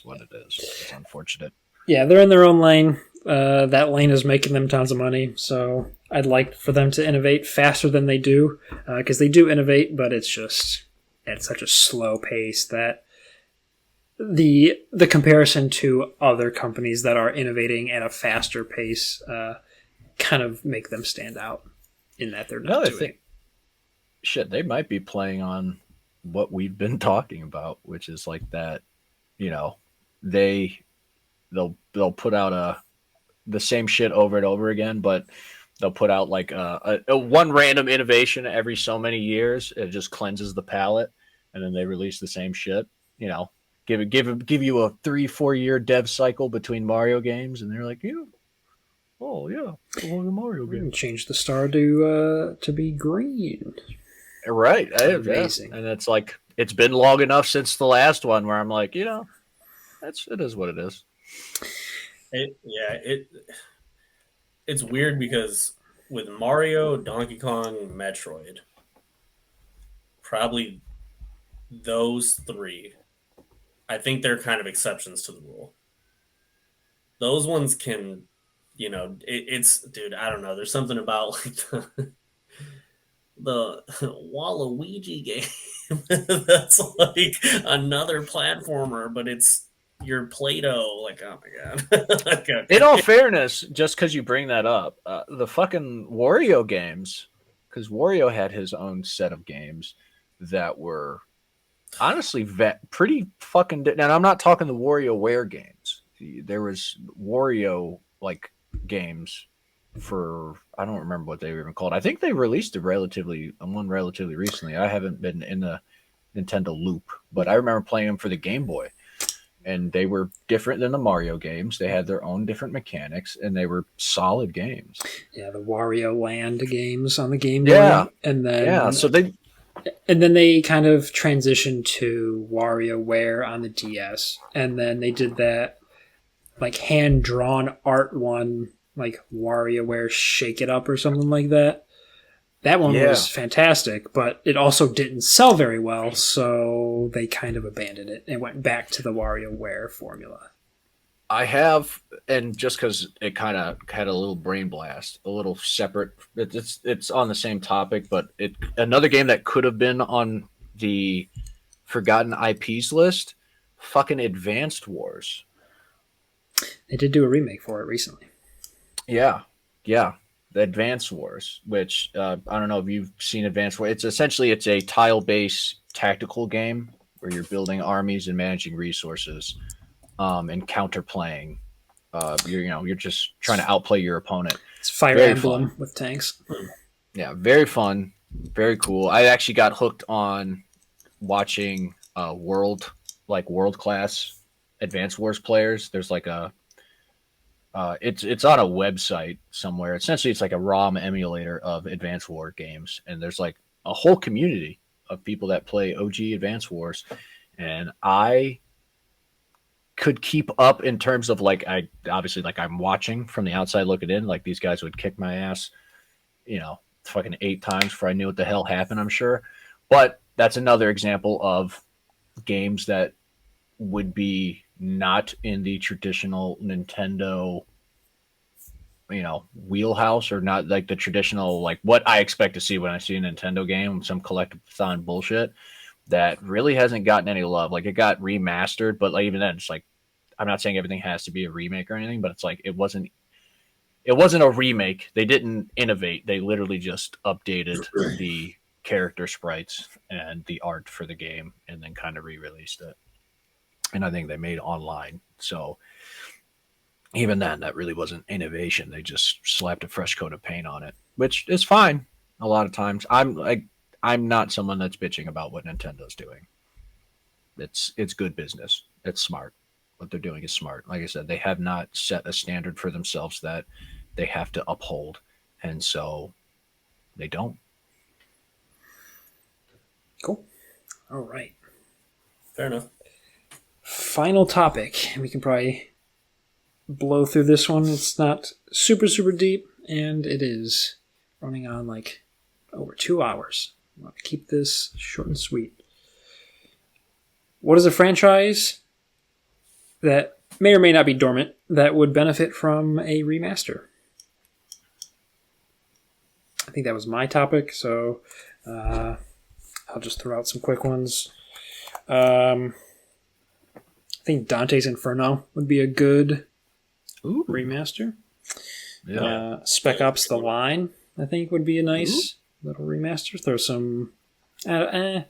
what it is. It's unfortunate. Yeah, they're in their own lane. That lane is making them tons of money, so I'd like for them to innovate faster than they do, because they do innovate, but it's just at such a slow pace that the comparison to other companies that are innovating at a faster pace kind of make them stand out in that they're not doing it. Shit, they might be playing on what we've been talking about, which is like that, they'll put out the same shit over and over again, but they'll put out like a one random innovation every so many years. It just cleanses the palate, and then they release the same shit. Give you a 3-4 year dev cycle between Mario games, and they're like, the Mario game. Change the star to be green. Right, amazing. And it's like, it's been long enough since the last one where I'm like, it is what it is. It's weird because with Mario, Donkey Kong, Metroid, probably those three I think they're kind of exceptions to the rule. Those ones can, it's dude. I don't know. There's something about like the Waluigi game that's like another platformer, but it's your Play-Doh. Like, oh my god. Okay. In all fairness, just because you bring that up, the fucking Wario games, because Wario had his own set of games that were honestly pretty fucking. And I'm not talking the WarioWare games. There was Wario like games for, I don't remember what they were even called. I think they released one relatively recently. I haven't been in the Nintendo loop, but I remember playing them for the Game Boy, and they were different than the Mario games. They had their own different mechanics, and they were solid games. Yeah, the Wario Land games on the Game Boy. Yeah, and then they kind of transitioned to WarioWare on the DS, and then they did that like hand-drawn art one, like WarioWare Shake It Up or something like that. That one was fantastic, but it also didn't sell very well, so they kind of abandoned it and went back to the WarioWare formula. I have, and just because it kind of had a little brain blast, a little separate. It's on the same topic, but another game that could have been on the forgotten IPs list, fucking Advanced Wars. They did do a remake for it recently. Yeah. The Advance Wars, which I don't know if you've seen Advance Wars. It's a tile-based tactical game where you're building armies and managing resources, and counterplaying. You're just trying to outplay your opponent. It's Fire Emblem with tanks. Yeah, very fun, very cool. I actually got hooked on watching world class Advance Wars players. There's like a it's on a website somewhere. Essentially, it's like a ROM emulator of Advance War games, and there's like a whole community of people that play OG Advance Wars, and I could keep up in terms of like I'm watching from the outside looking in. Like these guys would kick my ass, fucking 8 times before I knew what the hell happened. I'm sure, but that's another example of games that would be not in the traditional Nintendo, wheelhouse, or not like the traditional, like what I expect to see when I see a Nintendo game, some collectathon bullshit that really hasn't gotten any love. Like it got remastered, but like even then, it's like, I'm not saying everything has to be a remake or anything, but it's like, it wasn't a remake. They didn't innovate. They literally just updated the character sprites and the art for the game and then kind of re-released it. And I think they made online. So even then, that really wasn't innovation. They just slapped a fresh coat of paint on it, which is fine. A lot of times I'm not someone that's bitching about what Nintendo's doing. It's good business. It's smart. What they're doing is smart. Like I said, they have not set a standard for themselves that they have to uphold. And so they don't. Cool. All right. Fair enough. Final topic. We can probably blow through this one. It's not super, super deep, and it is running on like over 2 hours. I want to keep this short and sweet. What is a franchise that may or may not be dormant that would benefit from a remaster? I think that was my topic, so I'll just throw out some quick ones. I think Dante's Inferno would be a good remaster. Yeah. Spec Ops The Line, I think, would be a nice little remaster. Throw some... I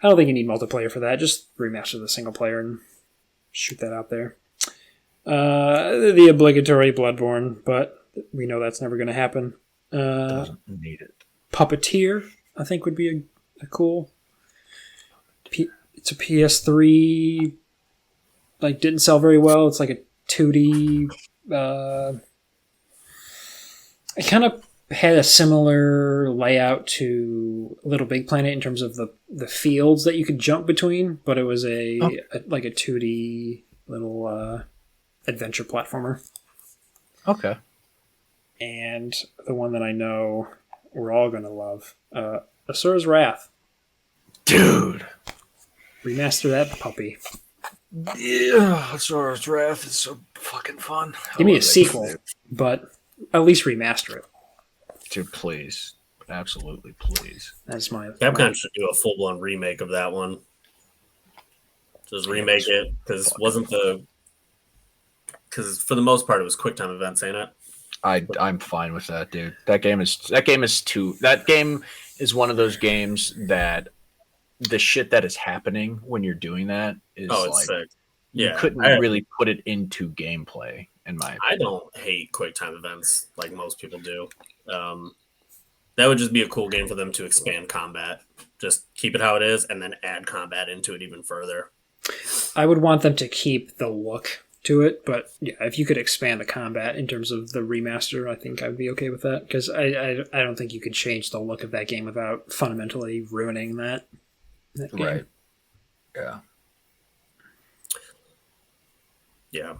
don't think you need multiplayer for that. Just remaster the single player and shoot that out there. The obligatory Bloodborne, but we know that's never going to happen. Doesn't need it. Puppeteer, I think, would be a cool... It's a PS3... Like, didn't sell very well. It's like a 2D... it kind of had a similar layout to Little Big Planet in terms of the fields that you could jump between, but it was like a 2D little adventure platformer. Okay. And the one that I know we're all going to love, Asura's Wrath. Dude! Remaster that puppy. Yeah, Sora's Wrath is so fucking fun. Give me a sequel, but at least remaster it. Dude, please. Absolutely, please. That's my... Capcom should do a full-blown remake of that one. Just remake it, because for the most part it was QuickTime events, ain't it? I'm fine with that, dude. That game is one of those games that the shit that is happening when you're doing that is sick. You couldn't really put it into gameplay, in my opinion. I don't hate QuickTime events like most people do. That would just be a cool game for them to expand combat. Just keep it how it is and then add combat into it even further. I would want them to keep the look to it, but yeah, if you could expand the combat in terms of the remaster, I think I'd be okay with that, because I don't think you could change the look of that game without fundamentally ruining that game. Right. Yeah. Yeah.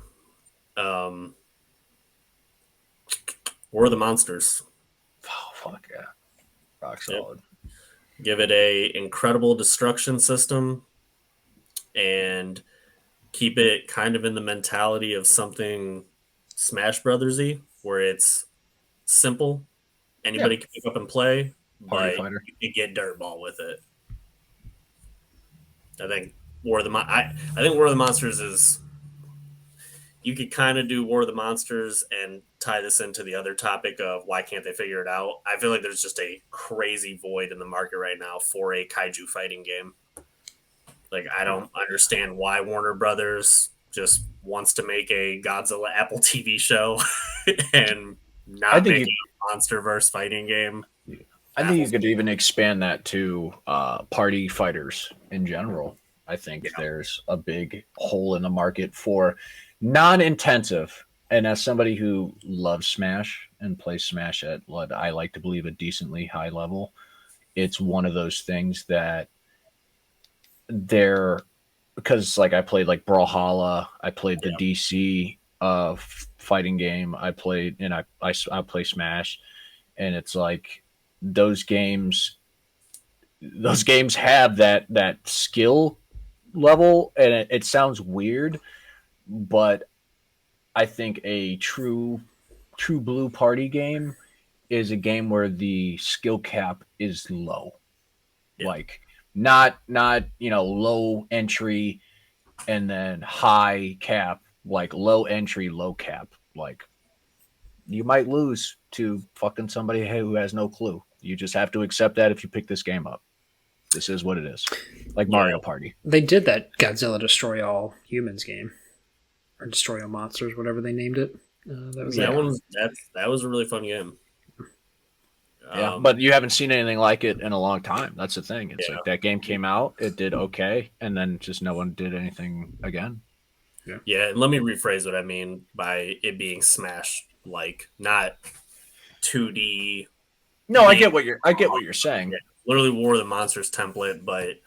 War of the Monsters. Oh, fuck yeah. Rock solid. Yep. Give it a incredible destruction system and keep it kind of in the mentality of something Smash Brothers-y, where it's simple. Anybody can pick up and play, but you can get dirtball with it. I think War of the Monsters is... You could kind of do War of the Monsters and tie this into the other topic of why can't they figure it out. I feel like there's just a crazy void in the market right now for a kaiju fighting game. Like, I don't understand why Warner Brothers just wants to make a Godzilla Apple TV show and not make a MonsterVerse fighting game. I think you could even expand that to party fighters in general. I think there's a big hole in the market for non-intensive, and as somebody who loves Smash and plays Smash at what I like to believe a decently high level, it's one of those things that because like I played like Brawlhalla, I played the DC fighting game, I played, and I play Smash, and it's like those games have that skill level, and it sounds weird, but I think a true blue party game is a game where the skill cap is low. Yeah. Like not low entry and then high cap, like low entry, low cap. Like you might lose to fucking somebody who has no clue. You just have to accept that if you pick this game up. This is what it is. Like Mario Party. They did that Godzilla Destroy All Humans game. Or Destroy All Monsters, whatever they named it. That was a really fun game. Yeah, but you haven't seen anything like it in a long time. That's the thing. It's like that game came out, it did okay, and then just no one did anything again. Yeah, and let me rephrase what I mean by it being Smash-like, not 2D. No, I get what you're saying. Yeah, literally War of the Monsters template, but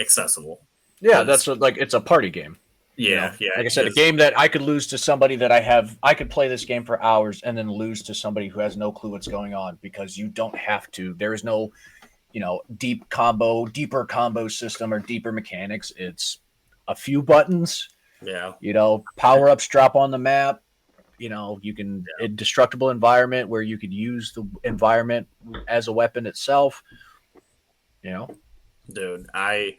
accessible. Yeah, that's it's a party game. Yeah, yeah. Like I said, a game that I could lose to somebody I could play this game for hours and then lose to somebody who has no clue what's going on, because you don't have to. There is no, deeper combo system or deeper mechanics. It's a few buttons. Yeah. Power-ups drop on the map. You can a destructible environment where you could use the environment as a weapon itself. Dude, I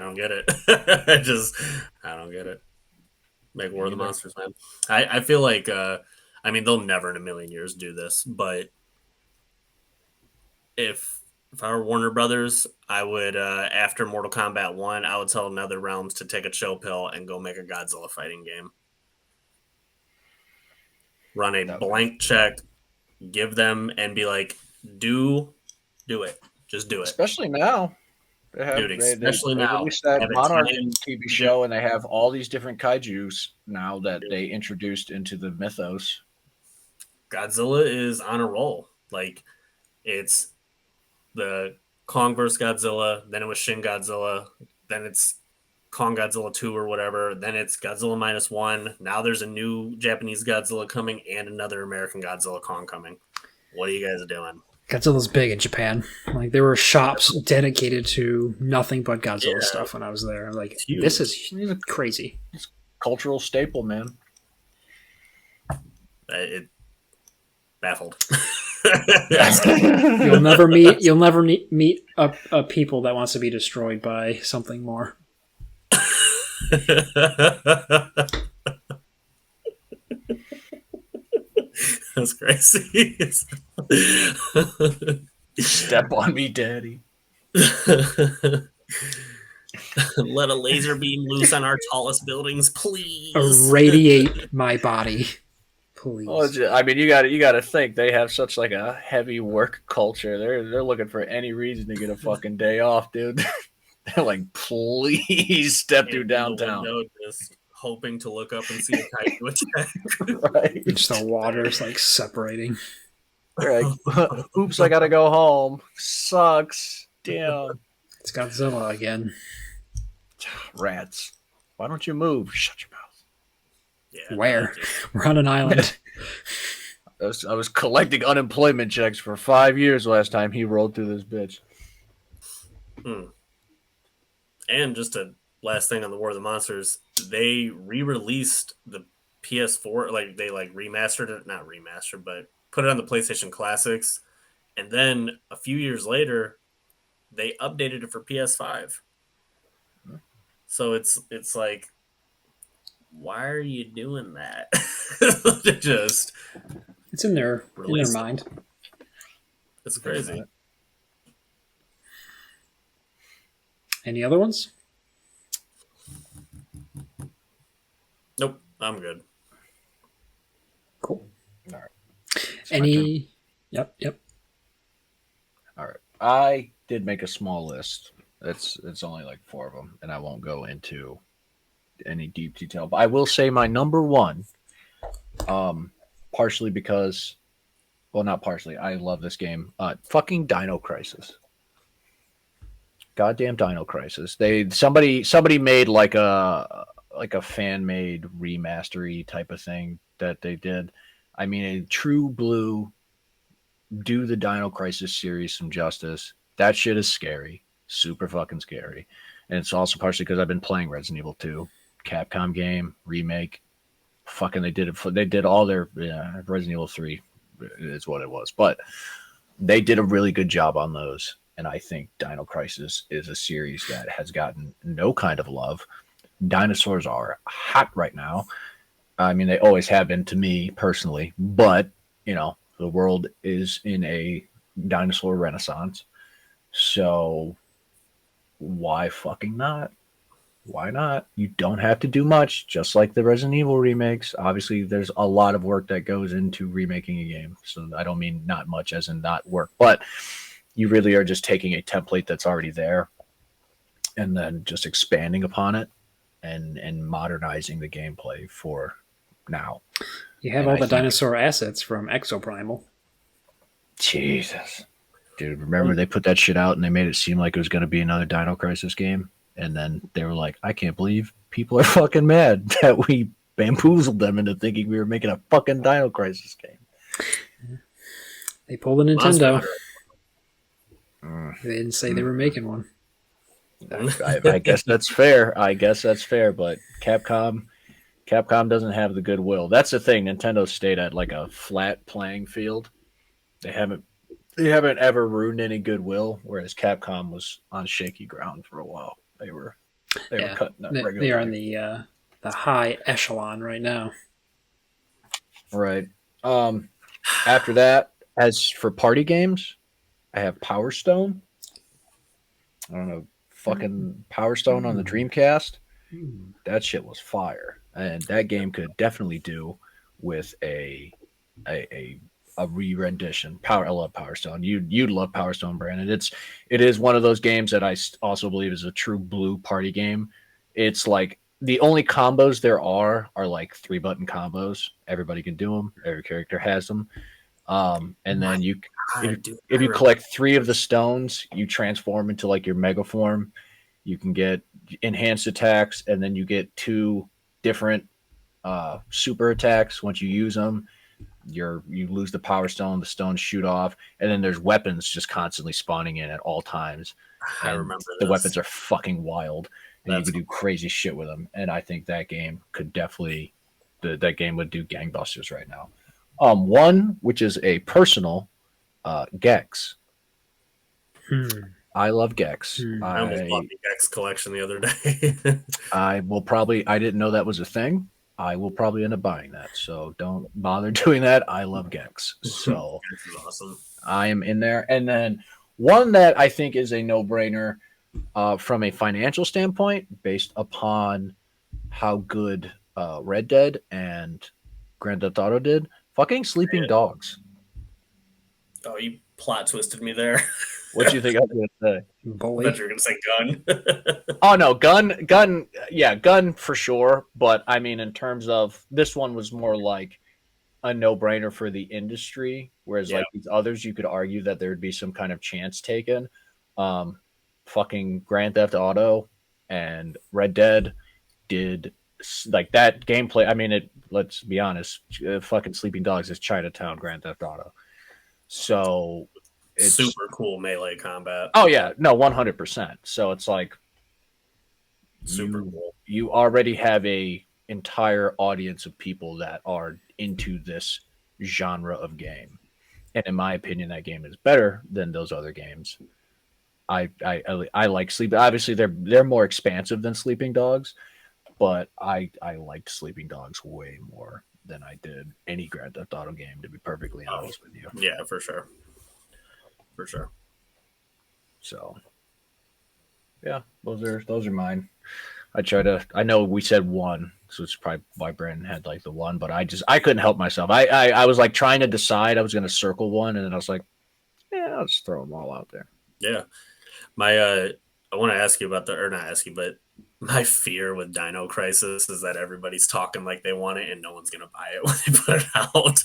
don't get it. I don't get it. Make War of the Monsters, man. I feel like, they'll never in a million years do this, but if I were Warner Brothers, I would, after Mortal Kombat 1, I would tell NetherRealms to take a chill pill and go make a Godzilla fighting game. Run a blank check, give them, and be like, do it. Just do it. Especially now. They released that Monarch TV show, and they have all these different kaijus now that they introduced into the mythos. Godzilla is on a roll. Like, it's the Kong vs. Godzilla, then it was Shin Godzilla, then it's Kong Godzilla 2 or whatever, then it's Godzilla -1. Now there's a new Japanese Godzilla coming and another American Godzilla Kong coming. What are you guys doing? Godzilla's big in Japan. Like, there were shops dedicated to nothing but Godzilla stuff when I was there. I'm like, this is crazy. It's a cultural staple, man. It baffled. You'll never meet a people that wants to be destroyed by something more. That's crazy. Step on me, daddy. Let a laser beam loose on our tallest buildings, please. Irradiate my body, please. Well, I mean, you got to think they have such like a heavy work culture. They're looking for any reason to get a fucking day off, dude. They're like, please step through downtown. Just hoping to look up and see a kaiju attack. Right. Just the water's like separating. They're like, oops, I gotta go home. Sucks. Damn. It's Godzilla again. Rats. Why don't you move? Shut your mouth. Yeah, where? We're on an island. I was collecting unemployment checks for 5 years last time he rolled through this bitch. And just a last thing on the War of the Monsters, they re-released the PS4, like they like remastered it, not remastered, but put it on the PlayStation Classics, and then a few years later, they updated it for PS5. So it's like, why are you doing that? Just it's in their mind. It's crazy. Any other ones? Nope, I'm good. Cool. All right. Any? Yep. All right. I did make a small list. It's only like 4 of them, and I won't go into any deep detail. But I will say my number one, partially because, well, not partially. I love this game. Fucking Dino Crisis. Goddamn Dino Crisis. Somebody made like a fan made remastery type of thing that they did. I mean, a true blue. Do the Dino Crisis series some justice. That shit is scary. Super fucking scary. And it's also partially because I've been playing Resident Evil 2. Capcom game, remake. Fucking they did all their Resident Evil 3 is what it was. But they did a really good job on those. And I think Dino Crisis is a series that has gotten no kind of love. Dinosaurs are hot right now. I mean, they always have been to me personally. But, you know, the world is in a dinosaur renaissance. So why fucking not? Why not? You don't have to do much, just like the Resident Evil remakes. Obviously, there's a lot of work that goes into remaking a game. So I don't mean not much as in not work, but you really are just taking a template that's already there and then just expanding upon it and modernizing the gameplay for now. You have all the dinosaur assets from Exoprimal. Jesus. Dude, remember they put that shit out and they made it seem like it was going to be another Dino Crisis game? And then they were like, I can't believe people are fucking mad that we bamboozled them into thinking we were making a fucking Dino Crisis game. They pulled a Nintendo. They didn't say they were making one. I guess that's fair. But Capcom doesn't have the goodwill. That's the thing. Nintendo stayed at like a flat playing field. They haven't ever ruined any goodwill, whereas Capcom was on shaky ground for a while. They were cutting up regularly. They are in the high echelon right now. Right. After that, as for party games, I have Power Stone. I don't know, fucking Power Stone on the Dreamcast. That shit was fire, and that game could definitely do with a re-rendition. I love Power Stone. You'd love Power Stone, Brandon. It is one of those games that I also believe is a true blue party game. It's like the only combos there are like 3-button combos. Everybody can do them. Every character has them. And then if you collect 3 of the stones, you transform into like your mega form. You can get enhanced attacks, and then you get 2 different super attacks once you use them. you lose the power stone, the stones shoot off, and then there's weapons just constantly spawning in at all times. I remember the weapons are fucking wild, and you could do crazy shit with them. And I think that game could definitely, that game would do gangbusters right now. One which is a personal, Gex. I love Gex. I almost bought the Gex collection the other day. I didn't know that was a thing. I will probably end up buying that. So don't bother doing that. I love Gex. So Gex is awesome. I am in there. And then one that I think is a no-brainer from a financial standpoint, based upon how good Red Dead and Grand Theft Auto did, fucking Sleeping Dogs. Oh, you plot twisted me there. What do you think I was going to say? Boy. I thought you were going to say gun. Oh, no, gun, yeah, gun for sure. But, I mean, in terms of, this one was more like a no-brainer for the industry, whereas, like, these others, you could argue that there would be some kind of chance taken. Fucking Grand Theft Auto and Red Dead did, like, that gameplay. I mean, let's be honest, fucking Sleeping Dogs is Chinatown Grand Theft Auto. So it's super cool melee combat. Oh yeah, no, 100%. So it's like super cool. You already have a entire audience of people that are into this genre of game, and in my opinion, that game is better than those other games. I like Sleep. Obviously, they're more expansive than Sleeping Dogs, but I liked Sleeping Dogs way more than I did any Grand Theft Auto game, to be perfectly honest with you. Yeah, for sure. For sure. So, yeah, those are mine. I know we said one, so it's probably why Brandon had like the one, but I couldn't help myself. I was like trying to decide. I was going to circle one, and then I was like, yeah, I'll just throw them all out there. Yeah. I want to ask you about not ask you, but my fear with Dino Crisis is that everybody's talking like they want it and no one's going to buy it when they put it out.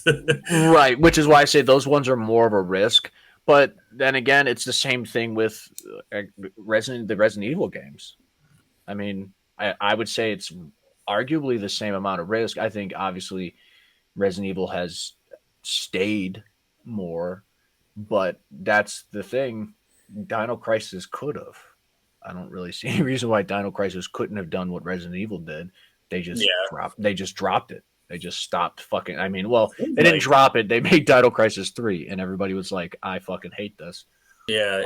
Right, which is why I say those ones are more of a risk. But then again, it's the same thing with the Resident Evil games. I mean, I would say it's arguably the same amount of risk. I think, obviously, Resident Evil has stayed more, but that's the thing. Dino Crisis could have. I don't really see any reason why Dino Crisis couldn't have done what Resident Evil did. They just dropped it. They just stopped fucking. I mean, well, they didn't drop it. They made Dino Crisis 3, and everybody was like, "I fucking hate this." Yeah,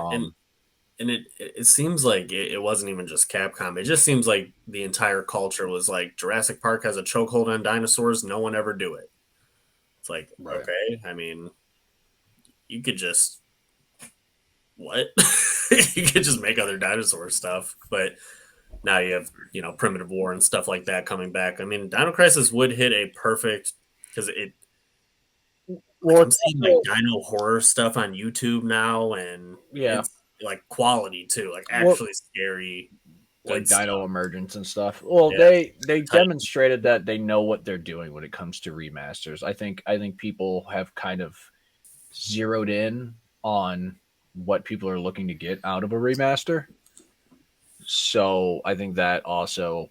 and it seems like it wasn't even just Capcom. It just seems like the entire culture was like, Jurassic Park has a chokehold on dinosaurs. No one ever do it. It's like, okay, I mean, you could just what? You could just make other dinosaur stuff, but now you have, Primitive War and stuff like that coming back. I mean, Dino Crisis would hit a perfect, because I'm seeing like dino horror stuff on YouTube now, and it's like quality too, like actually scary, like dino emergence and stuff. Well, they demonstrated that they know what they're doing when it comes to remasters. I think people have kind of zeroed in on what people are looking to get out of a remaster. So I think that also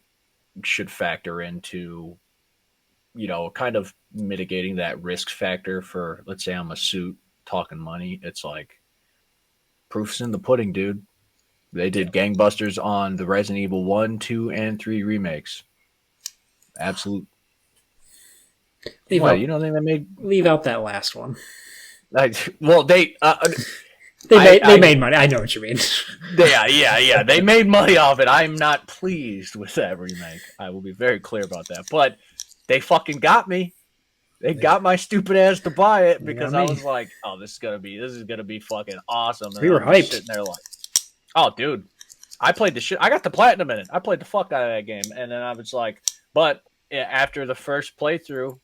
should factor into, kind of mitigating that risk factor for, let's say I'm a suit talking money. It's like, proof's in the pudding, dude. They did gangbusters on the Resident Evil 1, 2, and 3 remakes. Absolute. You don't think they made... Leave out that last one. They made money. I know what you mean. Yeah. They made money off it. I'm not pleased with that remake. I will be very clear about that. But they fucking got me. They got my stupid ass to buy it because I was like, "Oh, this is gonna be fucking awesome." And we were hyped. Sitting there like, "Oh, dude, I played the shit. I got the platinum in it. I played the fuck out of that game." And then I was like, but after the first playthrough,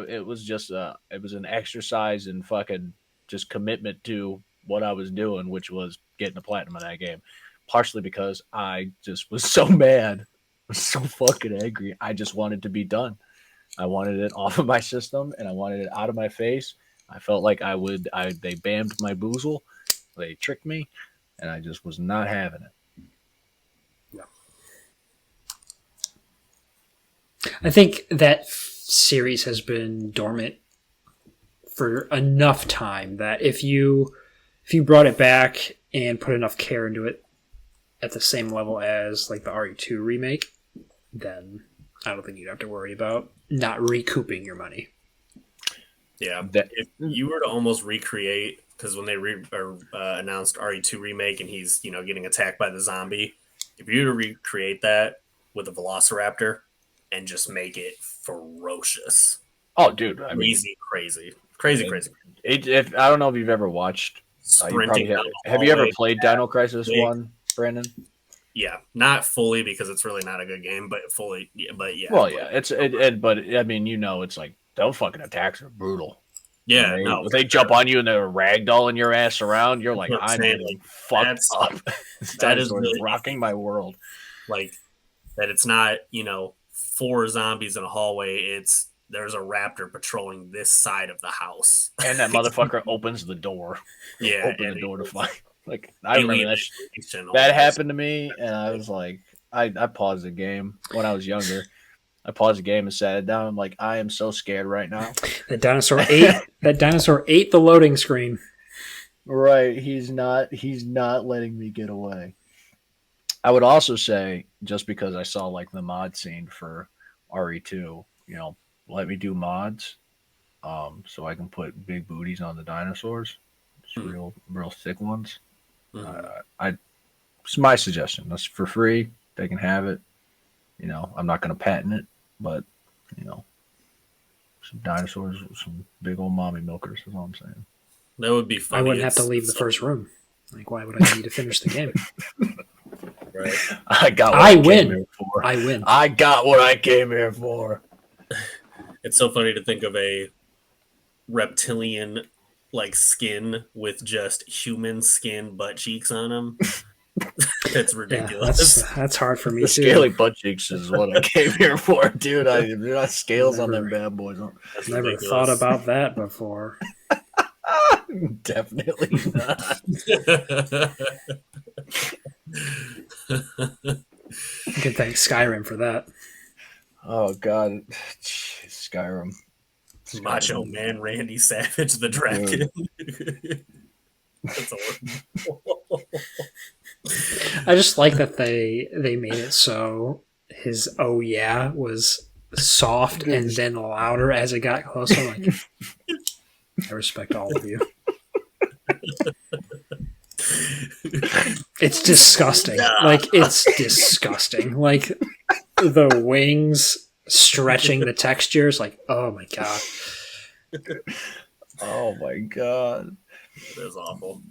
it was an exercise in fucking just commitment to what I was doing, which was getting the platinum of that game. Partially because I just was so mad, was so fucking angry. I just wanted to be done. I wanted it off of my system, and I wanted it out of my face. I felt like they bammed my boozle. They tricked me, and I just was not having it. No. I think that series has been dormant for enough time that if you brought it back and put enough care into it at the same level as like the RE2 remake, then I don't think you'd have to worry about not recouping your money. Yeah, if you were to almost recreate, because when they announced RE2 remake and he's getting attacked by the zombie, if you were to recreate that with a Velociraptor and just make it ferocious. Oh, dude, crazy. If I don't know if you've ever watched, have you ever played Dino Crisis 1, Brandon? Yeah, not fully because it's really not a good game, but fully, but yeah. Well, yeah, but I mean, it's like those fucking attacks are brutal. Yeah, if they jump on you and they're ragdolling your ass around, you're like, I'm getting fucked up. That is really rocking my world. Like that, it's not 4 zombies in a hallway. There's a raptor patrolling this side of the house, and that motherfucker opens the door. Yeah, open the door to fight. Like I remember that happened to me, and I was like, I paused the game when I was younger. I paused the game and sat it down. I'm like, I am so scared right now. That dinosaur ate the loading screen. Right, he's not letting me get away. I would also say, just because I saw like the mod scene for RE2, let me do mods, so I can put big booties on the dinosaurs, real thick ones. It's my suggestion. That's for free. They can have it. I'm not going to patent it, but some dinosaurs, some big old mommy milkers is all I'm saying. That would be funny. I wouldn't have to leave the first room. Like, why would I need to finish the game? Right. I got what I win. Came here for. I win. I got what I came here for. It's so funny to think of a reptilian like skin with just human skin butt cheeks on them. It's ridiculous. Yeah, that's hard for me the too. Scaly butt cheeks is what I came here for, dude. There not scales on them bad boys. I've never thought about that before. Definitely not. You can thank Skyrim for that. Oh God, Skyrim. Macho Man Randy Savage the Dragon. That's horrible. I just like that they made it so his "oh yeah" was soft and then louder as it got closer. Like, I respect all of you. It's disgusting. Like, it's disgusting. Like, the wings stretching the textures. Like, oh my god. Oh my god. That is awful.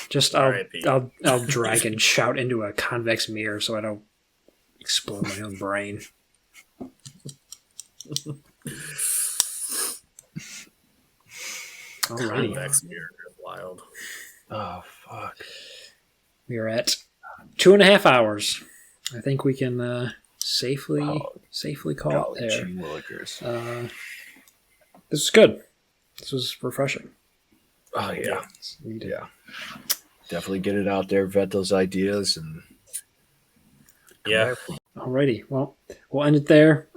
Just I'll drag and shout into a convex mirror so I don't explode my own brain. Alrighty. Convex mirror is wild. Oh fuck. We are at 2.5 hours. I think we can safely call it there. This was good. This was refreshing. Oh yeah. Yeah. Definitely get it out there, vet those ideas, and yeah. Alrighty. Well, we'll end it there.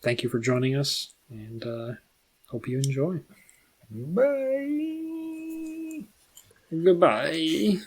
Thank you for joining us, and hope you enjoy. Bye. Goodbye.